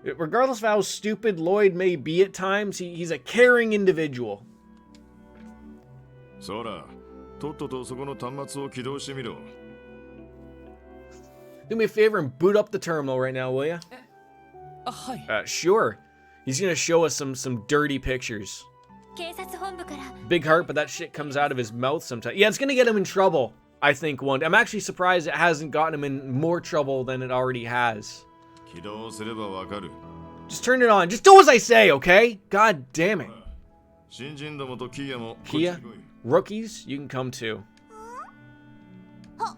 Regardless of how stupid Lloyd may be at times, he's a caring individual. そら、とっととそこの端末を起動してみろ。 Do me a favor and boot up the terminal right now, will ya? あ、はい。 Sure. He's gonna show us some dirty pictures. 警察本部から Big heart, but that shit comes out of his mouth sometimes. Yeah, it's gonna get him in trouble, I think, one. I'm actually surprised it hasn't gotten him in more trouble than it already has. 起動すればわかる。 Just turn it on. Just do as I say, okay? God damn it. 新人どもとキーヤもこっち Kia, に来い。 rookies, you can come too. は、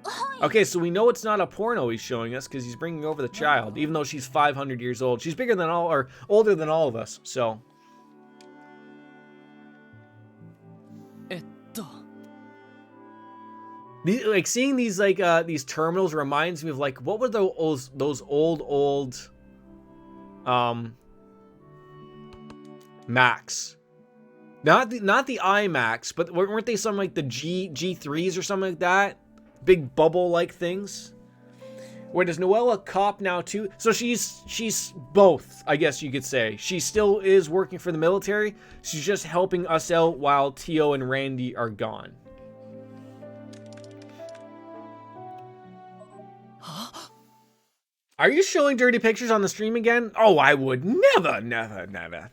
はい。 Okay, so we know it's not a porno he's showing us because he's bringing over the child, even though she's 500 years old. She's bigger than all, or older than all of us, so. えっと、 Like seeing these these terminals reminds me of like what were those old Macs. Not the iMacs, but weren't they some like the G3s or something like that? Big bubble like things. Wait, is Noelle a cop now too? So she's both, I guess you could say. She still is working for the military. She's just helping us out while Tio and Randy are gone. Are you showing dirty pictures on the stream again? Oh, I would never.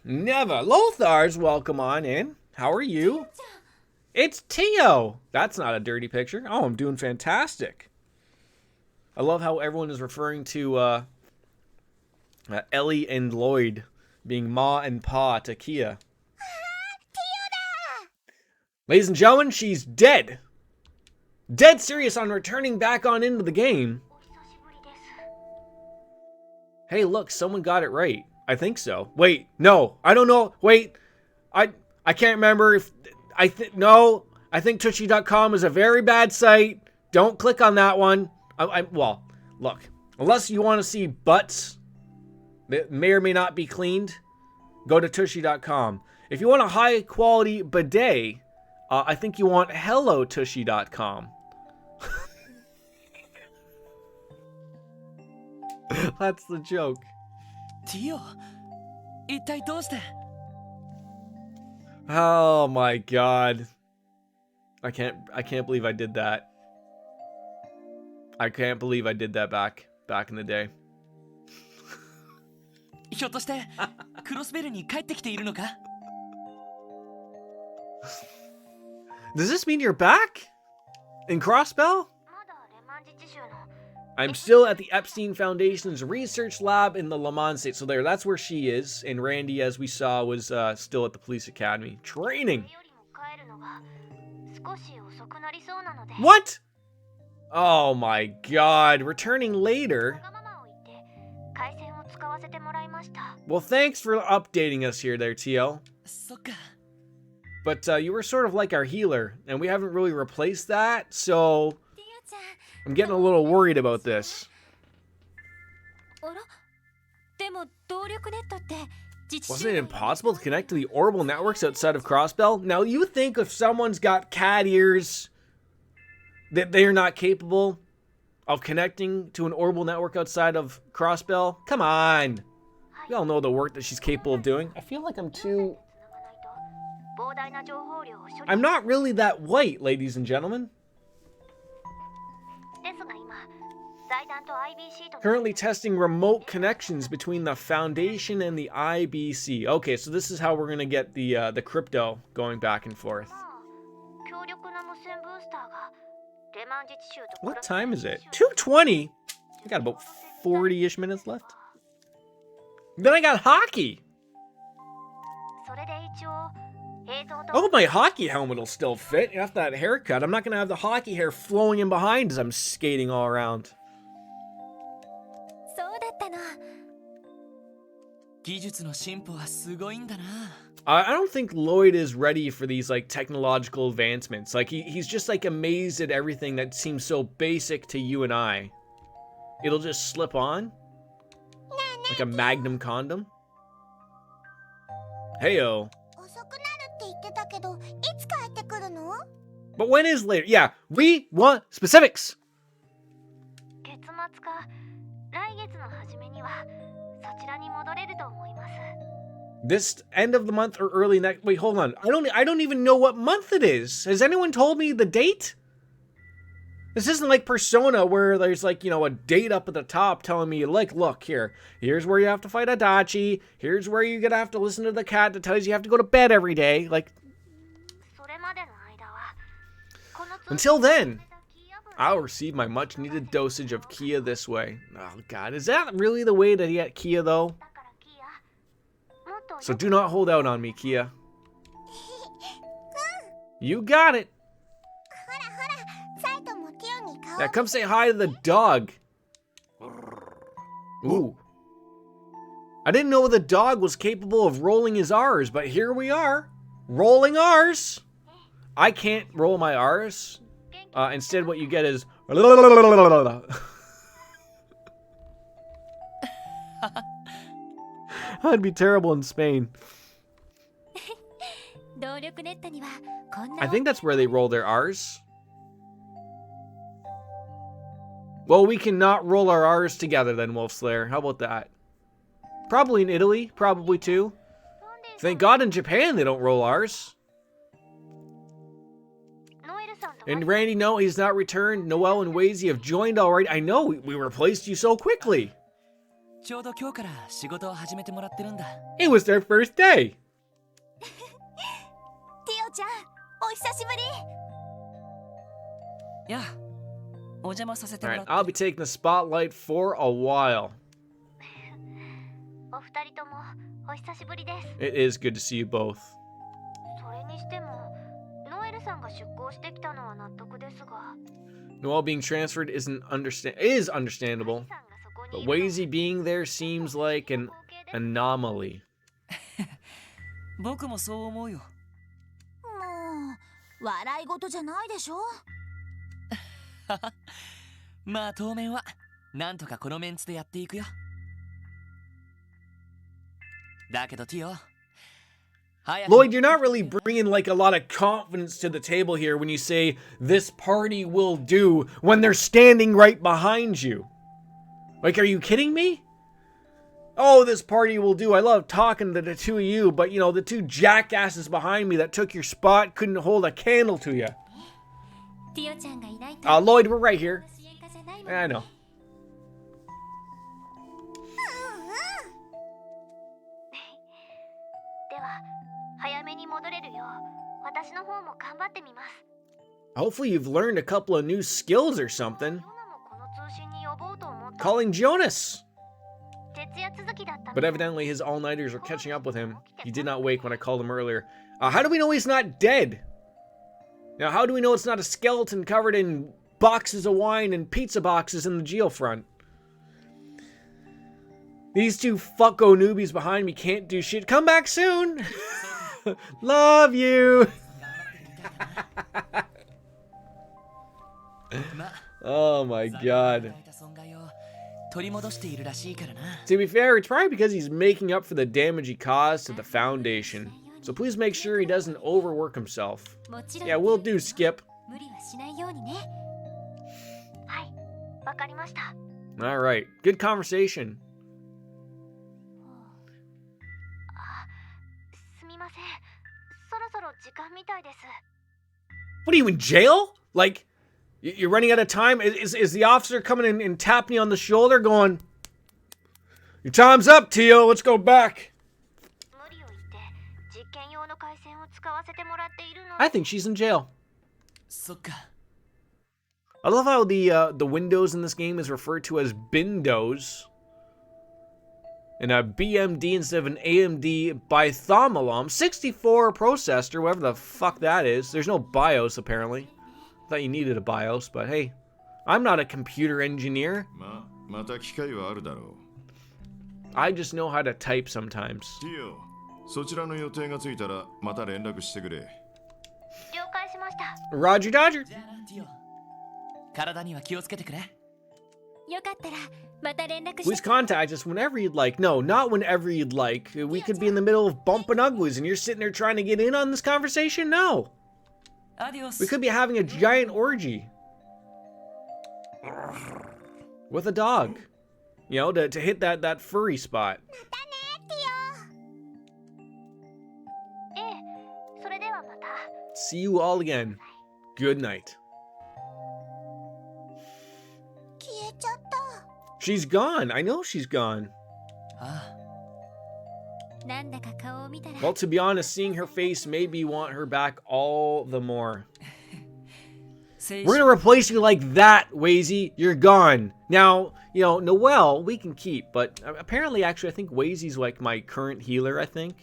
Lothar's, welcome on in. How are you? It's Tio. That's not a dirty picture. Oh, I'm doing fantastic. I love how everyone is referring to Ellie and Lloyd being Ma and Pa to Kia. Ladies and gentlemen, she's dead. Dead serious on returning back on into the game. Hey, look, someone got it right. I think so. Wait, no, I don't know. Wait, I can't remember if I think Tushy.com is a very bad site. Don't click on that one. Well, look, unless you want to see butts that may or may not be cleaned, go to Tushy.com. If you want a high quality bidet, I think you want HelloTushy.com. That's the joke. ティオ、一体どうして？ Oh my god. I can't believe I did that. I can't believe I did that back in the day. ひょっとしてクロスベルに帰ってきているのか？ Does this mean you're back? In Crossbell? まだレマン自治州の I'm still at the Epstein Foundation's research lab in the Le Mans state. So that's where she is. And Randy, as we saw, was still at the police academy. Training. よりも帰るのが少し遅くなりそうなので What? Oh my god. Returning later? わがままを言って回線を使わせてもらいました Well, thanks for updating us here there, Tio. そっか。 But you were sort of like our healer. And we haven't really replaced that. So ティオちゃん I'm getting a little worried about this. あらでも動力ネットって自治 Wasn't it impossible to connect to the orbital networks outside of Crossbell? Now, you think if someone's got cat ears, that they are not capable of connecting to an orbital network outside of Crossbell? Come on. We all know the work that she's capable of doing. I feel like I'm too... 膨大な情報量を処理 I'm not really that white, ladies and gentlemen. ですが今財団と IBC と Currently testing remote connections between the Foundation and the IBC. Okay, so this is how we're going to get the crypto going back and forth. 強力な無線ブースターがレマン自治州と What time is it? 2:20? I got about 40-ish minutes left. Then I got hockey. それで一応映像 I と hope my hockey helmet will still fit. After that haircut, I'm not going to have the hockey hair flowing in behind as I'm skating all around. そうだったの技術の進歩はすごいんだな。I don't think Lloyd is ready for these like technological advancements. Like he's just like amazed at everything that seems so basic to you and I. It'll just slip on like a Magnum condom. Heyo. 遅くなるって言ってたけど、いつ帰ってくるの？ But when is later? Yeah, we want specifics. 月末か来月の初めにはそちらに戻れると思います。 This end of the month or early next. Wait, hold on. I don't even know what month it is. Has anyone told me the date? This isn't like Persona where there's like, you know, a date up at the top telling me like, look here, here's where you have to fight Adachi. Here's where you're gonna have to listen to the cat that tells you have to go to bed every day. Like, それまでの間はこの until then, I'll receive my much needed dosage of Kia this way. Oh God, is that really the way to get Kia though? だからキア、もっと So do not hold out on me, Kia. You got it. ほらほら、サイトもティオに顔 Now come say hi to the dog. Ooh. I didn't know the dog was capable of rolling his R's, but here we are. Rolling R's. I can't roll my R's. Instead, what you get is... I'd be terrible in Spain. 動力ネットにはこんな I think that's where they roll their R's. Well, we cannot roll our R's together then, Wolfslayer. How about that? Probably in Italy. Probably too. Thank God in Japan they don't roll R's. ノエルさんと And Randy, no, he's not returned. Noel and Wazy have joined already. I know, we replaced you so quickly. ちょうど今日から仕事を始めてもらってるんだ。 It was their first day. ティオちゃん、お久しぶり。やあ、お邪魔させても Alright, らって。 I'll be taking the spotlight for a while. お二人ともお久しぶりです。 It is good to see you both. それにしても、ノエルさんが出向してきたのは納得ですが、 Noel being transferred is understandable, さんがそこに but いるのは Wazy being there seems like an 光景です。 anomaly. 僕もそう思うよ。もう笑い事じゃないでしょ。まあ当面はなんとかこのメンツでやっていくよ。だけどティオ、早く Lloyd, you're not really bringing like a lot of confidence to the table here when you say this party will do when they're standing right behind you. Like, are you kidding me? Oh, this party will do. I love talking to the two of you, but you know, the two jackasses behind me that took your spot couldn't hold a candle to you. ティオちゃんがいないと Lloyd, we're right here. 支援家じゃないもん。 I know. では早めに戻れるよう私の方も頑張ってみます。 Hopefully you've learned a couple of new skills or something. ヨナもこの通信に呼ぼうと思った。 Calling Jonas. 徹夜続きだったみ But たい。 evidently his all-nighters are catching up with him. He did not wake when I called him earlier. How do we know he's not dead? Now, how do we know it's not a skeleton covered in boxes of wine and pizza boxes in the geofront? These two fucko newbies behind me can't do shit. Come back soon! Love you! ま Oh my 残念 god. いただいた損害を取り戻しているらしいからな。 To be fair, it's probably because he's making up for the damage he caused to the Foundation. So please make sure he doesn't overwork himself. もちろん Yeah, we'll do, Skip. 無理はしないようにね。はい、わかりました。 Alright, good conversation. すみません。そろそろ時間みたいです。 What are you in jail? Like, you're running out of time? Is the officer coming in and tapping you on the shoulder going, your time's up, Tio, let's go back? 無理を言って実験用の回線を使わせてもらっているの。 I think she's in jail. そっか。 I love how the Windows in this game is referred to as Bindos. And a BMD instead of an AMD Bithomalom 64 processor, whatever the fuck that is. There's no BIOS apparently. Thought you needed a BIOS, but hey, I'm not a computer engineer. また機会はあるだろう。 I just know how to type sometimes. ティオ、そちらの予定がついたらまた連絡してくれ。了解しました。 Roger Dodger. じゃあなティオ、体には気をつけてくれ。よかったらまた連絡 Please して。 contact us whenever you'd like. No, not whenever you'd like. We could be in the middle of bumping uglies and you're sitting there trying to get in on this conversation? No. アディオス。 We could be having a giant orgy. With a dog. You know, to hit that furry spot. ええ、それではまた。 See you all again. Good night. 消えちゃった。 She's gone. I know she's gone. あなんだか顔を見たら。 Well, to be honest, seeing her face made me want her back all the more. あ、青 We're 春 gonna replace you like that, Wazy. You're gone. Now, you know, Noelle, we can keep, but apparently, actually, I think Wazy's like my current healer, I think.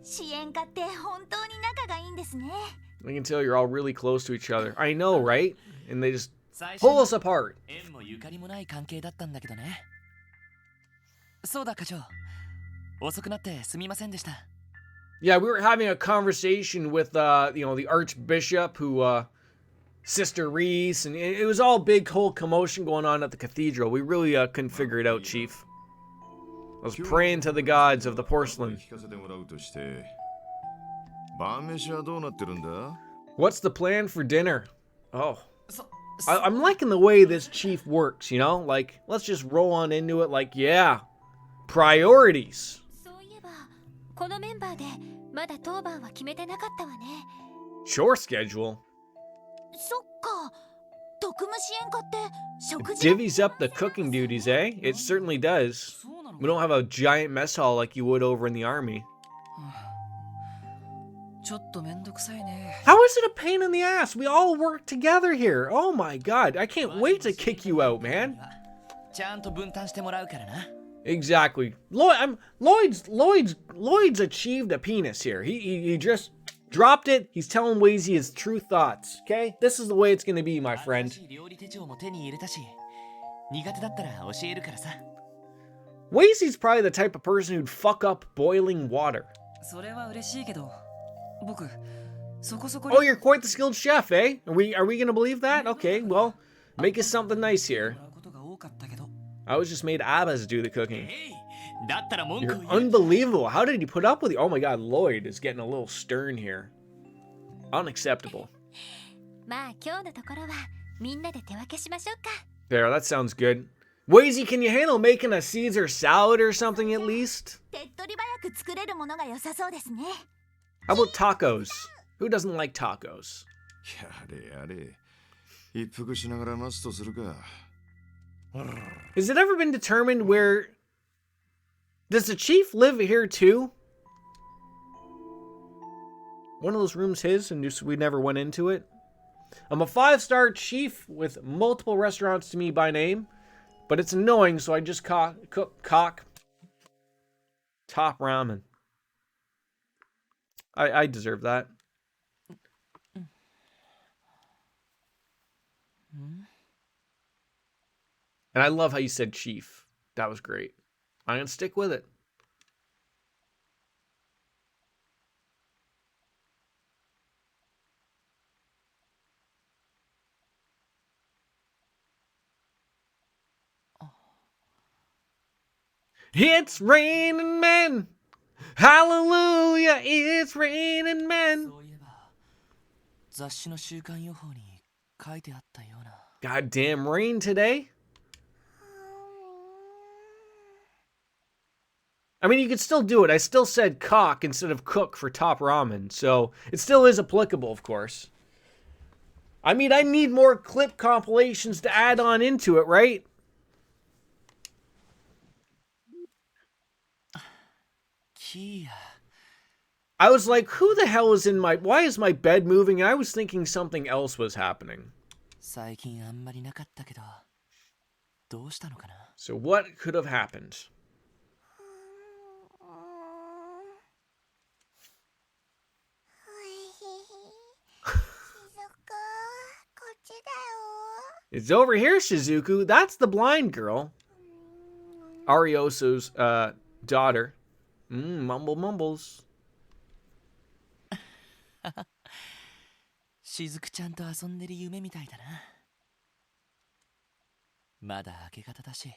支援家って本当に仲がいいんですね。 I can tell you're all really close to each other. I know, right? And they just 最初 pull は us apart. 縁もゆかりもない関係だったんだけどね。そうだ課長、遅くなってすみませんでした。 Yeah, we were having a conversation with, you know, the Archbishop who, Sister Reese, and it was all big whole commotion going on at the cathedral. We really couldn't figure it out, Chief. I was praying to the gods of the porcelain. 聞かせてもらうとして、晩飯はどうなってるんだ？ What's the plan for dinner? Oh, そ I'm liking the way this chief works, you know? Like, let's just roll on into it like, yeah, priorities. そういえばこのメンバーでまだ当番は決めてなかったわね。 Chore schedule. そっか。特務支援課って食 It 事 divvies up the cooking duties, eh? It certainly does. そうなの We don't have a giant mess hall like you would over in the army. ちょっとめんどくさいね。 How is it a pain in the ass? We all work together here. Oh my god, I can't wait to kick you out, man. ちゃんと分担してもらうからな。 Exactly. Lloyd's achieved a penis here. He just dropped it. He's telling Wazy his true thoughts. Okay? This is the way it's gonna be, my 新 friend. しい料理手帳も手に入れたし、苦手だったら教えるからさ。 Wazy's probably the type of person who'd fuck up boiling water. それは嬉しいけど、僕そこそこ Oh, you're quite the skilled chef, eh? Are we gonna believe that? Okay, well, make us something nice here. もらうことが多かったけど。 I was just made Abbas do the cooking. えい、だったら文句 You're を言え。 unbelievable. How did he put up with you? Oh my god, Lloyd is getting a little stern here. Unacceptable. まあ今日のところはみんなで手分けしましょうか。 There, that sounds good. Wazy, can you handle making a Caesar salad or something at least? 手っ取り早く作れるものが良さそうですね。 How about tacos? Who doesn't like tacos? やれやれ。一服しながら待つとするか。 Has it ever been determined where... Does the chief live here too? One of those rooms his and just we never went into it? I'm a 5-star chief with multiple restaurants to me by name, but it's annoying, so I just cook top ramen. I deserve that. And I love how you said chief. That was great. I'm going to stick with it. It's raining men. Hallelujah, it's raining men. そういえば雑誌の週間予報に書いてあったような。 Goddamn rain today. I mean, you could still do it. I still said cock instead of cook for top ramen, so it still is applicable, of course. I mean, I need more clip compilations to add on into it, right? Kia. I was like, who the hell is in my... Why is my bed moving? And I was thinking something else was happening. 最近あんまりなかったけど、どうしたのかな。 So what could have happened? 静か、こっちだよ。 It's over here, Shizuku. That's the blind girl. Arioso's daughter. Mumbles. しずくちゃんと遊んでる夢みたいだな。まだ明け方だし、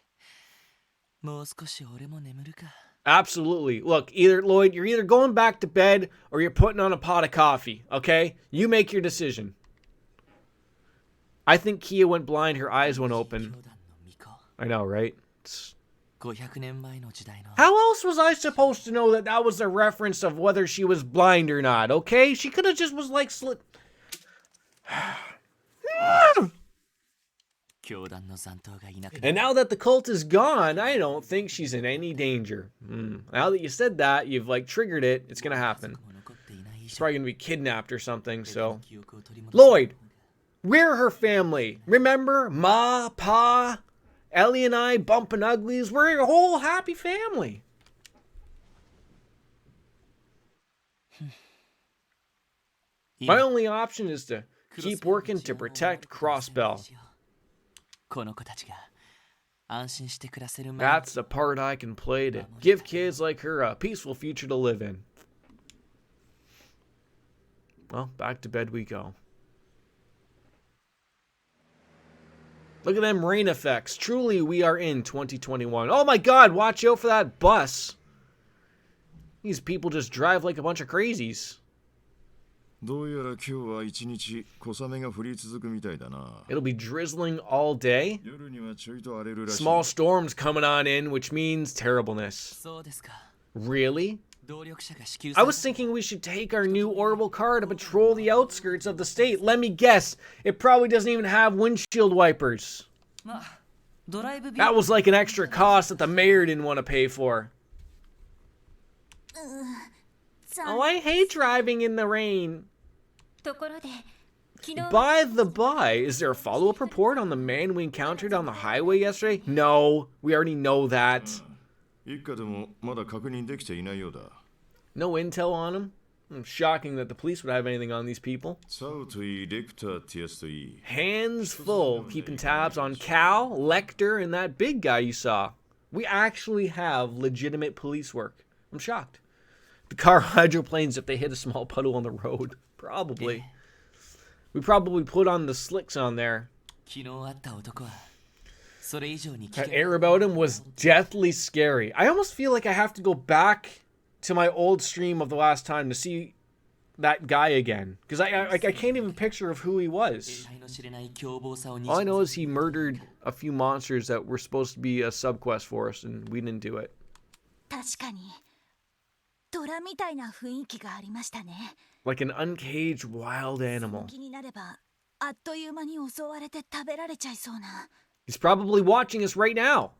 もう少し俺も眠るか。Absolutely. Look, Lloyd, you're either going back to bed or you're putting on a pot of coffee, okay? You make your decision. I think Kia went blind, her eyes went open. I know, right? How else was I supposed to know that was a reference of whether she was blind or not, okay? She could have just was like And now that the cult is gone, I don't think she's in any danger. Now that you said that, you've like triggered it. It's gonna happen. She's probably gonna be kidnapped or something, so. Lloyd, we're her family. Remember? Ma, Pa, Ellie and I bumping uglies. We're a whole happy family. My only option is to keep working to protect Crossbell. That's the part I can play to give kids like her a peaceful future to live in. Well, back to bed we go. Look at them rain effects. Truly, we are in 2021. Oh my god, watch out for that bus. These people just drive like a bunch of crazies. It'll be drizzling all day. Small storms coming on in, which means terribleness. Really? I was thinking we should take our new orbital car to patrol the outskirts of the state. Let me guess, it probably doesn't even have windshield wipers. That was like an extra cost that the mayor didn't want to pay for. Oh, I hate driving in the rain. By the by, is there a follow-up report on the man we encountered on the highway yesterday? No, we already know that. No intel on him? Shocking that the police would have anything on these people. Hands full, keeping tabs on Cal, Lecter, and that big guy you saw. We actually have legitimate police work. I'm shocked. The car hydroplanes if they hit a small puddle on the road. Probably. We probably put on the slicks on there. That air about him was deathly scary. I almost feel like I have to go back to my old stream of the last time to see that guy again. Because I can't even picture of who he was. All I know is he murdered a few monsters that were supposed to be a subquest for us, and we didn't do it. Like an uncaged wild animal. He's probably watching us right now.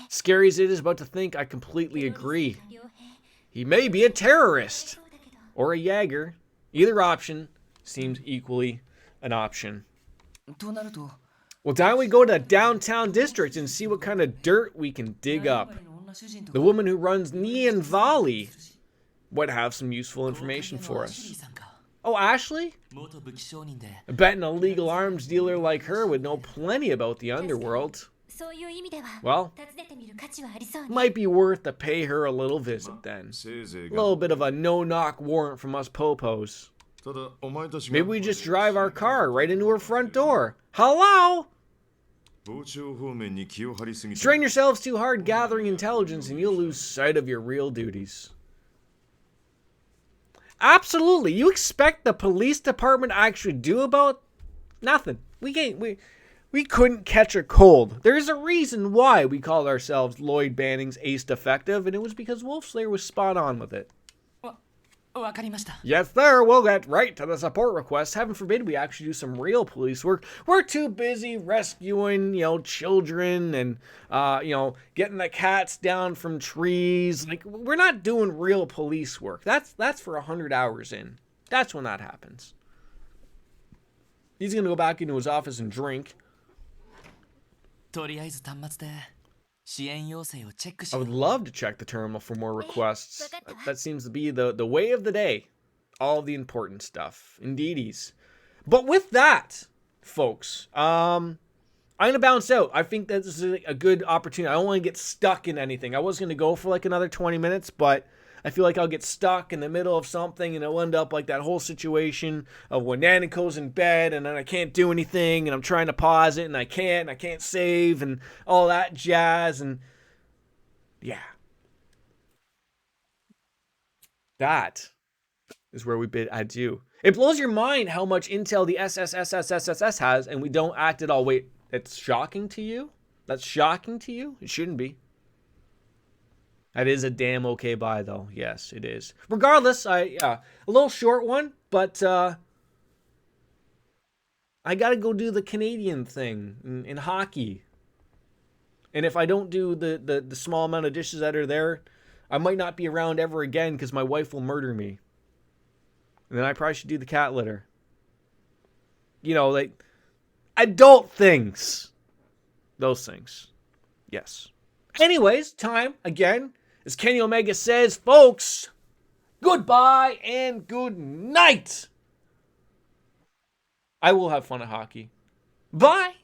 Scary as it is about to think, I completely agree. He may be a terrorist. Or a Jaeger. Either option seems equally an option. Well, now we go to downtown district and see what kind of dirt we can dig up. The woman who runs Nihon Valley would have some useful information for us. Oh, Ashley? I bet an illegal arms dealer like her would know plenty about the underworld. Well, might be worth to pay her a little visit then. A little bit of a no-knock warrant from us popos. Maybe we just drive our car right into her front door. Hello? Strain yourselves too hard gathering intelligence and you'll lose sight of your real duties. Absolutely. You expect the police department to actually do about nothing. We couldn't catch a cold. There's a reason why we called ourselves Lloyd Banning's Ace Defective, and it was because Wolfslayer was spot on with it. Yes, sir. We'll get right to the support request. Heaven forbid we actually do some real police work. We're too busy rescuing, children and, getting the cats down from trees. Like, we're not doing real police work. That's for 100 hours in. That's when that happens. He's going to go back into his office and drink. I would love to check the terminal for more requests. That seems to be the way of the day. All the important stuff. Indeedies. But with that, folks, I I'm going to bounce out. I think that this is a good opportunity. I don't want to get stuck in anything. I was going to go for like another 20 minutes, but I feel like I'll get stuck in the middle of something and it'll end up like that whole situation of when Nanico's in bed and then I can't do anything and I'm trying to pause it and I can't save and all that jazz. And yeah. That is where we bid adieu. It blows your mind how much intel the SSSSSSS has and we don't act at all. Wait, it's shocking to you? That's shocking to you? It shouldn't be. That is a damn okay buy, though. Yes, it is. Regardless, a little short one, but I gotta go do the Canadian thing in hockey. And if I don't do the small amount of dishes that are there, I might not be around ever again because my wife will murder me. And then I probably should do the cat litter. You know, like adult things. Those things. Yes. Anyways, time again. As Kenny Omega says, folks, goodbye and good night. I will have fun at hockey. Bye.